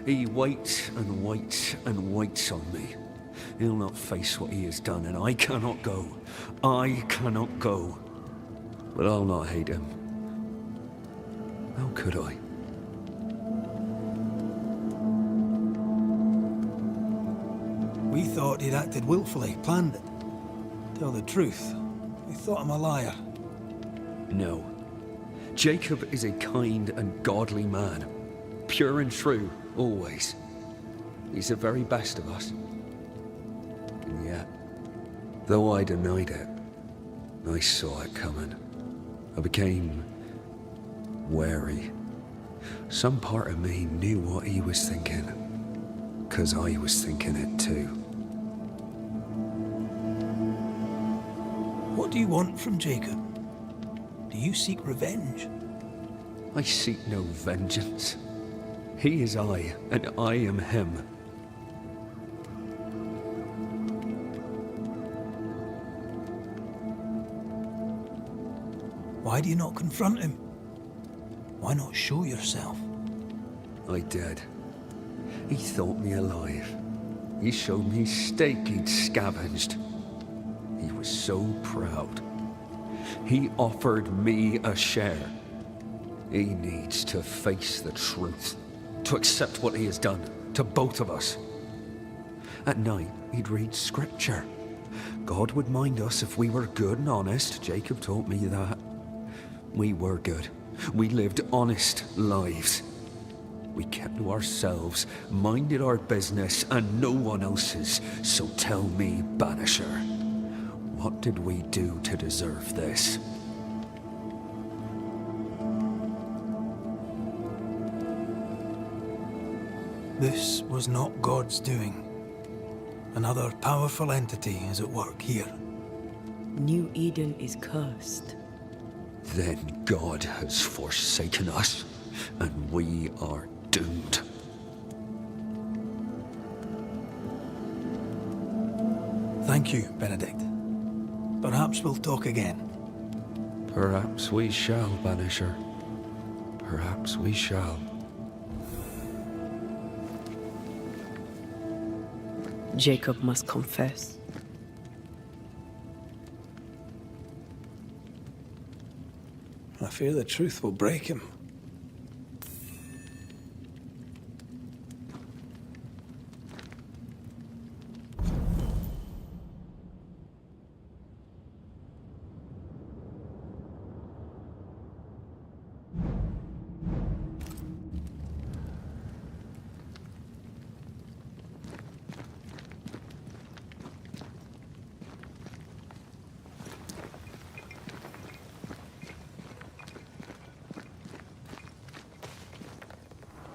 He waits and waits and waits on me. He'll not face what he has done, and I cannot go. I cannot go. But I'll not hate him. How could I? We thought he'd acted willfully, planned it. Tell the truth, we thought him a liar. No. Jacob is a kind and godly man. Pure and true, always. He's the very best of us. And yet, though I denied it, I saw it coming. I became wary. Some part of me knew what he was thinking, 'cause I was thinking it too. What do you want from Jacob? Do you seek revenge? I seek no vengeance. He is I, and I am him. Why do you not confront him? Why not show yourself? I did. He thought me alive. He showed me steak he'd scavenged. He was so proud. He offered me a share. He needs to face the truth, to accept what he has done to both of us. At night, he'd read scripture. God would mind us if we were good and honest. Jacob taught me that. We were good. We lived honest lives. We kept to ourselves, minded our business and no one else's. So tell me, Banisher, what did we do to deserve this? This was not God's doing. Another powerful entity is at work here. New Eden is cursed. Then God has forsaken us, and we are doomed. Thank you, Benedict. Perhaps we'll talk again. Perhaps we shall, Banisher. Perhaps we shall. Jacob must confess. I fear the truth will break him.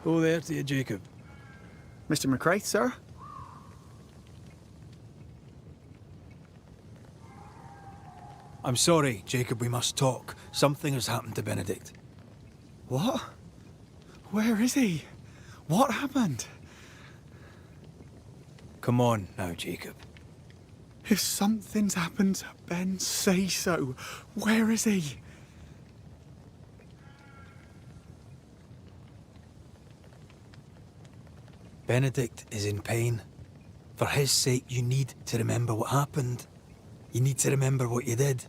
Oh, there to you, Jacob. Mr. McCraith, sir? I'm sorry, Jacob, we must talk. Something has happened to Benedict. What? Where is he? What happened? Come on now, Jacob. If something's happened to Ben, say so. Where is he? Benedict is in pain. For his sake, you need to remember what happened. You need to remember what you did.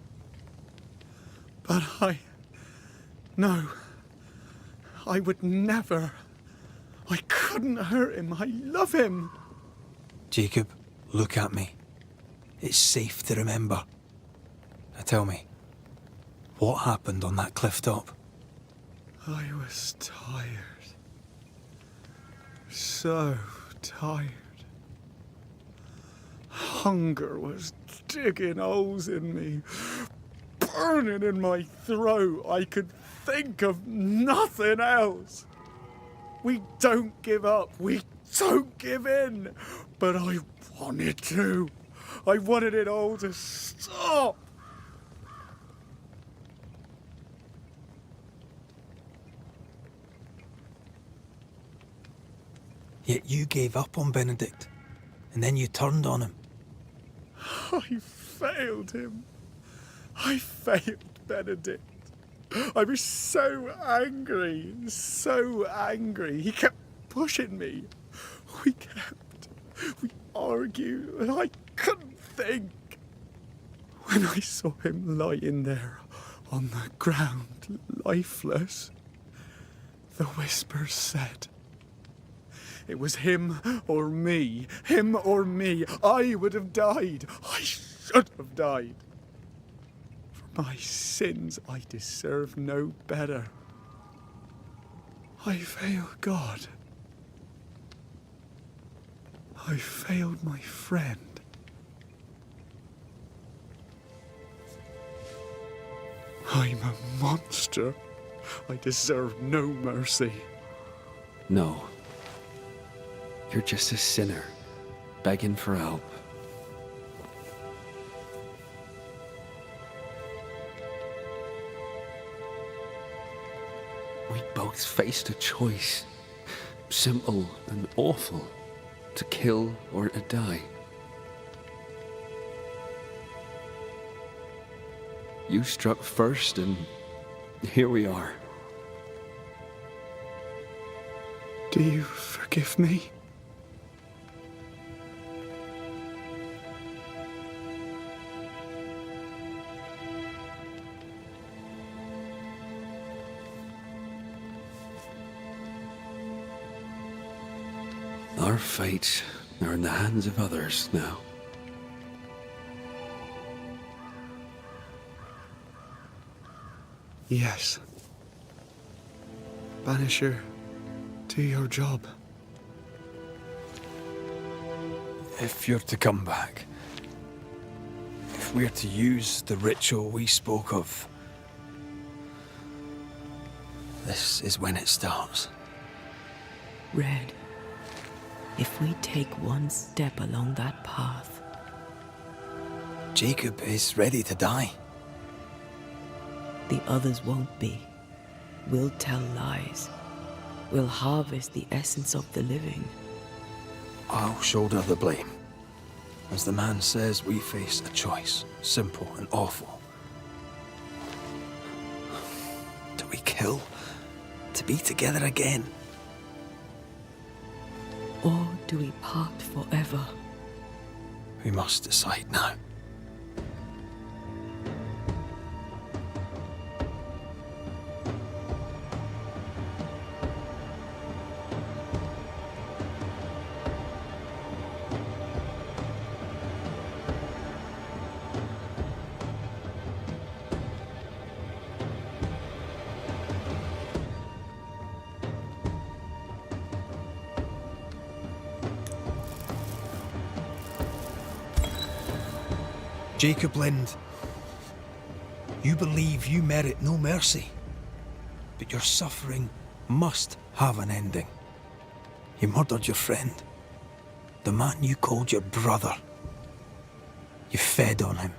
But No. I would never. I couldn't hurt him. I love him. Jacob, look at me. It's safe to remember. Now tell me, what happened on that cliff top? I was tired. So tired. Hunger was digging holes in me, burning in my throat. I could think of nothing else. We don't give up. We don't give in. But I wanted to. I wanted it all to stop. Yet you gave up on Benedict, and then you turned on him. I failed him. I failed Benedict. I was so angry, so angry. He kept pushing me. We argued, and I couldn't think. When I saw him lying there on the ground, lifeless, the whispers said, it was him or me. Him or me. I would have died. I should have died. For my sins, I deserve no better. I failed God. I failed my friend. I'm a monster. I deserve no mercy. No. You're just a sinner, begging for help. We both faced a choice, simple and awful, to kill or to die. You struck first, and here we are. Do you forgive me? Our fates are in the hands of others now. Yes. Banisher, do your job. If you're to come back, if we're to use the ritual we spoke of, this is when it starts. Red, if we take one step along that path... Jacob is ready to die. The others won't be. We'll tell lies. We'll harvest the essence of the living. I'll shoulder the blame. As the man says, we face a choice, simple and awful. Do we kill to be together again? Or do we part forever? We must decide now. Jacob Lind, you believe you merit no mercy, but your suffering must have an ending. You murdered your friend. The man you called your brother. You fed on him.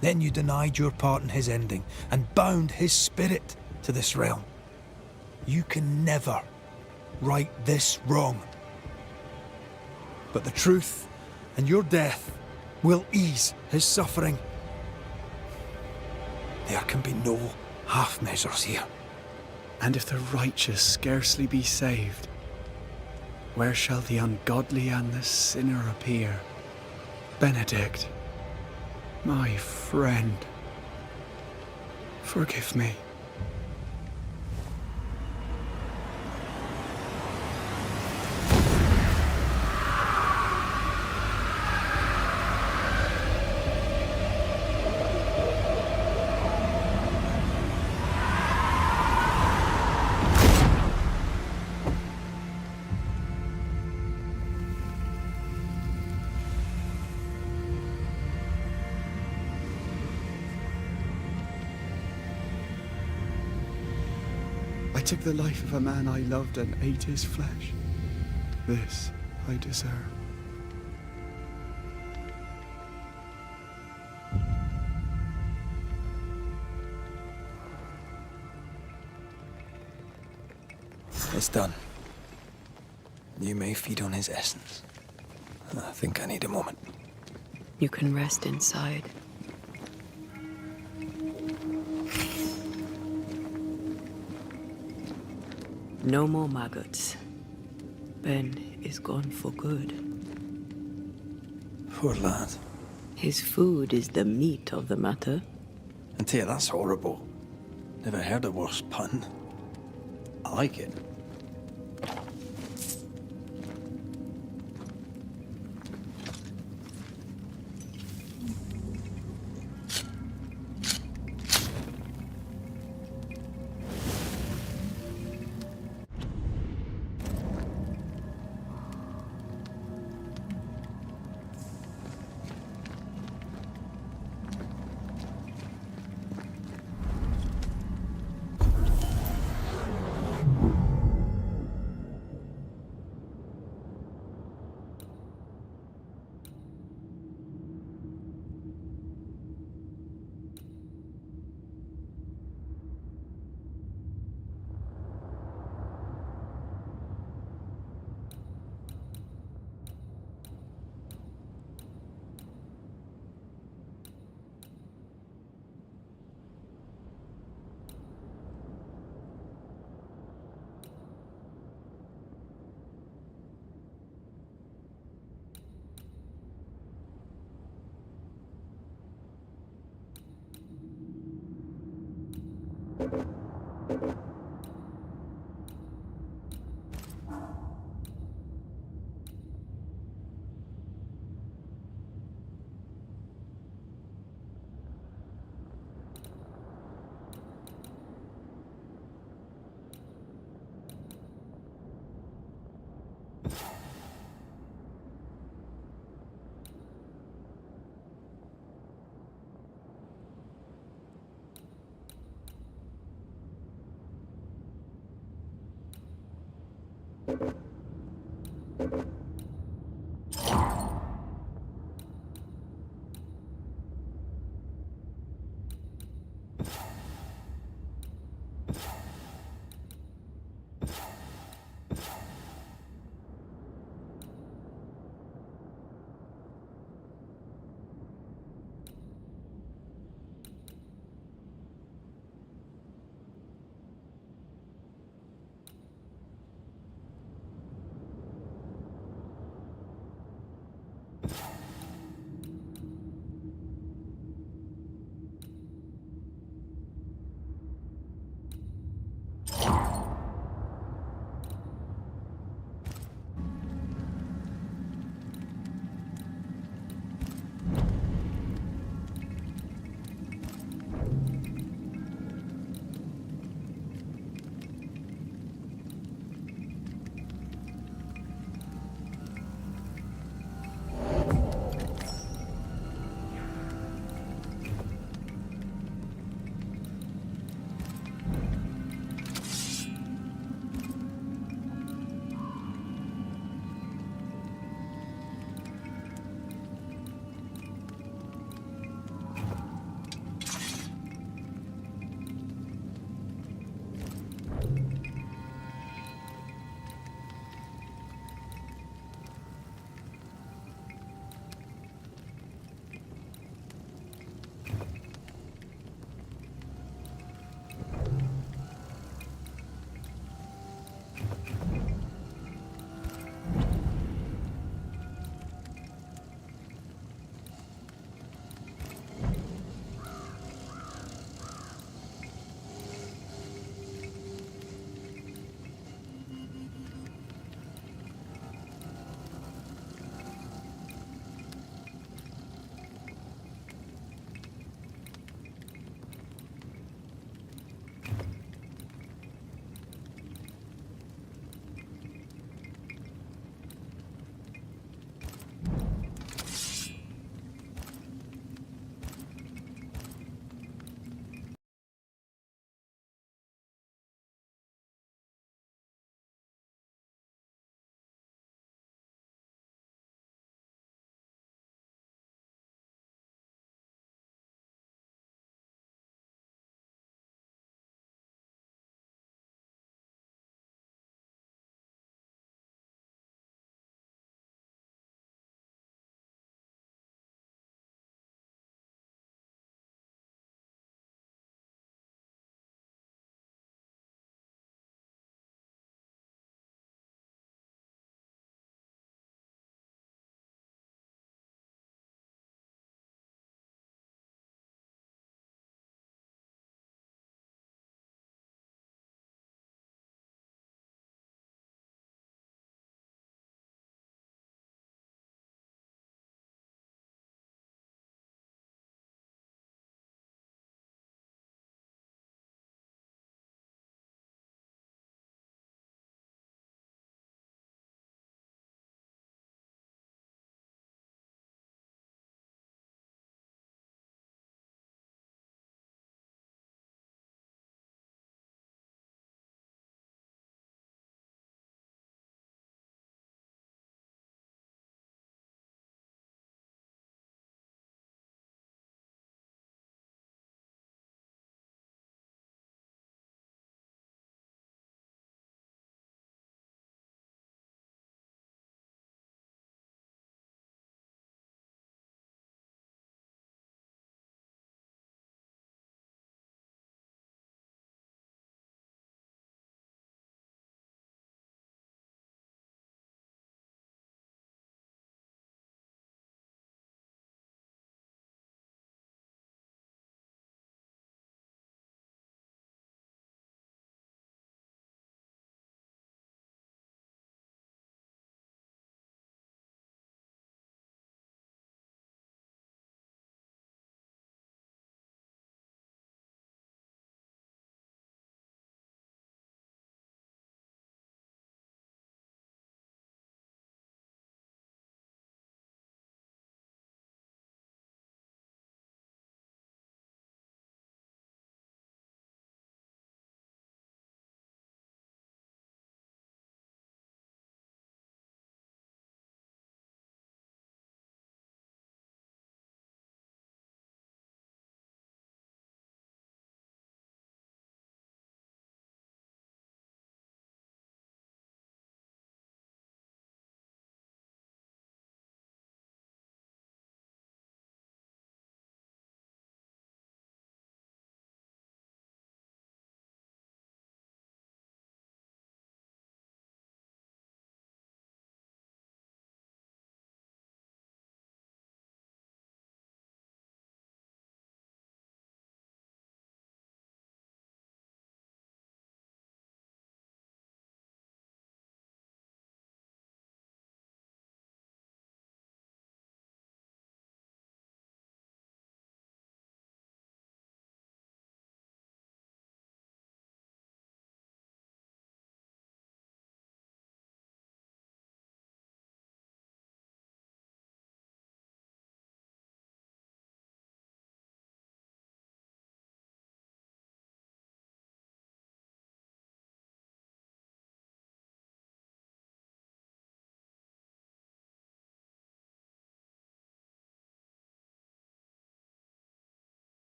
Then you denied your part in his ending and bound his spirit to this realm. You can never right this wrong. But the truth and your death will ease his suffering. There can be no half measures here. And if the righteous scarcely be saved, where shall the ungodly and the sinner appear? Benedict, my friend, forgive me. I took the life of a man I loved and ate his flesh. This I deserve. It's done. You may feed on his essence. I think I need a moment. You can rest inside. No more maggots. Ben is gone for good. Poor lad. His food is the meat of the matter. Antea, that's horrible. Never heard a worse pun. I like it.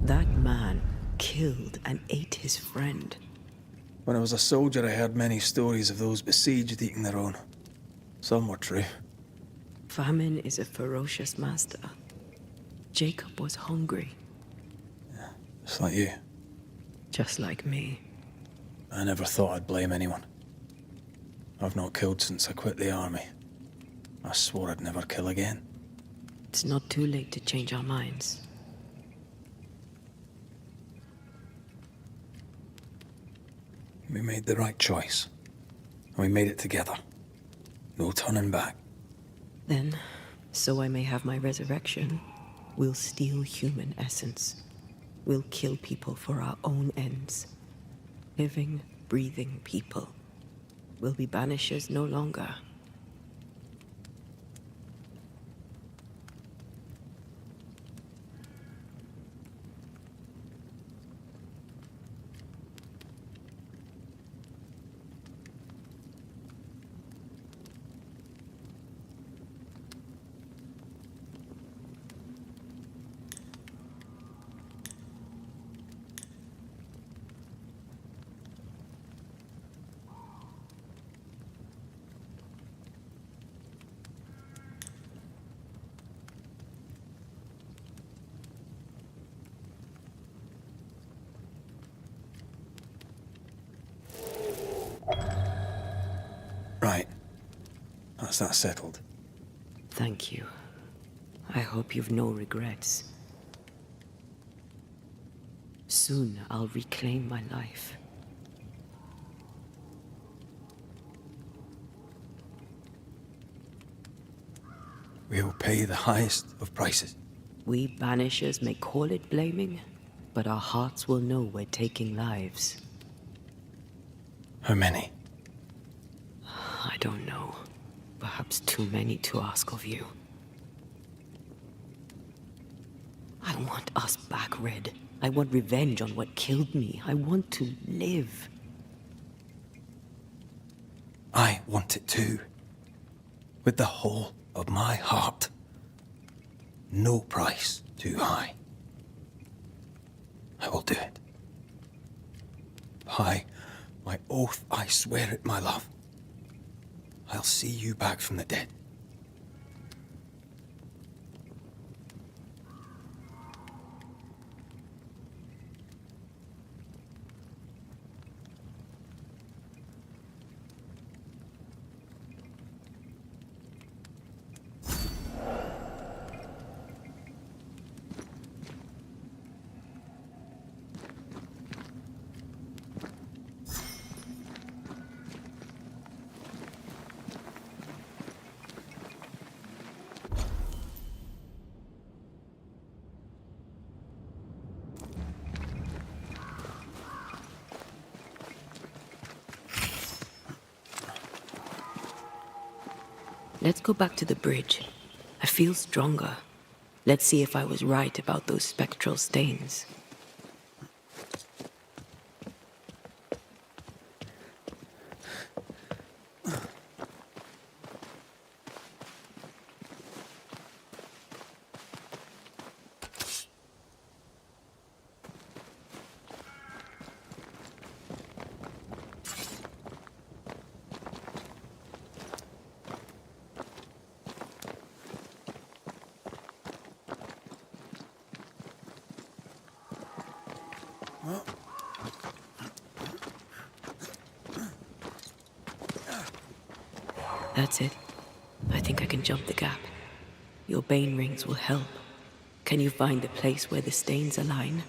That man killed and ate his friend. When I was a soldier, I heard many stories of those besieged eating their own. Some were true. Famine is a ferocious master. Jacob was hungry. Yeah, just like you. Just like me. I never thought I'd blame anyone. I've not killed since I quit the army. I swore I'd never kill again. It's not too late to change our minds. We made the right choice. And we made it together. No turning back. Then, so I may have my resurrection, we'll steal human essence. We'll kill people for our own ends. Living, breathing people. We'll be banishers no longer. Right. That's that settled. Thank you. I hope you've no regrets. Soon I'll reclaim my life. We'll pay the highest of prices. We banishers may call it blaming, but our hearts will know we're taking lives. How many? I don't know. Perhaps too many to ask of you. I want us back, Red. I want revenge on what killed me. I want to live. I want it too. With the whole of my heart. No price too high. I will do it. By my oath, I swear it, my love. I'll see you back from the dead. Let's go back to the bridge. I feel stronger. Let's see if I was right about those spectral stains. That's it. I think I can jump the gap. Your bane rings will help. Can you find the place where the stains align?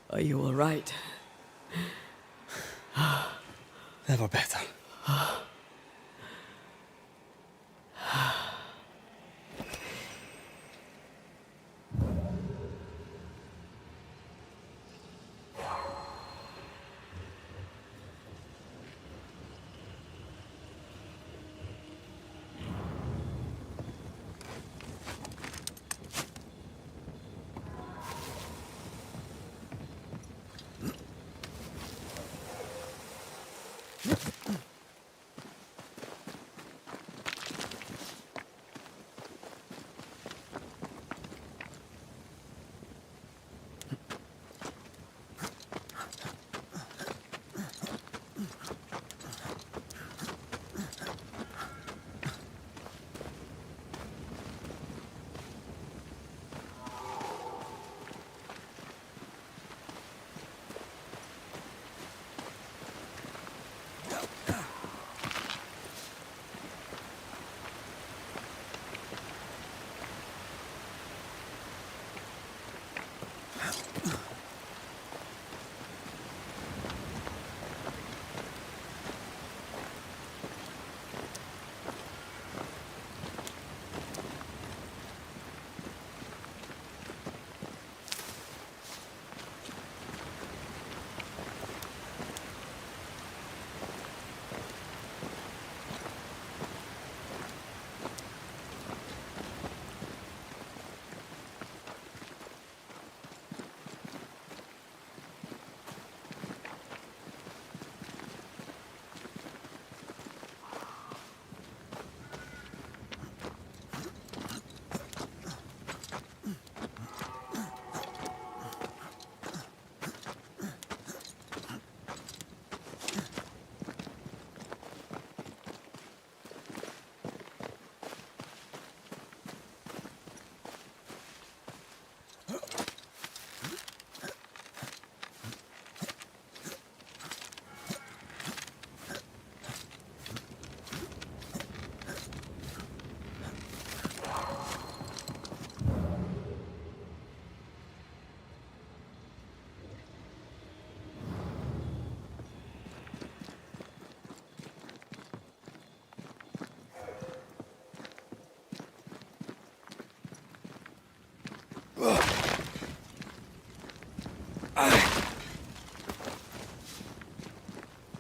Are you all right? Never better.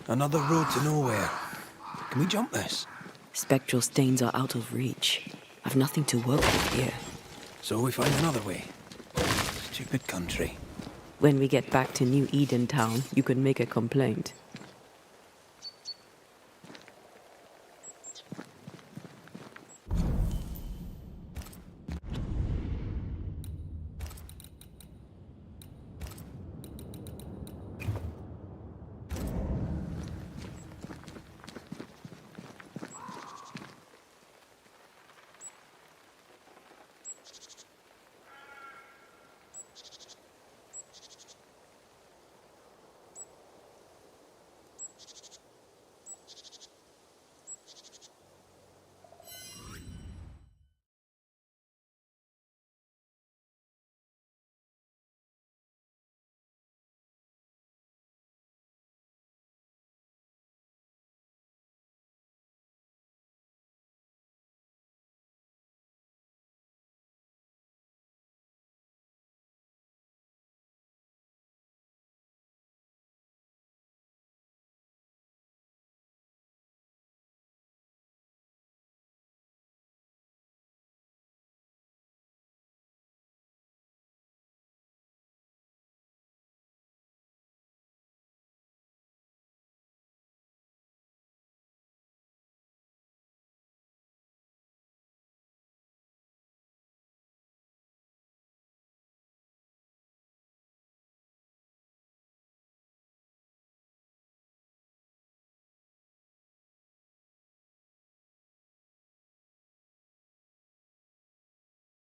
Another road to nowhere. Can we jump this? Spectral stains are out of reach. I've nothing to work with here. So we find another way. Stupid country. When we get back to New Eden Town, you can make a complaint.